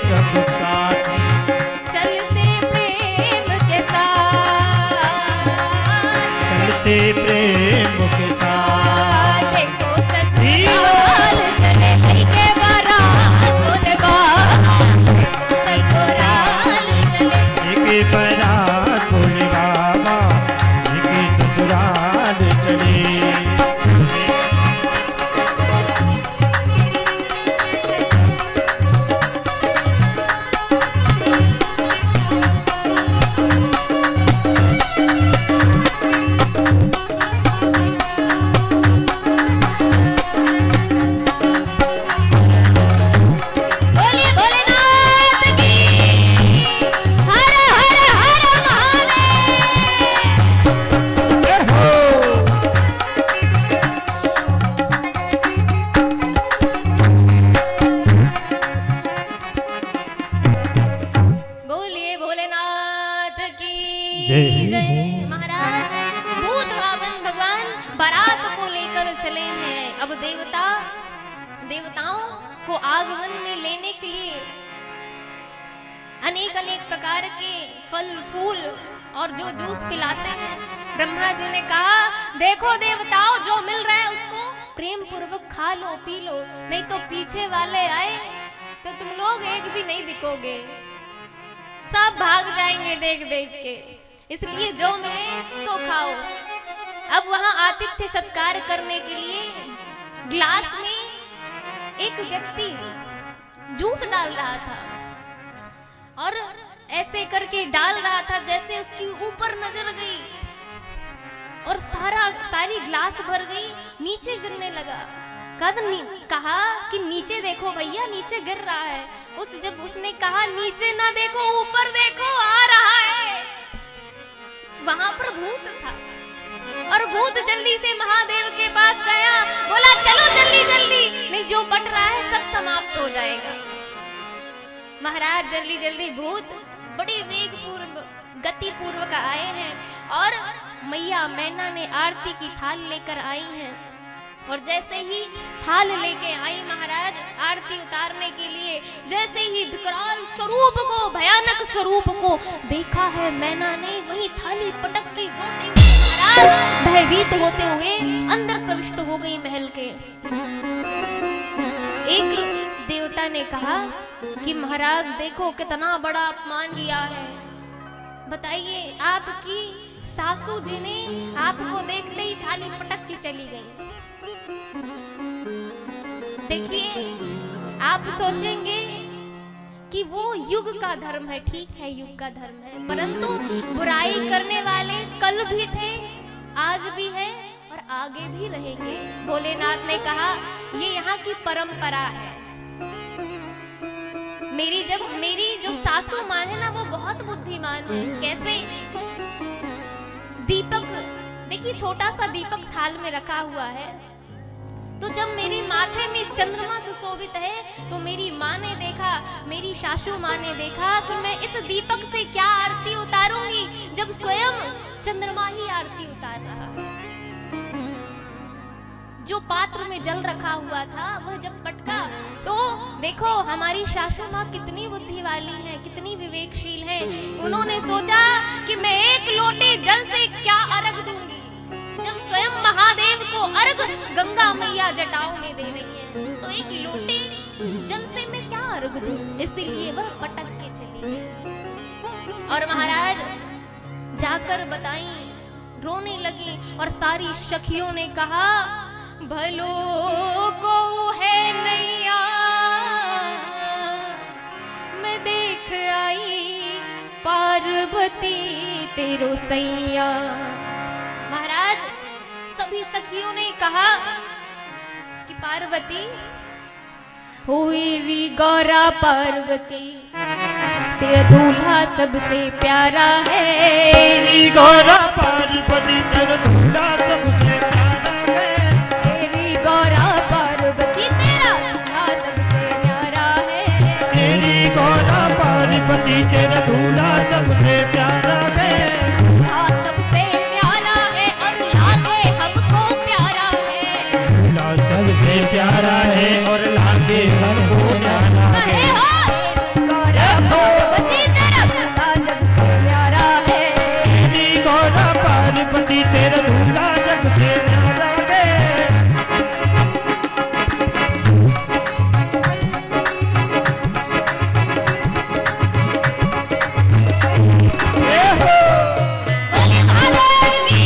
सब साथी, चलते प्रेम के साथ, चलते प्रेम के साथ। देखो ससुराल चले, लइके बारात बोले बाबा, ससुराल चले। लेके बारात बोले बाबा, लेके ससुराल चले। बोलिए भोलेनाथ की, हर हर हर महादेव। बोलिए भोलेनाथ की जय। जय। महाराज भूत भावन भगवान बारात को लेकर चले हैं। अब देवताओं को आगमन में लेने के लिए अनेक अनेक प्रकार के फल फूल और जो जूस पिलाते हैं। ब्रह्मा जी ने कहा, देखो देवताओं, जो मिल रहा है उसको प्रेम पूर्वक खा लो, पी लो, नहीं तो पीछे वाले आए तो तुम लोग एक भी नहीं दिखोगे, सब भाग जाएंगे देख देख के। इसलिए जो मिले सो खाओ। अब वहां आतिथ्य सत्कार करने के लिए ग्लास में एक व्यक्ति जूस डाल रहा था और ऐसे करके डाल रहा था जैसे उसकी ऊपर नजर गई और सारी ग्लास भर गई, नीचे गिरने लगा। कहा कि नीचे देखो भैया, नीचे गिर रहा है। जब उसने कहा नीचे ना देखो, ऊपर देखो, आ रहा है, वहां पर भूत था और भूत जल्दी से महादेव के पास गया, बोला चलो जल्दी जल्दी, नहीं जो बट रहा है सब समाप्त हो जाएगा। महाराज जल्दी जल्दी भूत बड़ी वेग पूर्व गति पूर्वक आए हैं और मैया मैना ने आरती की थाल लेकर आई हैं। और जैसे ही थाल लेके आई महाराज आरती उतारने के लिए, जैसे ही विकराल स्वरूप को, भयानक स्वरूप को देखा है मैना ने, वही थाली पटक के रोते हुए महाराज भयभीत होते हुए अंदर प्रविष्ट हो गई महल के। एक देवता ने कहा कि महाराज देखो कितना बड़ा अपमान किया है, बताइए आपकी सासू जी ने आपको देखते ही थाली पटक के चली गई। देखिए आप सोचेंगे कि वो युग का धर्म है, ठीक है युग का धर्म है, परंतु बुराई करने वाले कल भी थे, आज भी हैं और आगे भी रहेंगे। भोलेनाथ ने कहा ये यहाँ की परंपरा है। मेरी जो सासू माँ है ना, वो बहुत बुद्धिमान है। कैसे? दीपक देखिए, छोटा सा दीपक थाल में रखा हुआ है, तो जब मेरी माथे में चंद्रमा सुशोभित है तो मेरी माँ ने देखा, मेरी सासू माँ ने देखा कि मैं इस दीपक से क्या आरती उतारूंगी, जब स्वयं चंद्रमा ही आरती उतार रहा। जो पात्र में जल रखा हुआ था वह जब पटका तो देखो हमारी सासू माँ कितनी बुद्धि वाली है, कितनी विवेकशील है। उन्होंने सोचा कि मैं एक लोटे जल से क्या अर्घ दूंगी, जब स्वयं महादेव को अर्घ गंगा मैया जटाओं में दे रही है, तो एक लोटे जल से मैं क्या अर्घ दूं। इसलिए वह पटक के चली और महाराज जाकर बताई, रोने लगी और सारी सखियों ने कहा भलो को है नैया मैं देख आई पार्वती तेरो सैया। महाराज सभी सखियों ने कहा कि पार्वती हुई री गौरा पार्वती तेरा दूल्हा सबसे प्यारा है। री गौरा पार्वती तेरा दूल्हा सबसे प्यारा है। तेरी गौरा पार्वती तेरा दूल्हा सबसे प्यारा है। तेरी गौरा पार्वती तेरा दूल्हा सबसे प्यारा है। दूल्हा सबसे प्यारा है और लागे हमको प्यारा है। दूल्हा सबसे प्यारा है और लागे हमको प्यारा है। कहे हो गौरा पार्वती तेरा दूल्हा सबसे प्यारा है। तेरी गौरा पार्वती तेरा दूल्हा सबसे प्यारा है। बोले महारानी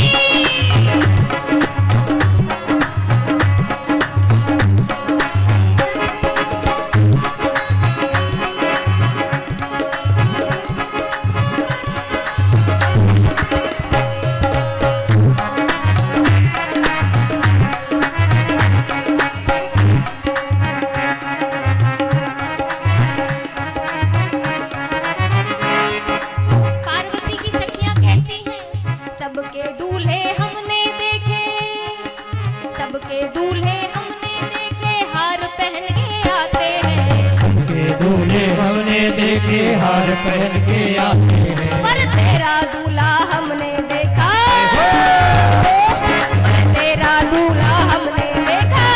पार्वती की सखियां कहती हैं सबके दूल्हे हमने देखे, सबके दूल्हे हमने देखे हार पहन के आते हैं। सबके दूल्हे हमने देखे हार पहन के आते हैं। पर तेरा दूल्हा हमने देखा, पर तेरा दूल्हा हमने देखा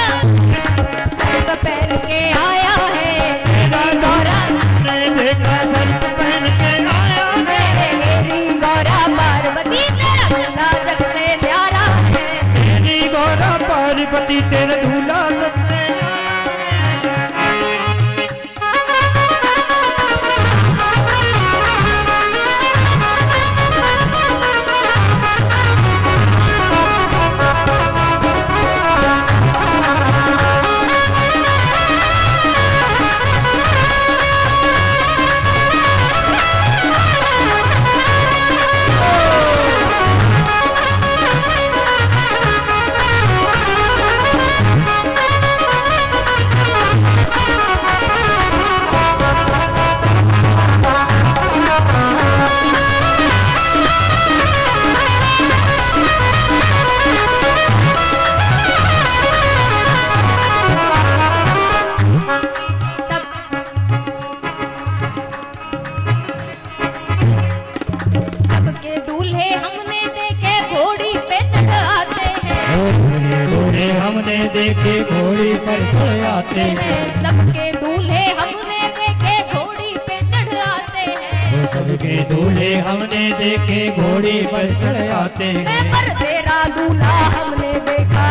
सर्प पहन के आया है। तेरा गौरा हमने देखा सर्प पहन के आया है। मेरी गौरा पार्वती तेरा दूल्हा जग से प्यारा है। तेरी गौरा पार्वती तेरा दूल्हा सबसे प्यारा है। सबके दूल्हे हमने देखे घोड़ी पे चढ़ आते हैं। दूल्हे हमने देखे घोड़ी पर चढ़ आते हैं। सबके दूल्हे हमने देखे घोड़ी पे चढ़ आते हैं। सबके दूल्हे हमने देखे घोड़ी पर चढ़ आते हैं। पर तेरा दूल्हा हमने देखा,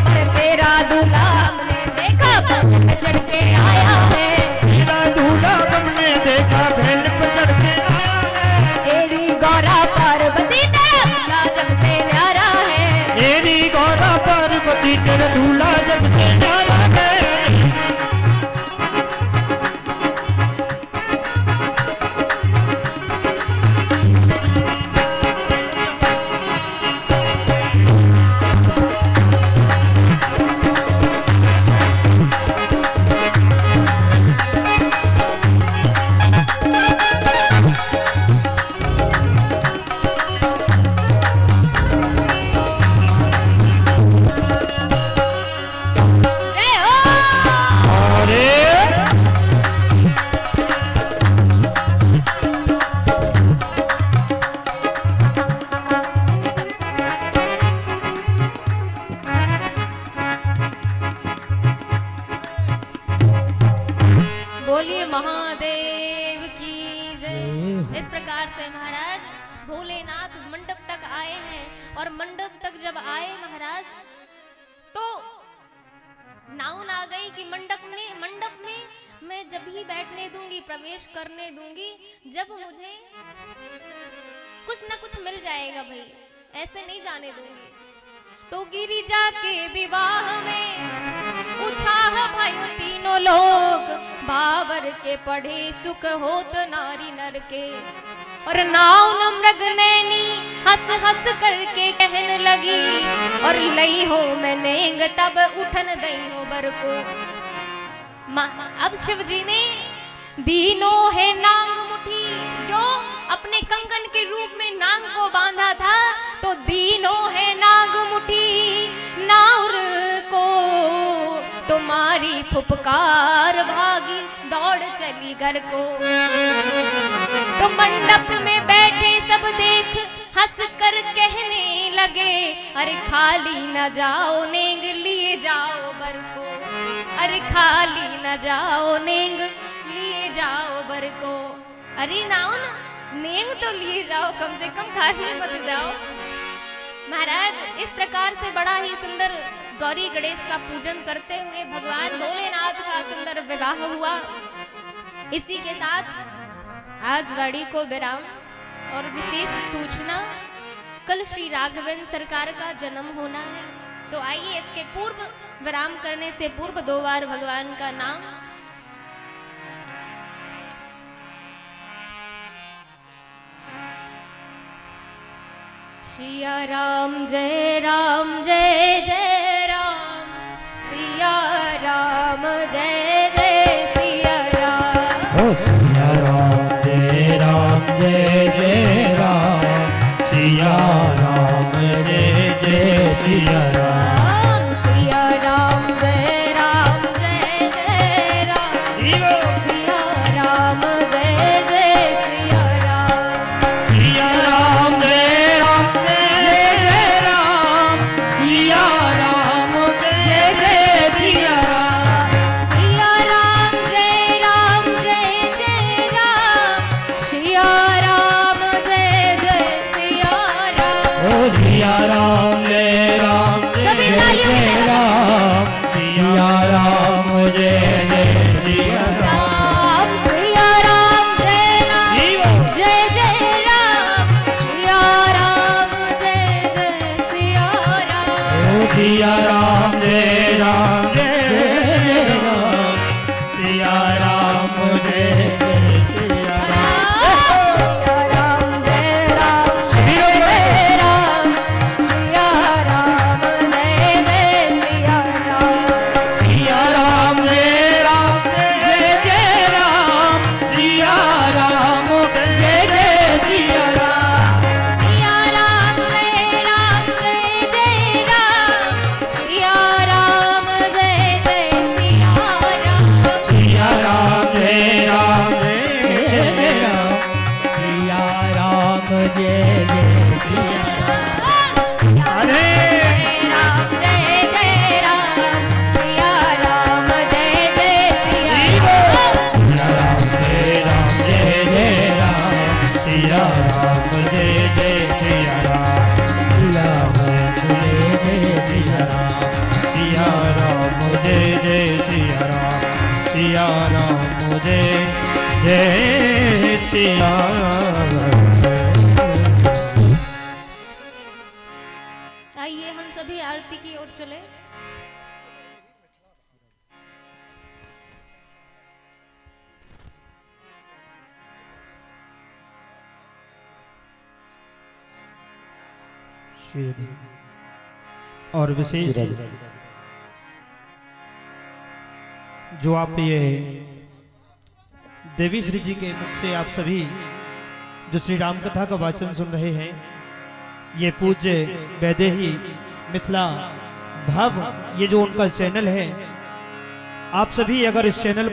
पर तेरा दूल्हा हमने देखा बैल पे चढ़ के आया है। तेरा दूल्हा हमने देखा बैल पर चढ़ के आया है। तेरी गौरा पार्वती तेरा दूल्हा जग से न्यारा है। तेरी गौरा पार्वती तेरा दूल्हा जग से न्यारा है। बोलिए महादेव की जय। इस प्रकार से महाराज भोलेनाथ मंडप तक आए हैं और मंडप तक जब आए महाराज तो नाउन आ गई कि मंडप में मैं जब ही बैठने दूंगी, प्रवेश करने दूंगी जब मुझे कुछ ना कुछ मिल जाएगा भाई, ऐसे नहीं जाने दूंगी। तो गिरिजा के विवाह में उछाह भयो तीनों लोग, बाबर के पढ़े सुख होत नारी नर के। और नाव मृग नैनी हंस हंस करके कहने लगी, और लई हो मैं नेंग तब उठन दई हो बर को। अब शिव जी ने दीनों है नांग मुठी, जो अपने कंगन के रूप में नांग को बांधा था, तो दीनों है नांग मुठी नाउर को तुम्हारी फुफकार भागी दौड़ चली घर को। तो मंडप में बैठे सब देख हंस कर कहने लगे, अरे खाली न जाओ नेंग लिए जाओ बर को, अरे खाली न जाओ नेंग लिए जाओ बर को। अरे नाओ ना, नेंग तो लिए जाओ, कम से कम खाली मत जाओ। महाराज इस प्रकार से बड़ा ही सुंदर गौरी गणेश का पूजन करते हुए भगवान भोलेनाथ का सुंदर विवाह हुआ। इसी के साथ आज वाणी को विराम और विशेष सूचना, कल श्री राघवेंद्र सरकार का जन्म होना है। तो आइए इसके पूर्व विराम करने से पूर्व 2 बार भगवान का नाम। सिया राम जय जय राम, सिया राम जय जय सिया राम। ओ सिया राम जय जय राम, सिया राम जय जय सिया राम। सिया राम जय जय राम, सिया राम जय जय सिया राम। सिया राम जय राम, सिया राम जय जय सिया राम। सिया राम जय जय राम, सिया राम जय जय सिया राम। ओ सिया राम जय सभी तालियों जय से। राम, सिया राम जय जय सिया राम। सिया राम जय जय राम, सिया राम जय जय सिया राम। ओ सिया राम जय राम, सिया राम जय जय सिया राम। सिया राम जय राम, सिया राम जय जय सिया राम। सिया राम जय जय राम, सिया राम जय जय सिया राम। सिया राम जय जय राम, सिया राम जय जय सिया राम। सिया राम जय जय राम, सिया राम जय जय सिया राम। अरे राम जय जय राम, सिया राम जय जय सिया राम। सिया राम जय जय सिया राम, सिया राम जय जय सिया राम, सिया राम जय जय सिया राम। आइए हम सभी आरती की ओर चले। और विशेष जो आप ये देवी श्री जी के मुख से आप सभी जो श्री राम कथा का वाचन सुन रहे हैं, ये पूज्य वैदेही मिथिला भाव, ये जो उनका चैनल है, आप सभी अगर इस चैनल को